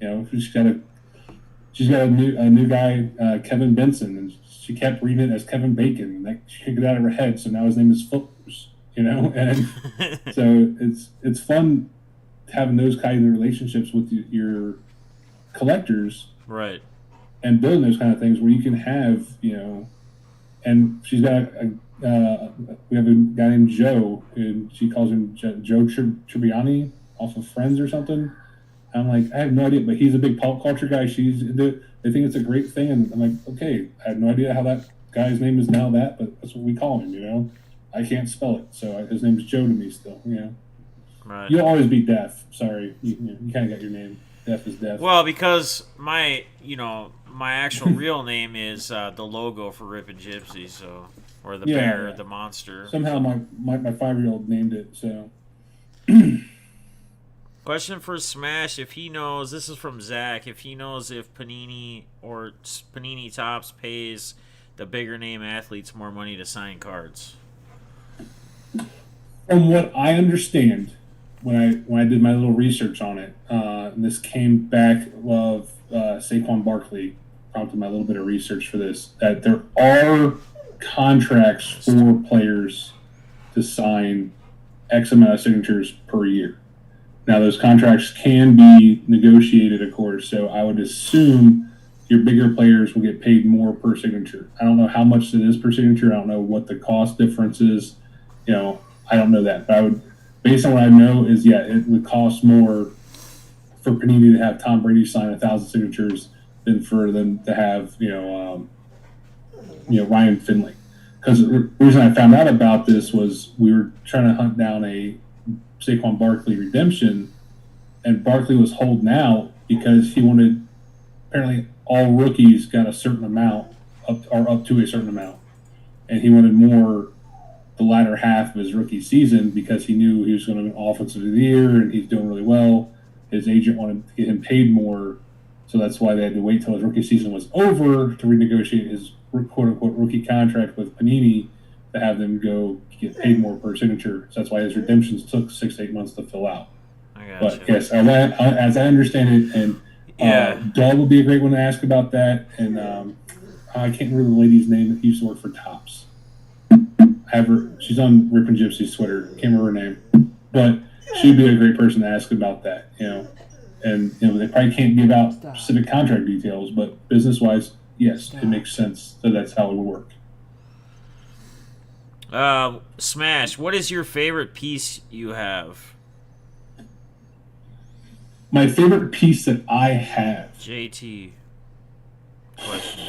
And she's got a new guy, Kevin Benson, and she kept reading it as Kevin Bacon, and she couldn't get it out of her head, so now his name is Footloose. And so it's fun having those kind of relationships with your collectors, right, and building those kind of things where you can have and she's got we have a guy named Joe, and she calls him Joe Tribbiani off of Friends or something. I'm like, I have no idea, but he's a big pop culture guy. They think it's a great thing, and I'm like, okay, I have no idea how that guy's name is now that, but that's what we call him. I can't spell it, so his name's Joe to me still. Right. You'll always be Deaf. Sorry, you kind of got your name. Deaf is Deaf. Well, because my actual real name is the logo for Rippin' Gypsy, so or the bear, the monster. Somehow my 5-year-old named it. So. Question for Smash: if he knows, this is from Zach. If he knows if Panini or Panini Topps pays the bigger name athletes more money to sign cards. From what I understand, when I did my little research on it, and this came back of Saquon Barkley, prompted my little bit of research for this, that there are contracts for players to sign X amount of signatures per year. Now, those contracts can be negotiated, of course, so I would assume your bigger players will get paid more per signature. I don't know how much it is per signature. I don't know what the cost difference is. I don't know that. But based on what I know is, it would cost more for Panini to have Tom Brady sign 1,000 signatures than for them to have, Ryan Finley. Because the reason I found out about this was we were trying to hunt down a Saquon Barkley redemption, and Barkley was holding out because he wanted, apparently all rookies got a certain amount up to a certain amount, and he wanted more the latter half of his rookie season because he knew he was going to be offensive of the year and he's doing really well. His agent wanted to get him paid more, so that's why they had to wait till his rookie season was over to renegotiate his quote-unquote rookie contract with Panini to have them go get paid more per signature. So that's why his redemptions took 6 to 8 months to fill out. But yes, as I understand it, and Doug would be a great one to ask about that. And I can't remember the lady's name that used to work for Topps. She's on Rippin' Gypsy's Twitter. Can't remember her name, but she'd be a great person to ask about that. And they probably can't give out specific contract details, but business-wise, yes, it makes sense that that's how it would work. Smash, what is your favorite piece you have? My favorite piece that I have. JT. Question.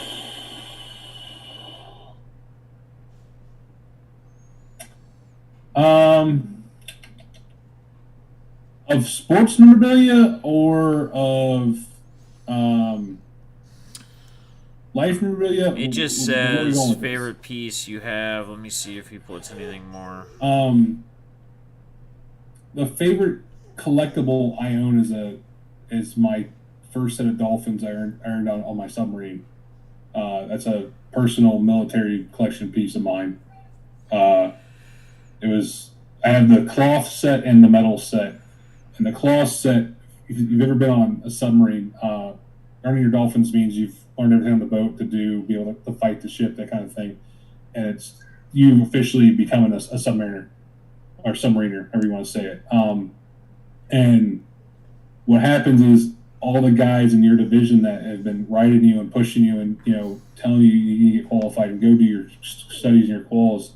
Of sports memorabilia or of life memorabilia? It just says favorite piece you have. Let me see if he puts anything more. The favorite collectible I own is my first set of dolphins I earned on my submarine. That's a personal military collection piece of mine. I have the cloth set and the metal set. And the cloth set, if you've ever been on a submarine, earning your dolphins means you've learned everything on the boat be able to fight the ship, that kind of thing. And it's you officially becoming a submariner or submariner, however you want to say it. And what happens is all the guys in your division that have been riding you and pushing you and telling you you need to get qualified and go do your studies and your quals,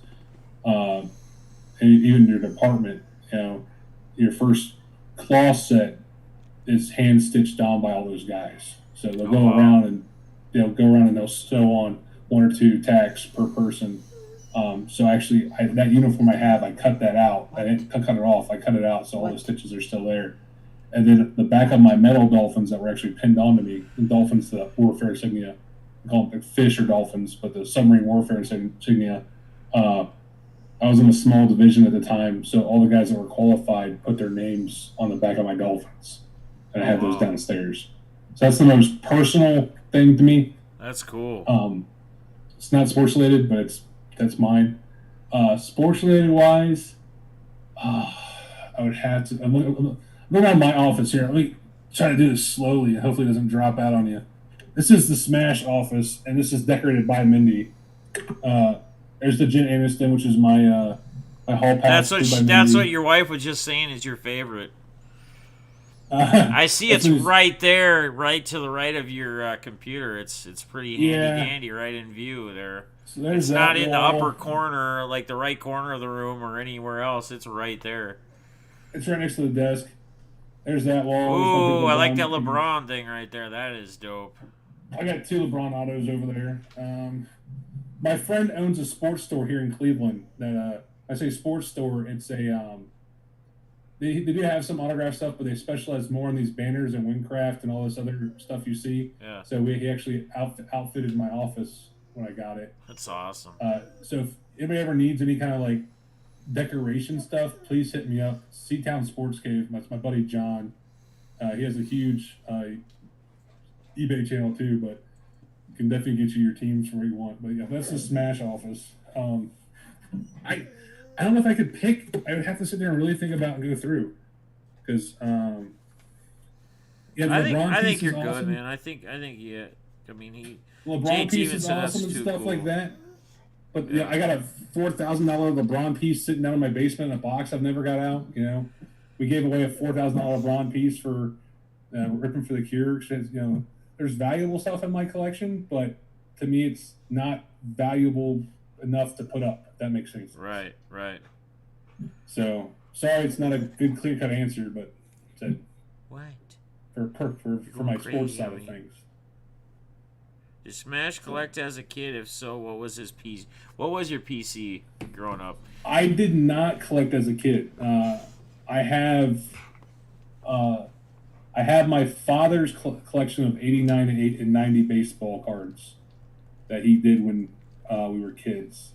uh, even your department, your first claw set is hand stitched on by all those guys. So they'll Oh, go wow. around and they'll sew on one or two tacks per person. So actually, that uniform I have, I cut that out. I didn't cut it off. I cut it out, so all the stitches are still there. And then the back of my metal dolphins that were actually pinned onto me, the dolphins, the warfare insignia, I call them fish or dolphins, but the submarine warfare insignia. Uh, I was in a small division at the time, so all the guys that were qualified put their names on the back of my dolphins, and I Oh, have those wow. downstairs. So that's the most personal thing to me. That's cool. It's not sports related, but that's mine. Sports related wise, I would have to. I'm looking at my office here. Let me try to do this slowly. Hopefully, it doesn't drop out on you. This is the Smash office, and this is decorated by Mindy. Uh, there's the Jen Aniston, which is my hall pass by That's what Mindy. your wife was just saying is your favorite. I see That's it's what he's, right there, right to the right of your computer. It's pretty handy yeah. dandy, right in view there. So there's It's not that in the upper wall. corner, like the right corner of the room or anywhere else. It's right there. It's right next to the desk. There's that wall. There's my big Ooh, I like that LeBron piece. LeBron thing right there. That is dope. I got two LeBron autos over there. My friend owns a sports store here in Cleveland. That I say sports store. It's a they do have some autograph stuff, but they specialize more in these banners and Windcraft and all this other stuff you see. Yeah, So he actually outfitted my office when I got it. that's awesome. So if anybody ever needs any kind of like decoration stuff, please hit me up. Seatown Sports Cave. That's my buddy John. He has a huge eBay channel too, but can definitely get you your teams where you want. But yeah, that's the Smash office. I I don't know if I could pick. I would have to sit there and really think about and go through because yeah, the LeBron I think piece you're is good, awesome. man. I think yeah. I mean, LeBron JT piece even is said awesome that's and too stuff like cool. that. But yeah, Yeah, I got a $4,000 LeBron piece sitting down in my basement in a box I've never got out. We gave away a $4,000 LeBron piece for ripping for the cure. There's valuable stuff in my collection, but to me, it's not valuable enough to put up. If that makes any sense. right, right. So sorry, it's not a good clear cut answer, but to, What? for Going my sports crazy side on of me. things. Did Smash collect as a kid? If so, what was his PC? What was your PC growing up? I did not collect as a kid. I have uh, I have my father's collection of 89 and 90 baseball cards that he did when we were kids.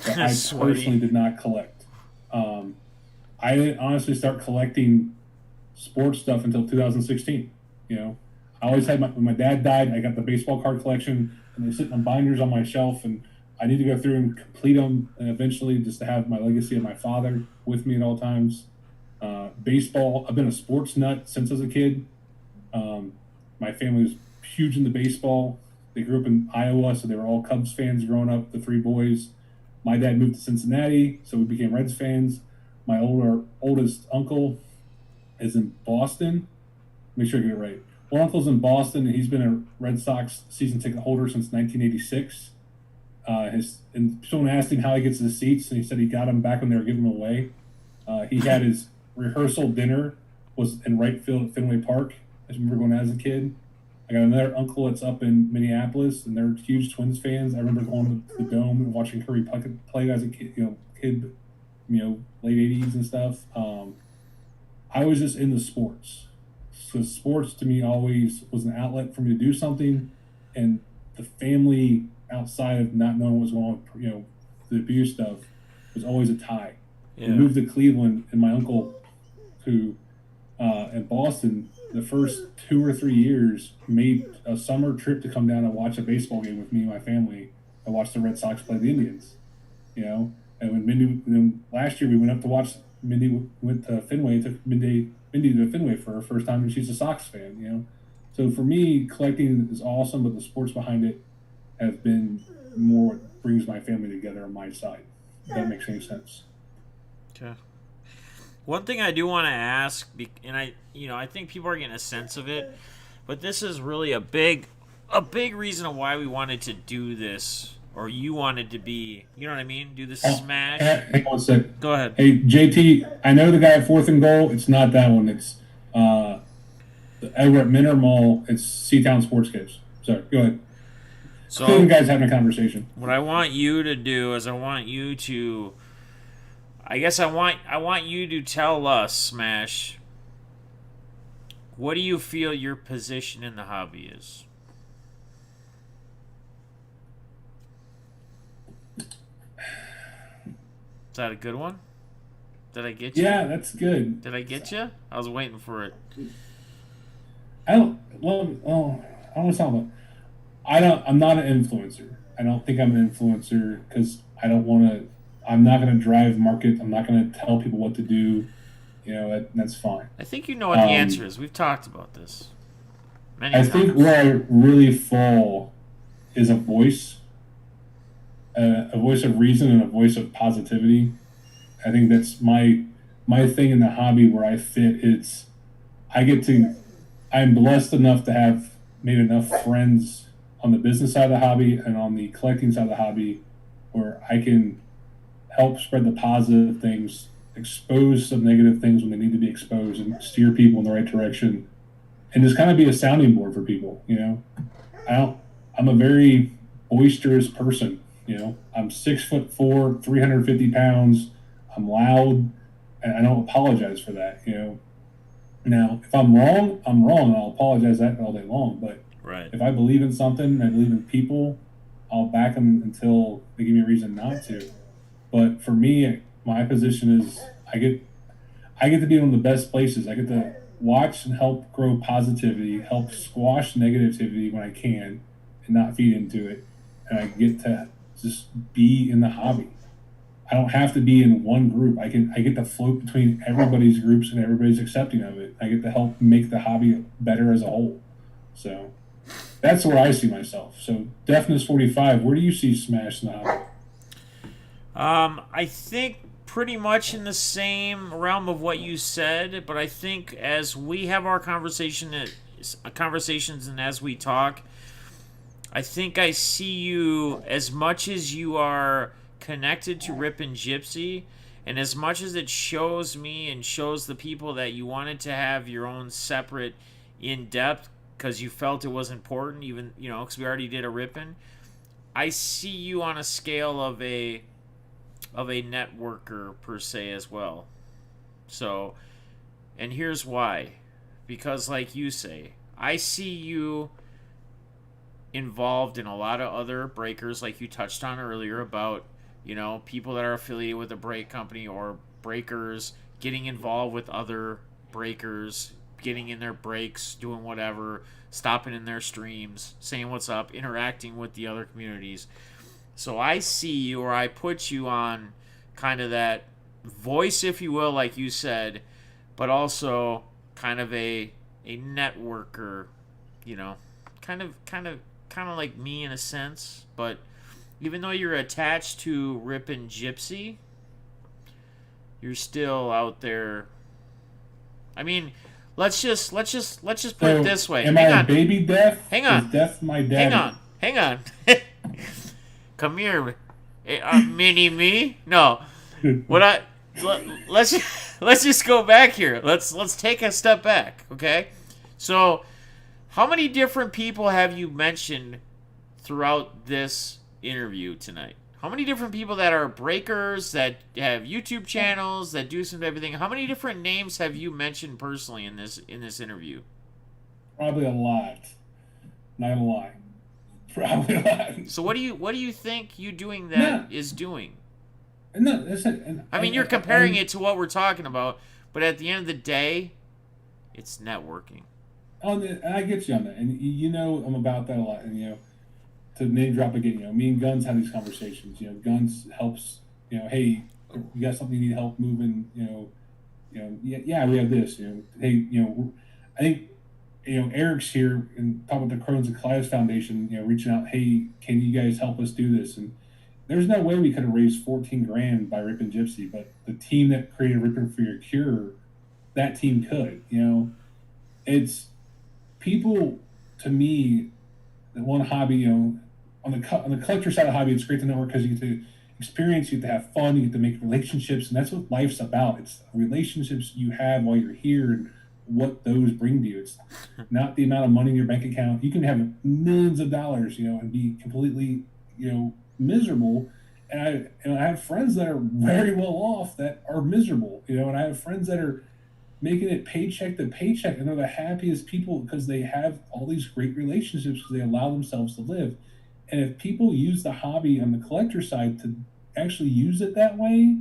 But I Sweaty. personally did not collect. Um, I didn't honestly start collecting sports stuff until 2016. I always had when my dad died, I got the baseball card collection, and they're sitting on binders on my shelf, and I need to go through and complete them, and eventually just to have my legacy of my father with me at all times. Baseball, I've been a sports nut since I was a kid. Um, my family was huge into baseball. They grew up in Iowa, so they were all Cubs fans growing up, the three boys. My dad moved to Cincinnati, so we became Reds fans. My oldest uncle is in Boston. Make sure I get it right. One uncle's in Boston, and he's been a Red Sox season ticket holder since 1986. And someone asked him how he gets his seats, and he said he got them back when they were giving them away. He had his rehearsal dinner was in right field at Fenway Park. I remember going as a kid. I got another uncle that's up in Minneapolis, and they're huge Twins fans. I remember going to the Dome and watching Kirby Puckett play as a kid. Late '80s and stuff. I was just into sports. So sports to me always was an outlet for me to do something, and the family outside of not knowing what was going on, the abuse stuff, was always a tie. We Yeah. moved to Cleveland, and my uncle, who in Boston, the first 2 or 3 years, made a summer trip to come down and watch a baseball game with me and my family. I watched the Red Sox play the Indians. And then last year we went up to watch. Mindy went to Fenway, took Mindy to Fenway for her first time, and she's a Sox fan. So for me, collecting is awesome, but the sports behind it have been more what brings my family together on my side. If that makes any sense. Okay. One thing I do want to ask, and I think people are getting a sense of it, but this is really a big reason of why we wanted to do this, or you wanted to be. You know what I mean? Do the Oh, smash. hang on a sec. Go ahead. Hey, JT, I know the guy at fourth and goal. It's not that one. It's uh, over at Minter Mall. It's Seatown Sports Coast. Sorry, go ahead. Two of the So guys having a conversation. what I want you to do is I want you to. I guess I want you to tell us, Smash. What do you feel your position in the hobby is? Is that a good one? Did I get you? Yeah, that's good. Did I get you? I was waiting for it. I don't love. Oh, I don't want to talk about. I don't. I'm not an influencer. I don't think I'm an influencer because I don't want to. I'm not going to drive market. I'm not going to tell people what to do. That's fine. I think you know what the answer is. We've talked about this many I times. think where I really fall is a voice of reason and a voice of positivity. I think that's my thing in the hobby where I fit. It's I get to. I'm blessed enough to have made enough friends on the business side of the hobby and on the collecting side of the hobby where I can help spread the positive things, expose some negative things when they need to be exposed, and steer people in the right direction, and just kind of be a sounding board for people. I don't. I'm a very boisterous person. I'm 6'4", 350 pounds. I'm loud, and I don't apologize for that. Now, if I'm wrong, I'm wrong, and I'll apologize that all day long. But Right. if I believe in something, and I believe in people, I'll back them until they give me a reason not to. But for me, my position is I get to be in one of the best places. I get to watch and help grow positivity, help squash negativity when I can, and not feed into it. And I get to just be in the hobby. I don't have to be in one group. I get to float between everybody's groups and everybody's accepting of it. I get to help make the hobby better as a whole. So that's where I see myself. So Defness 45, where do you see Smash in the hobby? I think pretty much in the same realm of what you said, but I think as we have our conversations and as we talk, I think I see you as much as you are connected to Rip and Gypsy, and as much as it shows me and shows the people that you wanted to have your own separate in depth because you felt it was important, even because we already did a ripping. I see you on a scale of a networker per se as well. So, and here's why. Because like you say, I see you involved in a lot of other breakers like you touched on earlier about, people that are affiliated with a brake company or breakers getting involved with other breakers, getting in their breaks, doing whatever, stopping in their streams, saying what's up, interacting with the other communities. So I see you, or I put you on kind of that voice, if you will, like you said, but also kind of a networker, kind of like me in a sense. But even though you're attached to Rip and Gypsy, you're still out there. I mean, let's just put it So this way. am Hang I a on, baby Def? hang Is on, Def my daddy? hang on. Come here, mini me. No, what I let's let's just go back here. Let's take a step back, okay? So, how many different people have you mentioned throughout this interview tonight? How many different people that are breakers, that have YouTube channels, that do some everything? How many different names have you mentioned personally in this interview? Probably a lot. Not gonna lie. Probably a lot. So what do you think you doing that No, is doing? no. Listen, I mean, you're comparing it to what we're talking about, but at the end of the day, it's networking. I get you on that, and I'm about that a lot. And to name drop again, me and Guns have these conversations. Guns helps. Hey, you got something you need help moving. Yeah, we have this. Hey, I think Eric's here and talking about the Crohn's and Colitis Foundation. Reaching out. Hey, can you guys help us do this? And there's no way we could have raised 14 grand by Rip and Gypsy, but the team that created Ripping for Your Cure, that team could. It's people to me that one hobby. on the collector side of the hobby, it's great to network because you get to experience, you get to have fun, you get to make relationships, and that's what life's about. It's relationships you have while you're here and what those bring to you. It's not the amount of money in your bank account. You can have millions of dollars, and be completely, miserable. And I have friends that are very well off that are miserable, and I have friends that are making it paycheck to paycheck, and they're the happiest people because they have all these great relationships because they allow themselves to live. And if people use the hobby on the collector side to actually use it that way,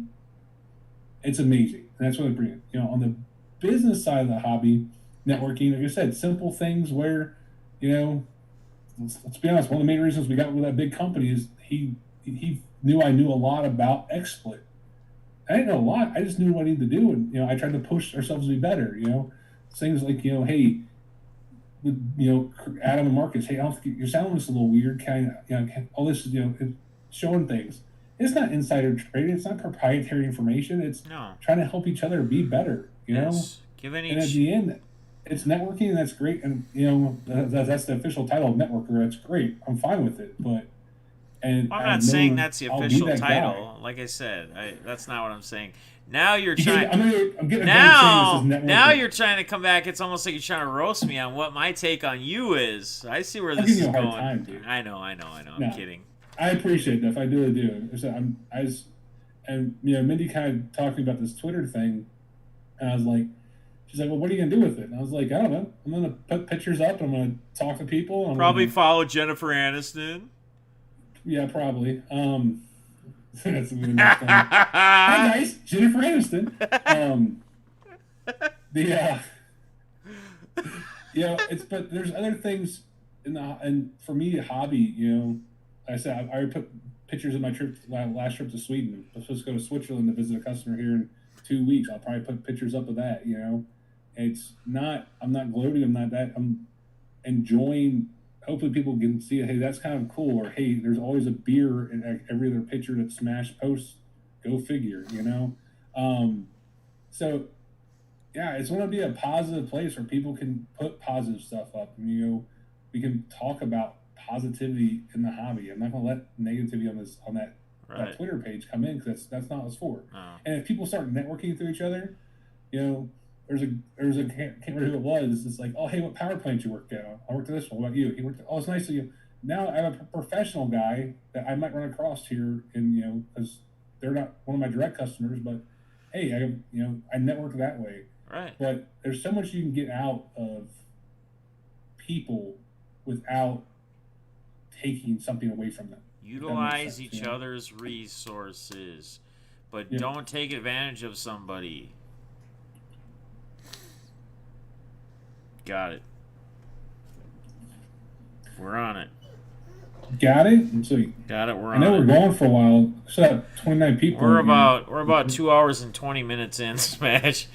it's amazing. And that's what I bring it. On the business side of the hobby, networking, like I said, simple things where, let's be honest, one of the main reasons we got with that big company is he knew I knew a lot about XSplit. I didn't know a lot. I just knew what I needed to do, and I tried to push ourselves to be better. Things like hey, Adam and Marcus, hey, I don't think you're sounding just a little weird. All this showing things. It's not insider trading. It's not proprietary information. It's No. trying to help each other be better. Yes. Giving each. And at the end, it's networking, and that's great. And that's the official title of networker. That's great. I'm fine with it, but. And I'm not saying that's the official title. Guy. Like I said, that's not what I'm saying. Now you're trying. Now you're trying to come back. It's almost like you're trying to roast me on what my take on you is. I see where this is going. Time, dude. I know. I'm kidding. I appreciate that. I really do. Mindy kind of talking about this Twitter thing, and I was like, she's like, well, what are you gonna do with it? And I was like, I don't know. I'm gonna put pictures up. I'm gonna talk to people. Probably follow Jennifer Aniston. Yeah, probably. That's Hi guys, Jennifer Aniston. But there's other things and for me, a hobby. I said I put pictures of my last trip to Sweden. I'm supposed to go to Switzerland to visit a customer here in 2 weeks. I'll probably put pictures up of that. It's not. I'm not gloating. I'm not that. I'm enjoying. Hopefully people can see it. Hey, that's kind of cool. Or hey, there's always a beer in every other picture that Smash posts. Go figure, So, yeah, it's going to be a positive place where people can put positive stuff up. And, we can talk about positivity in the hobby. I'm not going to let negativity on that Twitter page come in because that's not what it's for. Oh. And if people start networking through each other, There's a can't remember who it was. It's like, oh hey, what power plant you worked at? I worked at this one. What about you? He worked. Oh, it's nice of you. Now I have a professional guy that I might run across here, and because they're not one of my direct customers, but hey, I network that way. Right. But there's so much you can get out of people without taking something away from them. Utilize each other's resources, but don't take advantage of somebody. Got it. We're on it. Got it? Let's see. Got it. We're on I know it. We're going for a while. So 29 people. We're about 2 hours and 20 minutes in, Smash.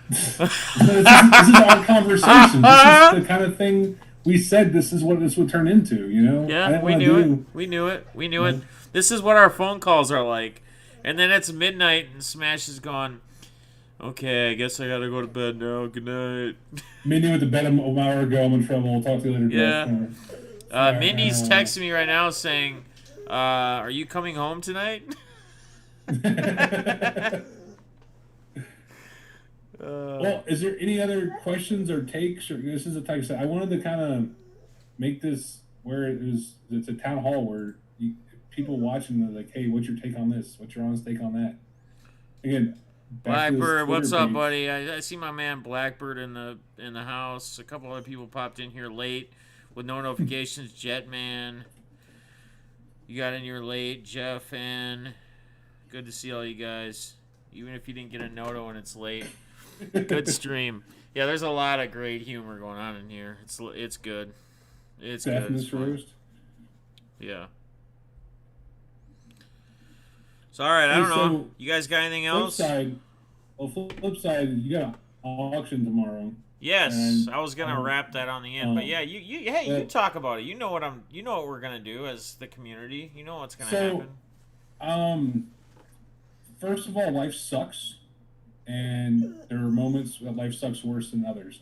this is our conversation. This is the kind of thing we said this would turn into, Yeah, we knew it. This is what our phone calls are like. And then it's midnight and Smash is gone. Okay, I guess I gotta go to bed now. Good night. Mindy went to bed an hour ago. I'm in trouble. I'll talk to you later. Yeah. Mindy's texting me right now saying, are you coming home tonight? Well, is there any other questions or takes? Or this is a type. I wanted to kind of make this where it's a town hall where people watching are like, hey, what's your take on this? What's your honest take on that? Again. Blackbird, what's up, buddy? I see my man Blackbird in the house. A couple other people popped in here late with no notifications. Jetman, you got in here late. Jeff and good to see all you guys. Even if you didn't get a noto when it's late, good stream. Yeah, there's a lot of great humor going on in here. It's good. It's Defness good. Roast. Yeah. So, all right, I don't know. You guys got anything else? Flip side, you got an auction tomorrow. Yes, and, I was gonna wrap that on the end, but yeah, you talk about it. You know what we're gonna do as the community. You know what's gonna happen. First of all, life sucks, and there are moments that life sucks worse than others.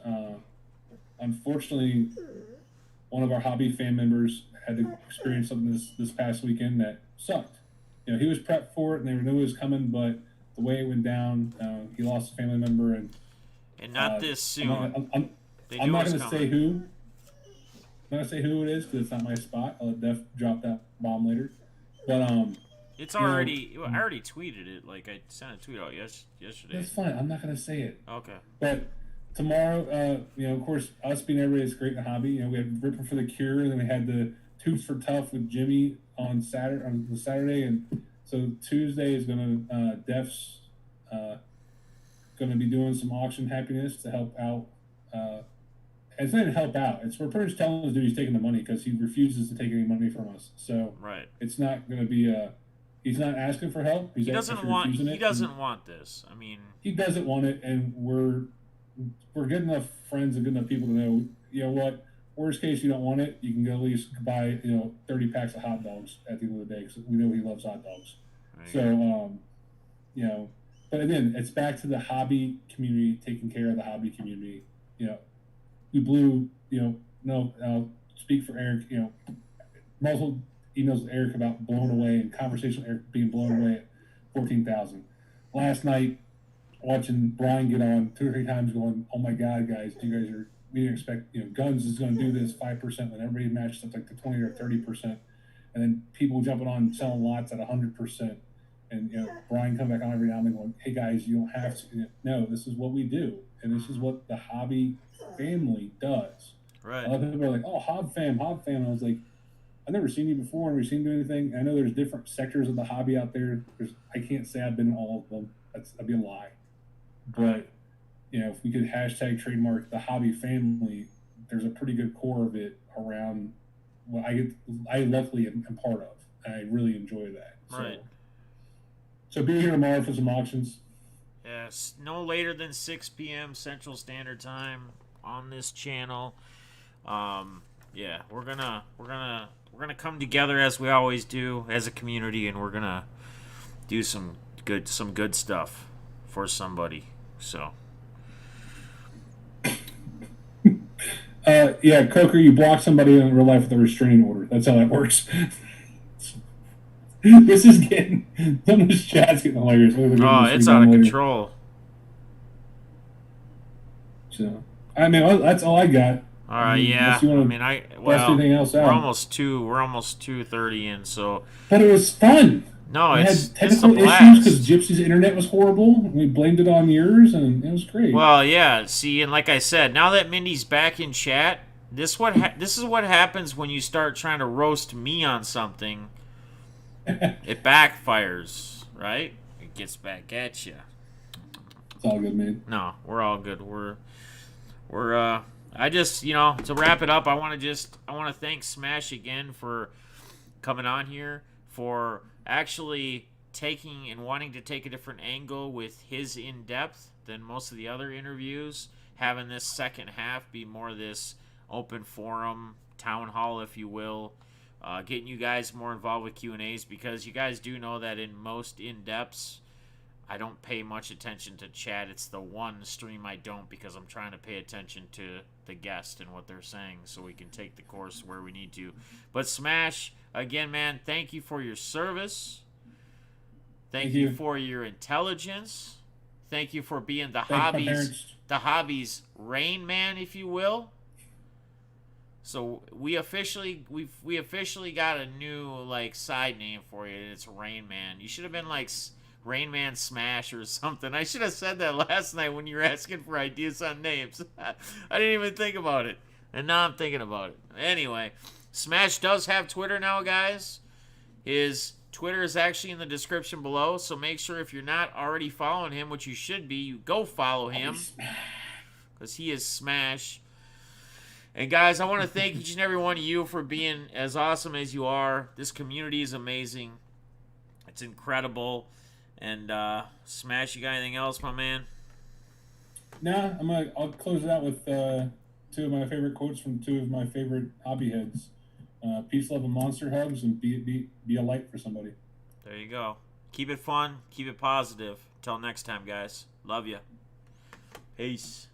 Unfortunately, one of our hobby fan members had to experience something this past weekend that sucked. He was prepped for it and they knew it was coming, but the way it went down, he lost a family member, and And not this I'm soon. not, I'm, They I'm knew it not was going to say coming. who. I'm not going to say who it is because it's not my spot. I'll let Def drop that bomb later. But It's you know, already. I already tweeted it. Like I sent a tweet out yesterday. that's fine. I'm not going to say it. Okay. But tomorrow, of course, us being everybody that's great in the hobby. We had Ripping for the Cure, and then we had the Tooth for Tough with Jimmy on the Saturday, and so Tuesday is Def's gonna be doing some auction happiness to help out. Uh, it's not even help out. We're pretty much telling him to do he's taking the money because he refuses to take any money from us. So Right. it's not gonna be he's not asking for help. He's He doesn't actually want. refusing He it. doesn't want this. I mean. He doesn't want it, and we're good enough friends and good enough people to know, you know what, worst case you don't want it, you can go at least buy 30 packs of hot dogs at the end of the day because we know he loves hot dogs. So but again, it's back to the hobby community taking care of the hobby community. We blew, no, I'll speak for Eric, multiple emails with Eric about blown away and conversation with Eric being blown away at 14,000 last night, watching Brian get on 2 or 3 times going, oh my God, guys, we didn't expect, Guns is going to do this 5%, and everybody matches up like to 20 or 30%. And then people jumping on selling lots at 100%. And, Brian coming back on every now and then going, hey guys, you don't have to. No, this is what we do. And this is what the hobby family does. Right. A lot of people are like, oh, Hob fam. And I was like, I've never seen you before, never seen you do anything. I know there's different sectors of the hobby out there. I can't say I've been in all of them. That'd be a lie. But if we could hashtag trademark the hobby family, there's a pretty good core of it around what I luckily am part of. And I really enjoy that. Right. So be here tomorrow for some auctions. Yes, no later than 6 p.m. Central Standard Time on this channel. We're gonna come together as we always do as a community, and we're gonna do some good stuff for somebody. So. Coker, you block somebody in real life with a restraining order. That's how that works. This is getting some of this chat's getting hilarious. Oh, it's out of control. So, I mean, that's all I got. All right, yeah. Anything else out? We're almost 2:30 in, so. But it was fun. No, we it's had technical it's a blast. issues because Gypsy's internet was horrible. We blamed it on yours, and it was great. Well, yeah. See, and like I said, now that Mindy's back in chat, this is what happens when you start trying to roast me on something. It backfires, right? It gets back at you. It's all good, man. No, we're all good. I just, to wrap it up, I want to thank Smash again for coming on here, for actually taking and wanting to take a different angle with his in-depth than most of the other interviews, having this second half be more this open forum, town hall, if you will. Getting you guys more involved with Q&As, because you guys do know that in most in-depths, I don't pay much attention to chat. It's the one stream I don't, because I'm trying to pay attention to the guest and what they're saying so we can take the course where we need to. But Smash, again, man, thank you for your service. Thank you for your intelligence. Thank you for being the hobby's Rain Man, if you will. So we officially got a new side name for you. It's Rain Man. You should have been like Rain Man Smash or something. I should have said that last night when you were asking for ideas on names. I didn't even think about it, and now I'm thinking about it. Anyway, Smash does have Twitter now, guys. His Twitter is actually in the description below, so make sure if you're not already following him, which you should be, you go follow him, because he is Smash. And guys, I want to thank each and every one of you for being as awesome as you are. This community is amazing. It's incredible. And Smash, you got anything else, my man? Nah, I'll close it out with 2 of my favorite quotes from 2 of my favorite hobby heads. Peace, love, and monster hugs, and be a light for somebody. There you go. Keep it fun. Keep it positive. Until next time, guys. Love you. Peace.